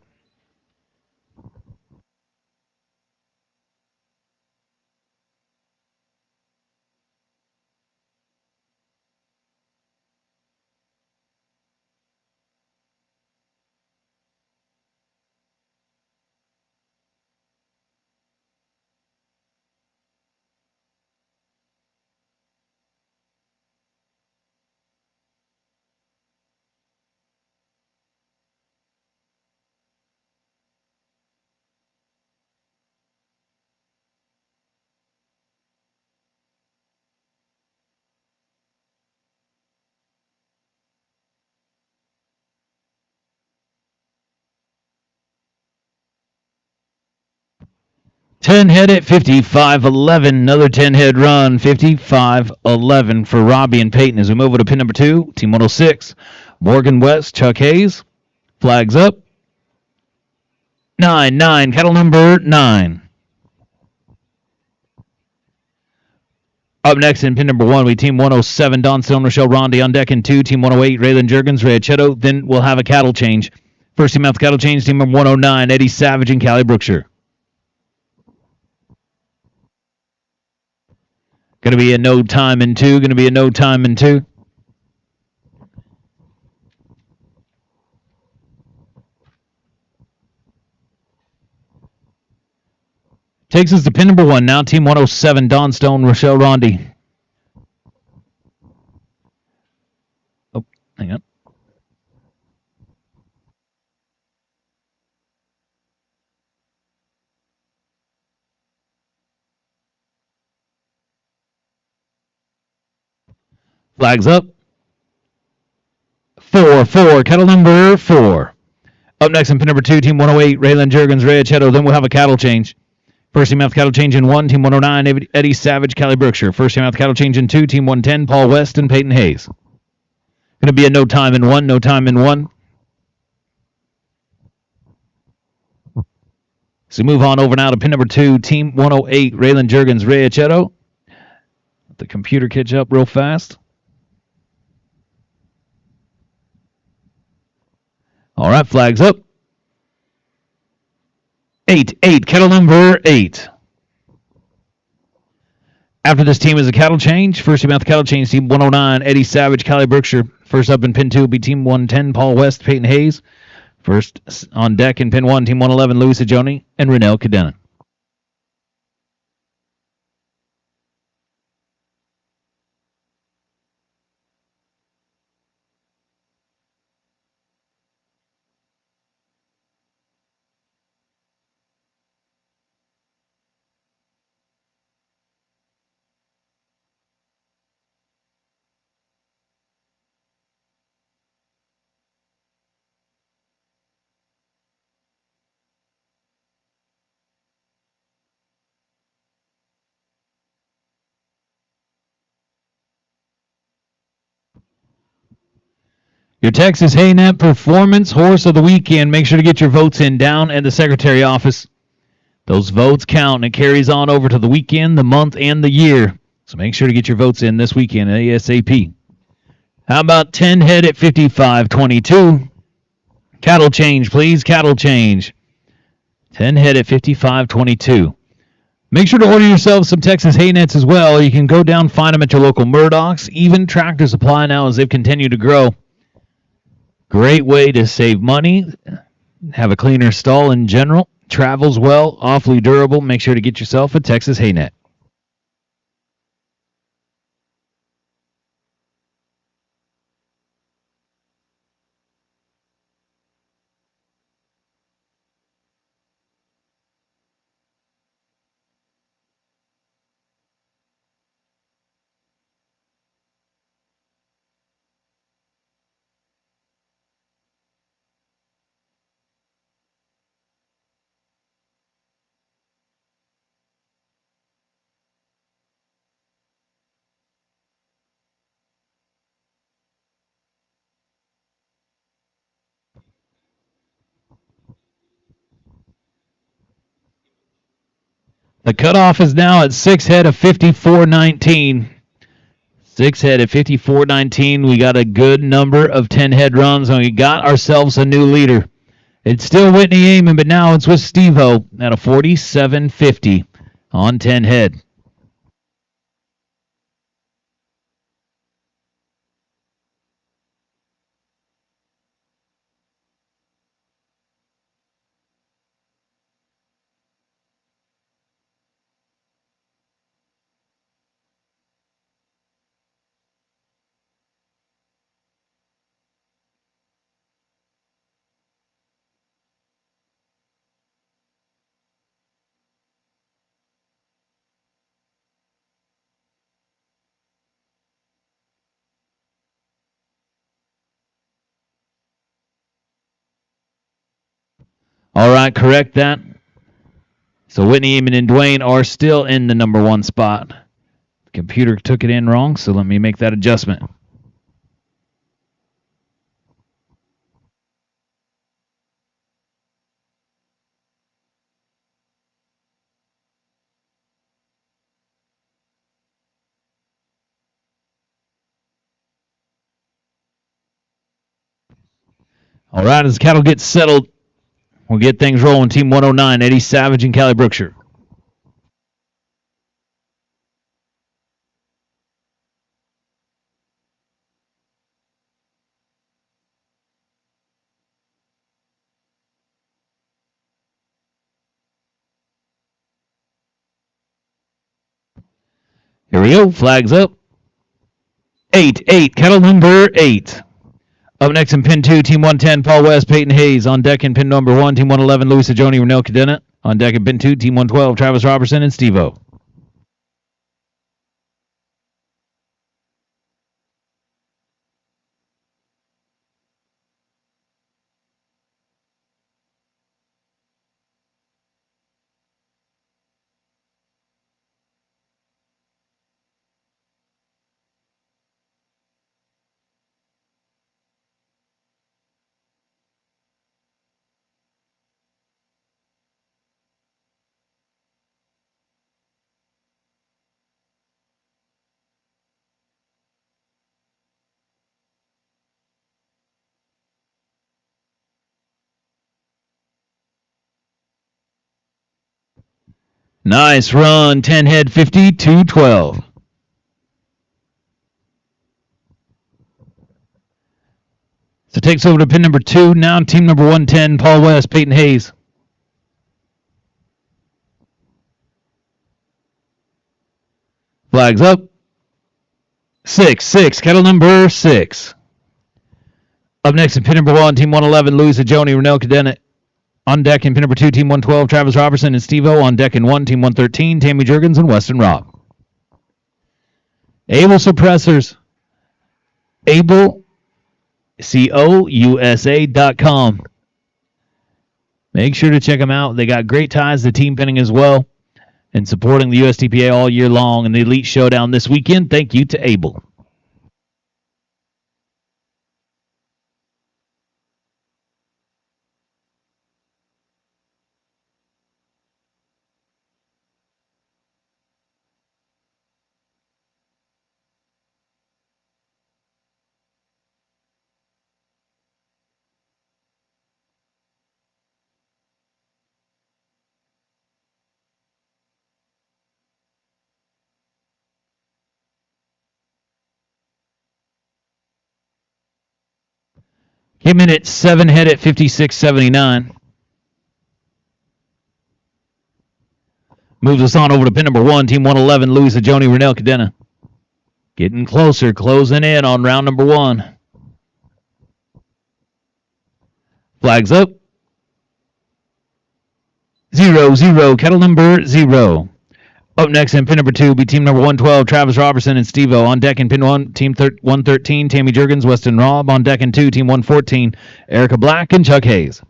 Ten head at 55-11. Another 10 head run, 55-11 for Robbie and Peyton as we move over to pin number 2, team 106, Morgan West, Chuck Hayes. Flags up. 9, kettle number 9. Up next in pin number 1, we team 107, Don Stone, Rochelle Rondi. On deck in 2, team 108, Raylan Jurgens, Ray Echeto. Then we'll have a cattle change. First team out the cattle change, team number 109, Eddie Savage and Callie Brookshire. Going to be a no time in 2. Going to be a no time in 2. Takes us to pin number 1. Now team 107, Don Stone, Rochelle Rondi. Oh, hang on. Flags up. 4, kettle number 4. Up next in pin number 2, team 108, Raylan Jurgens, Ray Echeto. Then we'll have a cattle change. First team out the cattle change in 1, team 109, Eddie Savage, Callie Brookshire. First team out the cattle change in 2, team 110, Paul West and Peyton Hayes. Going to be a no time in 1, no time in 1. So move on over now to pin number 2, team 108, Raylan Jurgens, Ray Echeto. Let the computer catch up real fast. All right, flags up. 8, kettle number 8. After this team is a cattle change. First team out the cattle change, team 109, Eddie Savage, Callie Brookshire. First up in pin 2 will be team 110, Paul West, Peyton Hayes. First on deck in pin 1, team 111, Louis Ajoni and Renell Cadena. Your Texas Haynet Performance Horse of the Weekend. Make sure to get your votes in down at the Secretary office. Those votes count, and it carries on over to the weekend, the month, and the year. So make sure to get your votes in this weekend ASAP. How about 10 head at 55.22? Cattle change, please. Cattle change. 10 head at 55.22. Make sure to order yourself some Texas hay nets as well. You can go down, find them at your local Murdoch's, even Tractor Supply now as they've continued to grow. Great way to save money, have a cleaner stall in general, travels well, awfully durable. Make sure to get yourself a Texas hay net. The cutoff is now at 6 head of 54.19. 6 head at 54.19. We got a good number of 10 head runs, and we got ourselves a new leader. It's still Whitney Amon, but now it's with Steve-O at a 47.50 on 10 head. All right, correct that. So Whitney Amon and Dwayne are still in the number one spot. The computer took it in wrong, so let me make that adjustment. All right, as the cattle get settled, we'll get things rolling. Team 109, Eddie Savage and Callie Brookshire. Here we go. Flags up. 8. Cattle number 8. Up next in pin 2, Team 110, Paul West, Peyton Hayes. On deck in pin number 1, Team 111, Louisa Joni, Renell Cadena. On deck in pin 2, Team 112, Travis Robertson and Steve-O. Nice run. 10 head, 52-12. So takes over to pin number 2. Now team number 110, Paul West, Peyton Hayes. Flags up. 6. Cattle number 6. Up next in pin number 1, Team 111, Louisa Joni, Renell Cadena. On deck in pin number 2, Team 112, Travis Robertson and Steve-O. On deck in 1, Team 113, Tammy Jurgens and Weston Robb. Able Suppressors. Able, COUSA.com. Make sure to check them out. They got great ties to team pinning as well and supporting the USTPA all year long and the Elite Showdown this weekend. Thank you to Able. Came in at 7 head at 56.79. Moves us on over to pin number 1, Team 111, Louisa Joni, Renell Cadena. Getting closer, closing in on round number 1. Flags up. 0. Cattle number 0. Up next in pin number 2 will be team number 112, Travis Robertson and Steve-O. On deck in pin 1, team 113, Tammy Jurgens, Weston Robb. On deck in 2, team 114, Erica Black and Chuck Hayes.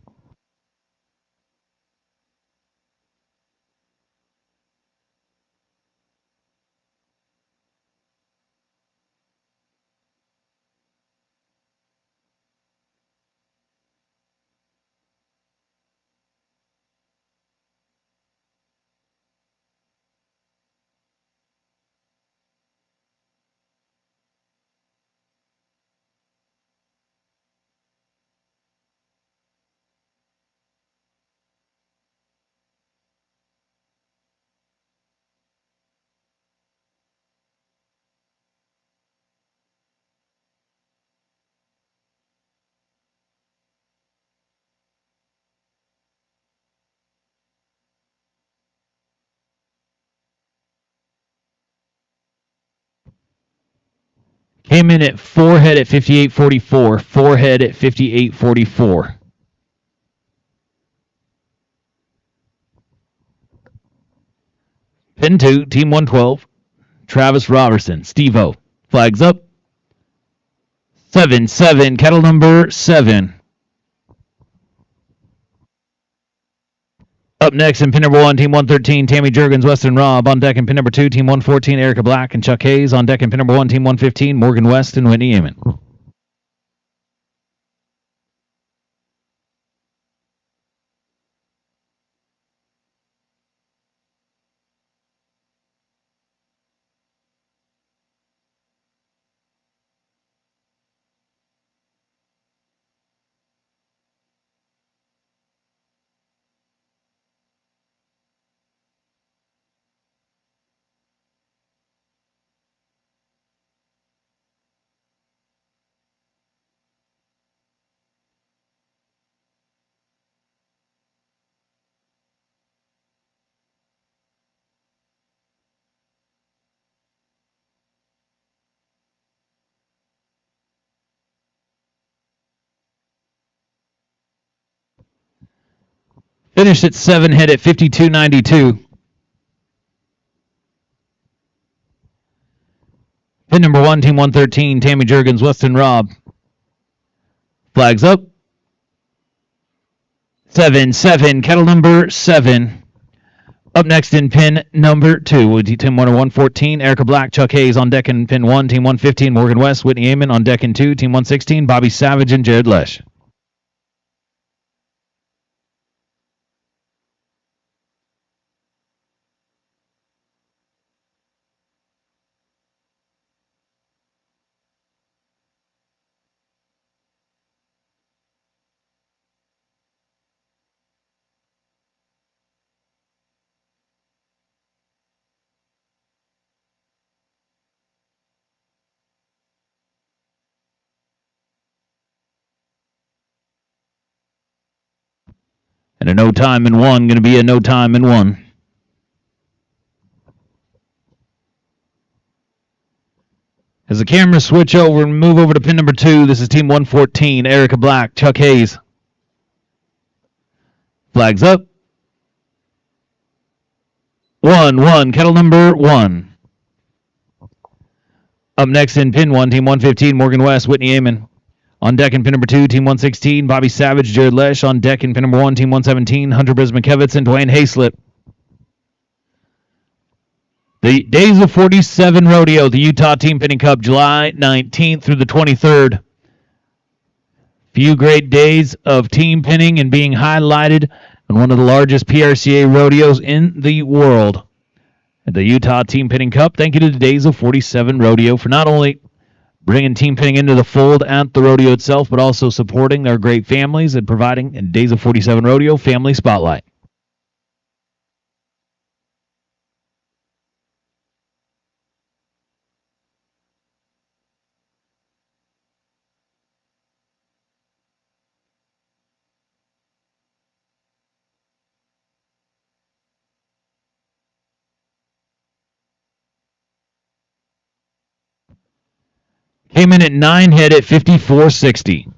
Came in at 4 head at 58.44. 4 head at 58.44. Pin 2, Team 112. Travis Robertson. Steve-O. Flags up. 7-7. Kettle number 7. Up next in pin number 1, Team 113, Tammy Jurgens, Weston Robb. On deck in pin number 2, Team 114, Erica Black and Chuck Hayes. On deck in pin number 1, Team 115, Morgan West and Whitney Amon. Finished at 7 head at 52.92. Pin number 1, Team 113, Tammy Jurgens, Weston Robb. Flags up. 7-7. Kettle number 7. Up next in pin number 2 will be Team 114, Erica Black, Chuck Hayes. On deck in pin 1, Team 115, Morgan West, Whitney Amon. On deck in 2, Team 116, Bobby Savage and Jared Lesh. And a no time in 1, going to be a no time in 1. As the cameras switch over and move over to pin number 2, this is Team 114, Erica Black, Chuck Hayes. Flags up. 1-1, kettle number 1. Up next in pin 1, Team 115, Morgan West, Whitney Amon. On deck in pin number 2, Team 116, Bobby Savage, Jared Lesh. On deck in pin number 1, Team 117, Hunter Brisbane-Kevitz and Dwayne Hayslip. The Days of 47 Rodeo, the Utah Team Pinning Cup, July 19th through the 23rd. Few great days of team pinning and being highlighted on one of the largest PRCA rodeos in the world. At the Utah Team Pinning Cup, thank you to the Days of 47 Rodeo for not only bringing team pinning into the fold at the rodeo itself, but also supporting their great families and providing a Days of 47 Rodeo Family Spotlight. Came in at 9 head at 54.60.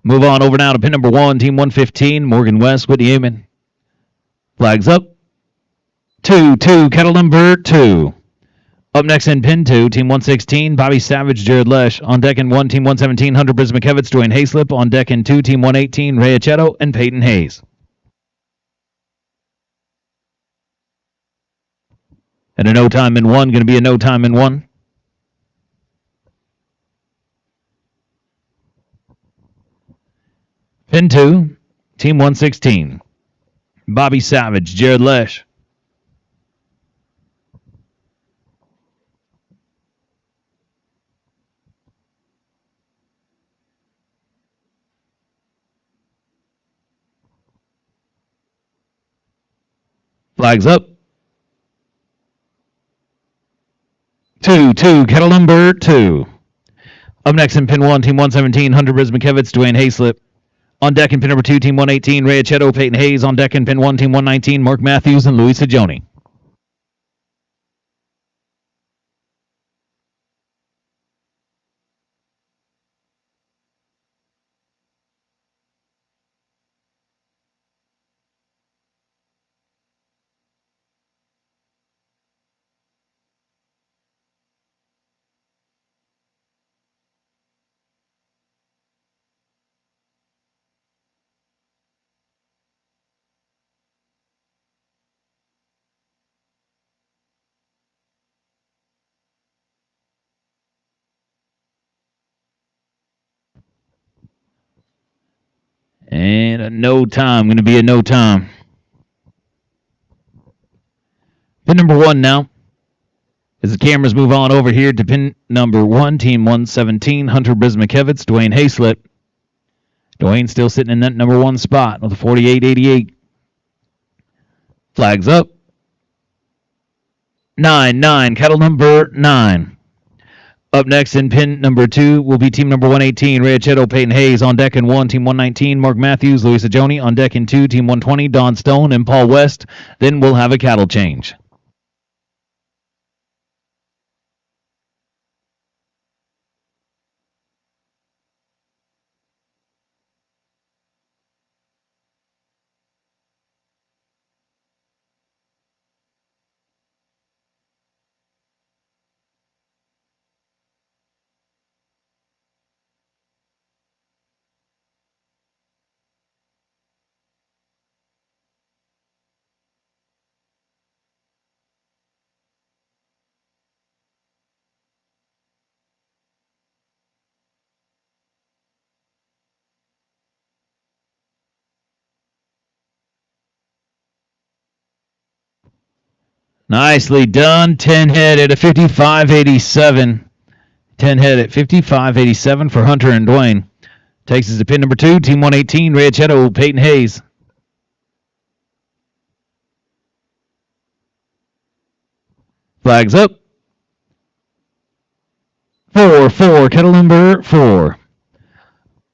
Move on over now to pin number 1, Team 115, Morgan West, Whitney Amon. Flags up. 2-2, kettle number 2. Up next in pin 2, Team 116, Bobby Savage, Jared Lesh. On deck in 1, Team 117, Hunter Brisbane-Kevitz, Dwayne Hayslip. On deck in 2, Team 118, Ray Achetto and Peyton Hayes. And a no time in 1, going to be a no time in 1. Pin 2, Team 116, Bobby Savage, Jared Lesh. Flags up. 2-2, kettle number 2. Up next in pin 1, Team 117, Hunter Brisbane-Kevitz, Dwayne Hayslip. On deck in pin number 2, Team 118, Ray Achetto, Peyton Hayes. On deck in pin 1, Team 119, Mark Matthews and Luis Sajoni. And a no time. Going to be a no time. Pin number 1 now. As the cameras move on over here to pin number 1, Team 117, Hunter Brismakevitz, Dwayne Hayslip. Dwayne still sitting in that number 1 spot with a 48.88. Flags up. 9, kettle number 9. Up next in pin number 2 will be team number 118, Ray Achetto, Peyton Hayes. On deck in 1, Team 119, Mark Matthews, Luis Sajoni. On deck in 2, Team 120, Don Stone and Paul West. Then we'll have a cattle change. Nicely done. 10 head at a 55.87. 10 head at 55.87 for Hunter and Dwayne. Takes us to pin number 2, Team 118, Ray Achetto, Peyton Hayes. Flags up. 4, kettle number 4.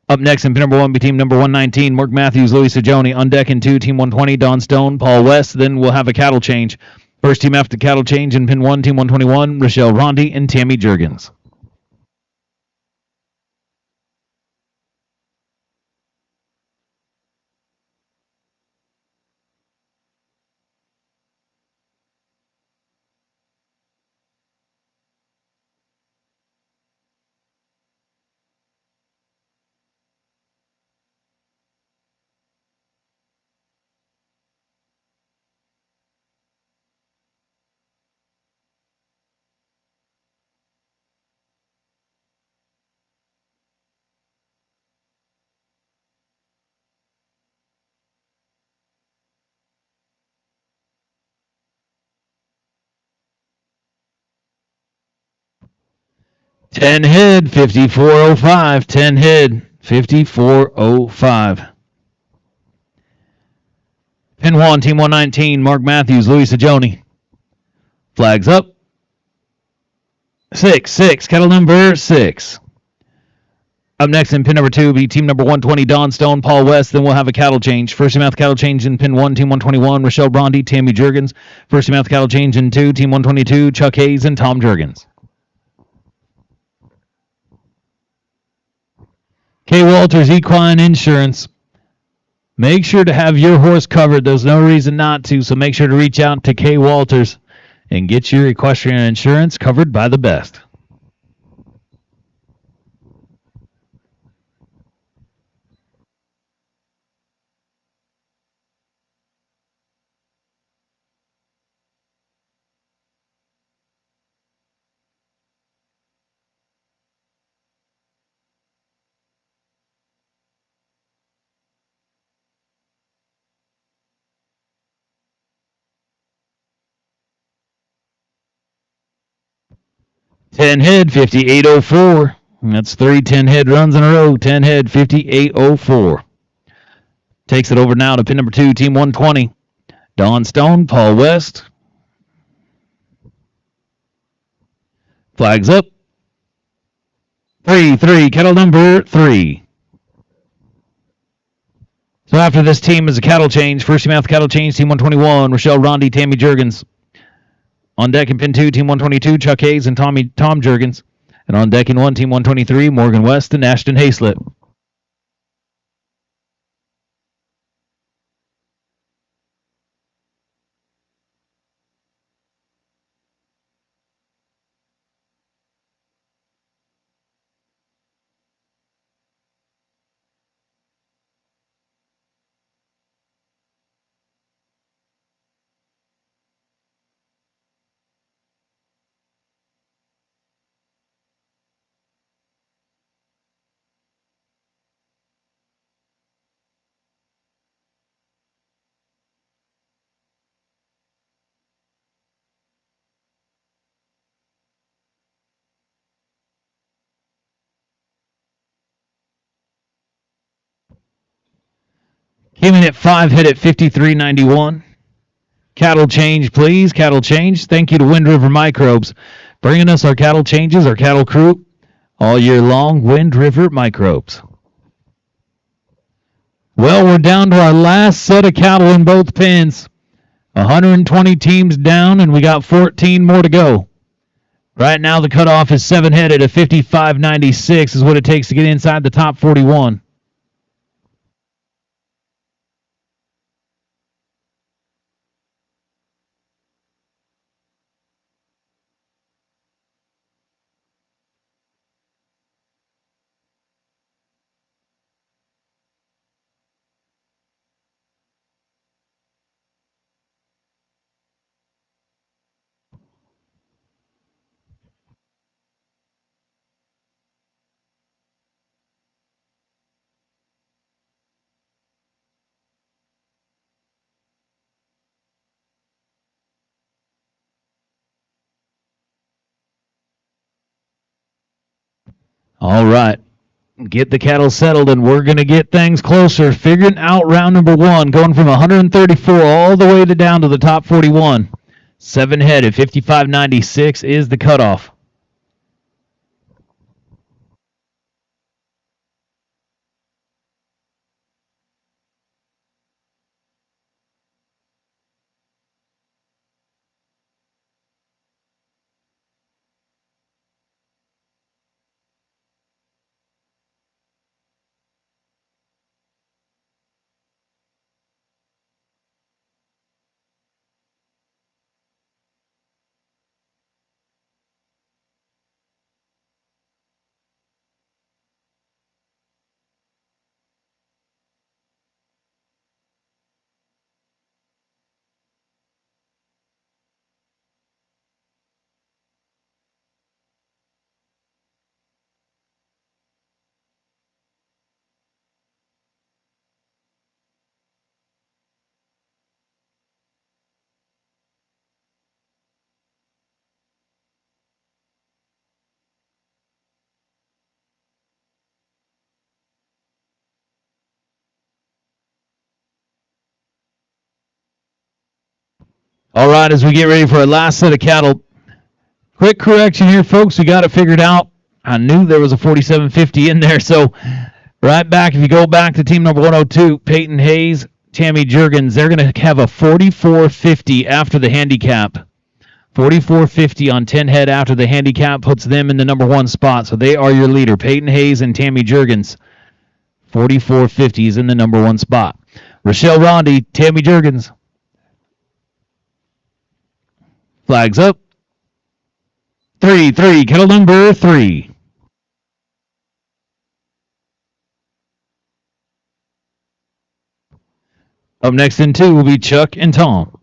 Up next in pin number 1 be team number 119, Mark Matthews, Luis Sajoni. On deck in 2, Team 120, Don Stone, Paul West. Then we'll have a cattle change. First team after cattle change in pin 1, Team 121, Rochelle Rondi and Tammy Jurgens. Ten head, 54.05. 10 head, 54.05. Pin 1, Team 119, Mark Matthews, Luis Sajoni. Flags up. 6, kettle number 6. Up next in pin number 2 will be team number 120, Don Stone, Paul West. Then we'll have a cattle change. First team out the cattle change in pin 1, Team 121, Rochelle Brondi, Tammy Jurgens. First team out the cattle change in 2, Team 122, Chuck Hayes and Tom Jurgens. K. Walters Equine Insurance. Make sure to have your horse covered. There's no reason not to, so make sure to reach out to K. Walters and get your equestrian insurance covered by the best. Ten head, 58.04. That's 3 10-head runs in a row. 10 head, 58.04. Takes it over now to pin number 2, Team 120. Don Stone, Paul West. Flags up. 3, kettle number 3. So after this team is a cattle change. First team out the cattle change, team 121, Rochelle Rondi, Tammy Jurgens. On deck in pin 2, team 122, Chuck Hayes and Tom Jurgens. And on deck in 1, team 123, Morgan West and Ashton Hayslip. Came in at 5 head at 53.91. Cattle change, please. Cattle change. Thank you to Wind River Microbes. Bringing us our cattle changes, our cattle crew, all year long. Wind River Microbes. Well, we're down to our last set of cattle in both pens. 120 teams down, and we got 14 more to go. Right now, the cutoff is 7 head at a 55.96 is what it takes to get inside the top 41. All right. Get the cattle settled, and we're going to get things closer. Figuring out round number 1, going from 134 all the way down to the top 41. 7 head at 55.96 is the cutoff. All right, as we get ready for our last set of cattle, quick correction here, folks. We got it figured out. I knew there was a 47.50 in there, so right back, if you go back to team number 102, Peyton Hayes, Tammy Jurgens, they're going to have a 44.50 after the handicap. 44.50 on 10 head after the handicap puts them in the number 1 spot, so they are your leader. Peyton Hayes and Tammy Jurgens. 44.50 is in the number 1 spot. Rochelle Rondi, Tammy Jurgens. Flags up. 3, kettle number 3. Up next in 2 will be Chuck and Tom.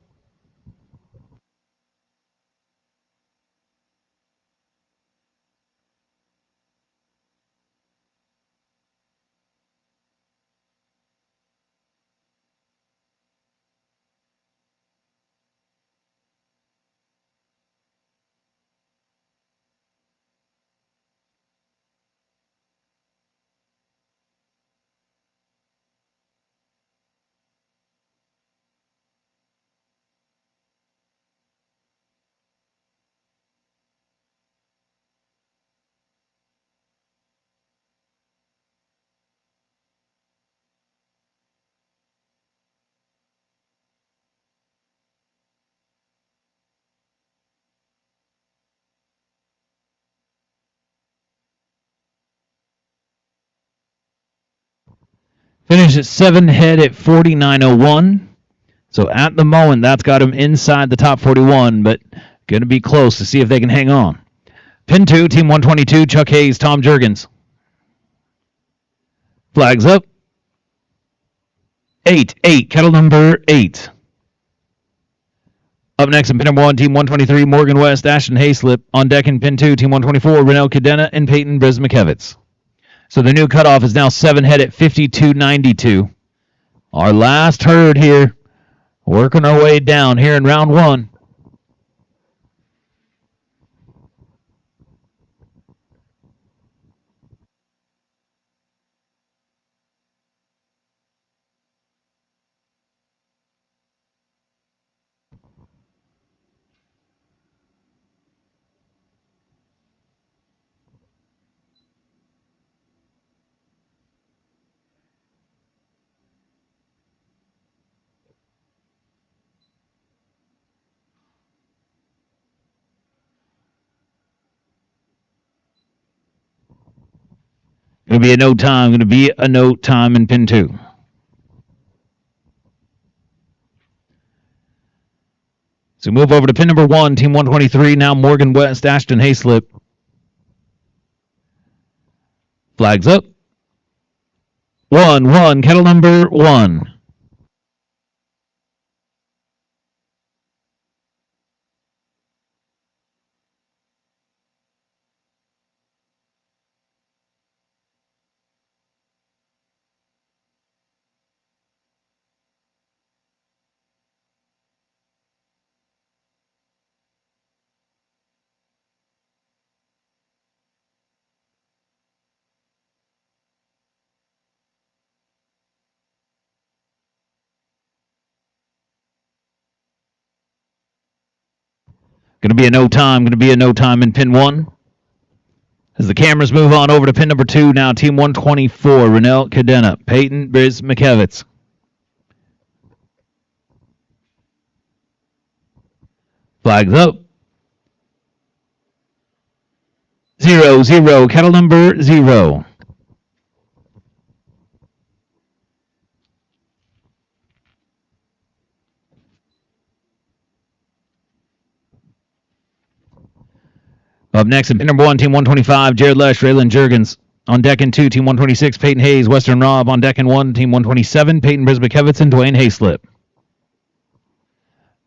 Finished at 7 head at 49.01. So at the moment, that's got him inside the top 41, but going to be close to see if they can hang on. Pin 2, Team 122, Chuck Hayes, Tom Jurgens. Flags up. 8, kettle number 8. Up next in pin number 1, Team 123, Morgan West, Ashton Hayslip. On deck in pin 2, Team 124, Renell Cadena and Peyton Brismakevitz. So the new cutoff is now 7 head at 52.92. Our last herd here, working our way down here in round 1. Going to be a no time. Going to be a no time in pin 2. So move over to pin number 1, Team 123. Now Morgan West, Ashton Hayslip. Flags up. 1, kettle number 1. Going to be a no time. Going to be a no time in pin 1. As the cameras move on over to pin number 2, now Team 124, Renell Cadena, Peyton Brismakevitz. Flags up. 0, kettle number 0. Up next in pin number 1, Team 125, Jared Lesh, Raylan Jurgens. On deck in 2, Team 126, Peyton Hayes, Western Rob. On deck in 1, Team 127, Peyton Brismakevitz and Dwayne Hayslip.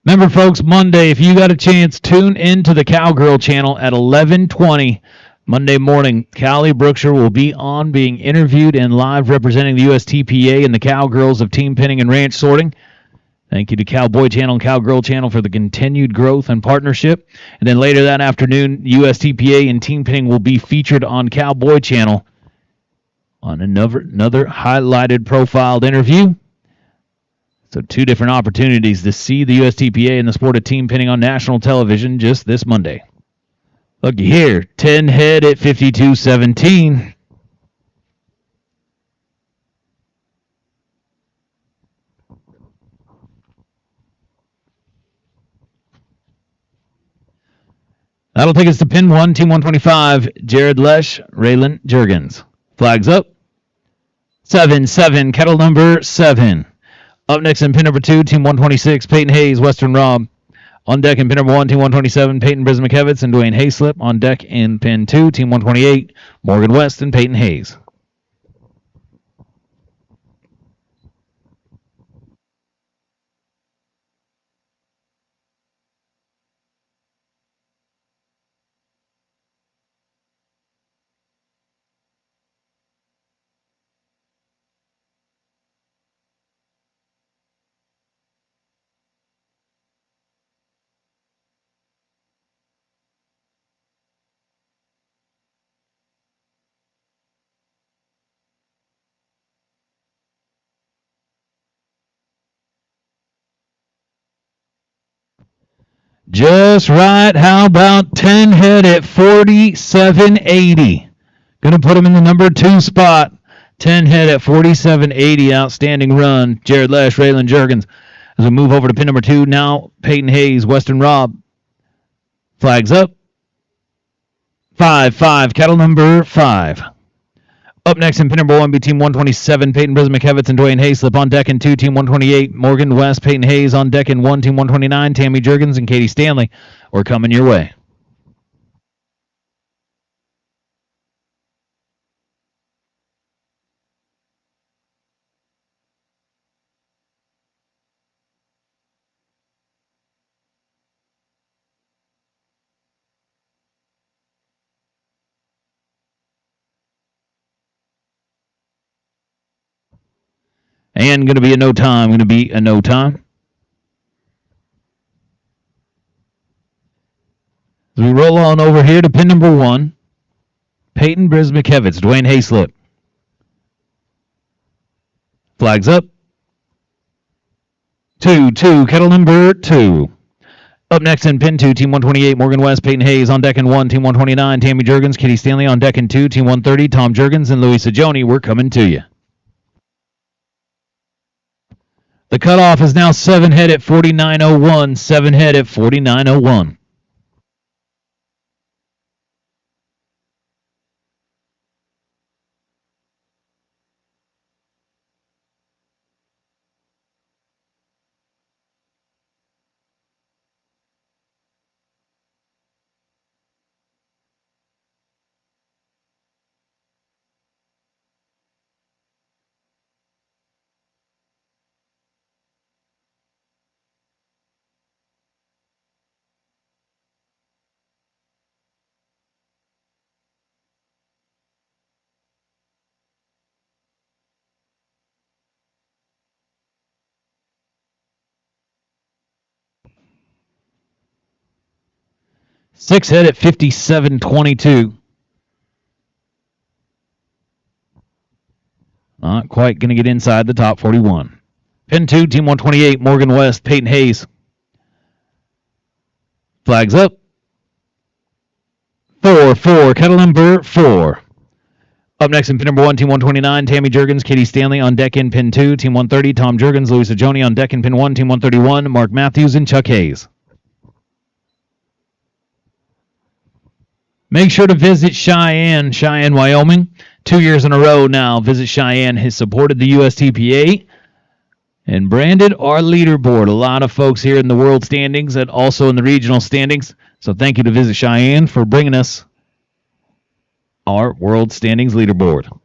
Remember, folks, Monday, if you got a chance, tune into the Cowgirl channel at 11:20 Monday morning. Callie Brookshire will be on being interviewed and live representing the USTPA and the Cowgirls of team pinning and ranch sorting. Thank you to Cowboy Channel and Cowgirl Channel for the continued growth and partnership. And then later that afternoon, USTPA and team pinning will be featured on Cowboy Channel on another highlighted profiled interview. So 2 different opportunities to see the USTPA and the sport of team pinning on national television just this Monday. Looky here, 10 head at 52.17. That'll take us to pin 1, Team 125, Jared Lesh, Raylan Jurgens. Flags up. 7, kettle number 7. Up next in pin number 2, Team 126, Peyton Hayes, Western Rob. On deck in pin number 1, Team 127, Peyton Brismakevitz and Dwayne Hayslip. On deck in pin 2, Team 128, Morgan West and Peyton Hayes. Just right. How about 10 head at 47.80? Going to put him in the number 2 spot. 10 head at 47.80. Outstanding run. Jared Lesh, Raylan Jurgens. As we move over to pin number 2, now Peyton Hayes, Western Rob. Flags up. 5, cattle number 5. Up next in pin number 1, be Team 127, Peyton Brismacevitz and Dwayne Hayslip on deck in 2, Team 128, Morgan West, Peyton Hayes on deck in 1, Team 129, Tammy Jurgens and Katie Stanley. We're coming your way. And going to be a no time. As we roll on over here to pin number 1, Peyton Brismacevitz, Dwayne Hayslip. Flags up. 2, kettle number 2. Up next in pin 2, Team 128, Morgan West, Peyton Hayes on deck in 1, Team 129, Tammy Jurgens, Katie Stanley on deck in 2, Team 130, Tom Jurgens and Louisa Joni. We're coming to you. The cutoff is now 7 head at 49.01. 7 head at 49.01. Six head at 57.22. Not quite going to get inside the top 41. Pin 2, Team 128, Morgan West, Peyton Hayes. Flags up. 4, kettle number 4. Up next in pin number 1, Team 129, Tammy Jurgens, Katie Stanley on deck in pin 2, Team 130, Tom Jurgens, Louisa Joni on deck in pin 1, Team 131, Mark Matthews and Chuck Hayes. Make sure to visit Cheyenne, Wyoming. 2 years in a row now, Visit Cheyenne has supported the USTPA and branded our leaderboard. A lot of folks here in the world standings and also in the regional standings. So thank you to Visit Cheyenne for bringing us our world standings leaderboard.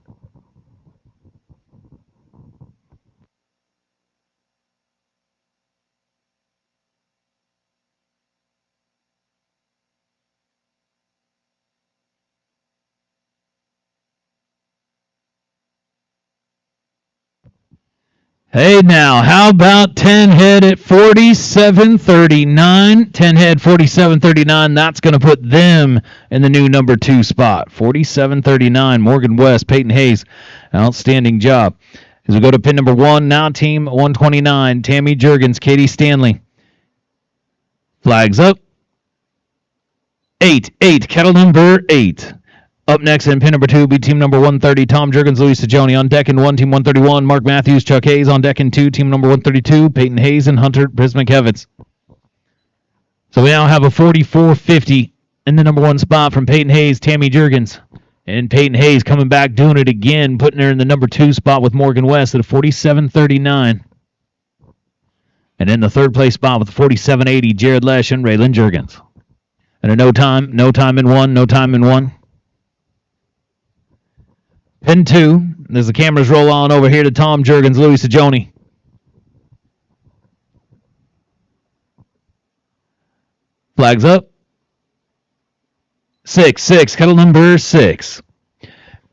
Hey now, how about 10 head at 47.39? 10 head 47.39. That's going to put them in the new number 2 spot. 47.39. Morgan West, Peyton Hayes. Outstanding job. As we go to pin number 1, now Team 129, Tammy Jurgens, Katie Stanley. Flags up. 8, kettle number 8. Up next in pin number 2 be Team number 130, Tom Jurgens, Louisa Joni on deck in 1, Team 131, Mark Matthews, Chuck Hayes on deck in 2, Team number 132, Peyton Hayes and Hunter Brismacevitz. So we now have a 44.50 in the number 1 spot from Peyton Hayes, Tammy Jurgens. And Peyton Hayes coming back, doing it again, putting her in the number 2 spot with Morgan West at a 47.39. And in the 3rd place spot with a 47.80, Jared Lesh and Raylan Jurgens. And a no time in one. Pin 2, as the cameras roll on over here to Tom Jurgens, Louisa Joni. Flags up. 6, kettle number 6.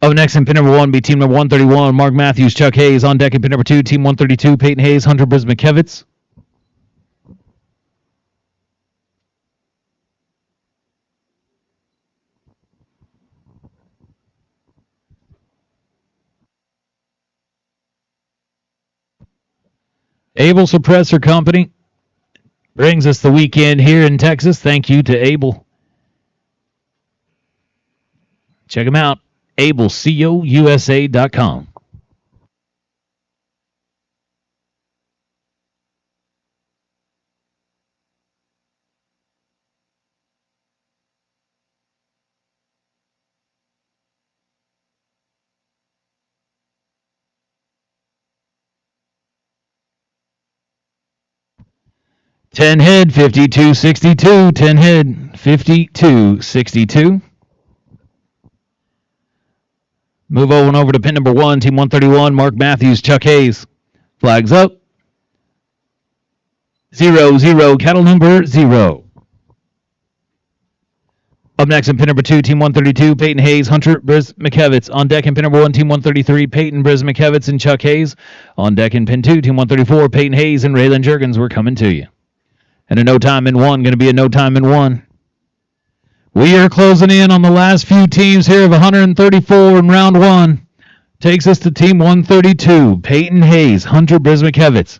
Up next in pin number 1 be Team number 131, Mark Matthews, Chuck Hayes. On deck in pin number 2, Team 132, Peyton Hayes, Hunter Brismacevitz. Able Suppressor Company brings us the weekend here in Texas. Thank you to Able. Check them out, ablecousa.com. 10 head, 52-62. 10 head, 52-62. Move on over to pin number 1, team 131, Mark Matthews, Chuck Hayes. Flags up. 0-0, cattle number 0. Up next in pin number 2, team 132, Peyton Hayes, Hunter Briz McKevitz. On deck in pin number 1, team 133, Peyton Briz McKevitz and Chuck Hayes. On deck in pin 2, team 134, Peyton Hayes and Raylan Jurgens. We're coming to you. And a no time in 1, going to be a no time in 1. We are closing in on the last few teams here of 134 in round 1. Takes us to team 132, Peyton Hayes, Hunter Briz McKevitz.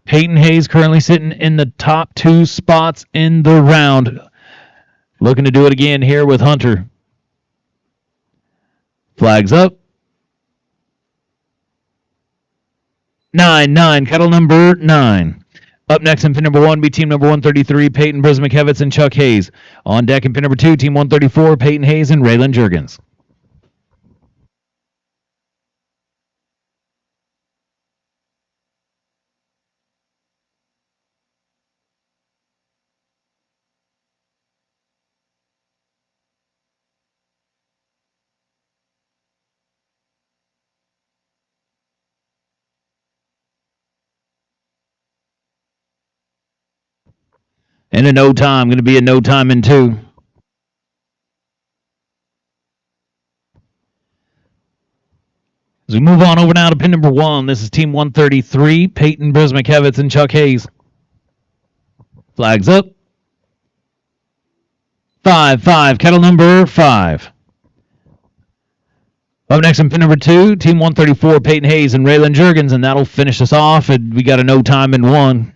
Peyton Hayes currently sitting in the top 2 spots in the round. Looking to do it again here with Hunter. Flags up. 9-9, cattle number 9. Up next in pin number 1 be team number 133, Peyton Briz McKevitz and Chuck Hayes. On deck in pin number 2, team 134, Peyton Hayes and Raylan Jurgens. And a no time, going to be a no time in 2. As we move on over now to pin number 1, this is team 133, Peyton Briz McKevitz and Chuck Hayes. Flags up. 5-5, cattle number 5. Up next in pin number 2, team 134, Peyton Hayes and Raylan Jurgens, and that'll finish us off. And we got a no time in 1.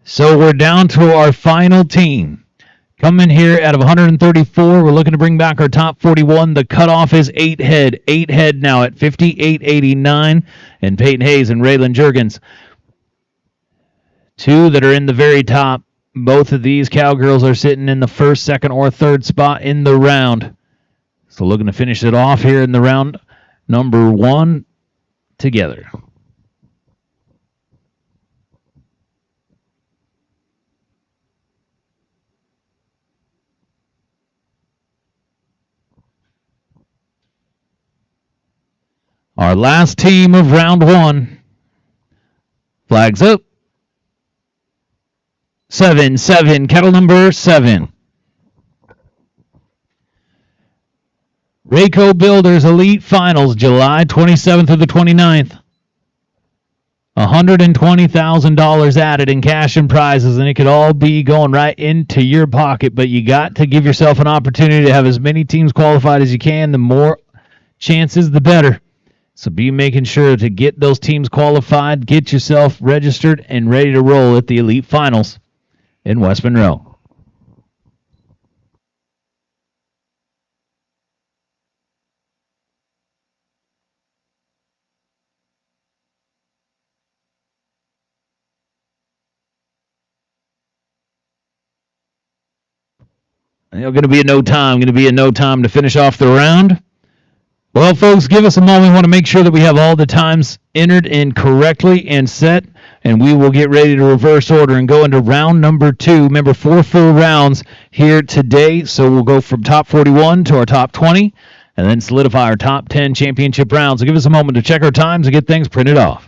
So we're down to our final team. Coming here out of 134, we're looking to bring back our top 41. The cutoff is 8 head. 8 head now at 58.89. And Peyton Hayes and Raylan Jurgens. 2 that are in the very top. Both of these cowgirls are sitting in the first, second, or third spot in the round. So looking to finish it off here in the round number 1 together. Our last team of round 1. Flags up. 7-7, cattle number 7. Rayco Builders Elite Finals, July 27th through the 29th. $120,000 added in cash and prizes, and it could all be going right into your pocket, but you got to give yourself an opportunity to have as many teams qualified as you can. The more chances, the better. So be making sure to get those teams qualified, get yourself registered, and ready to roll at the Elite Finals in West Monroe. Going to be a no time. Going to be a no time to finish off the round. Well, folks, give us a moment. We want to make sure that we have all the times entered in correctly and set, and we will get ready to reverse order and go into round number 2. Remember, 4 full rounds here today, so we'll go from top 41 to our top 20, and then solidify our top 10 championship rounds. So give us a moment to check our times and get things printed off.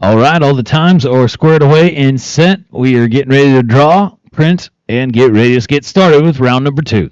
All right, all the times are squared away and set. We are getting ready to draw, print, and get ready to get started with round number 2.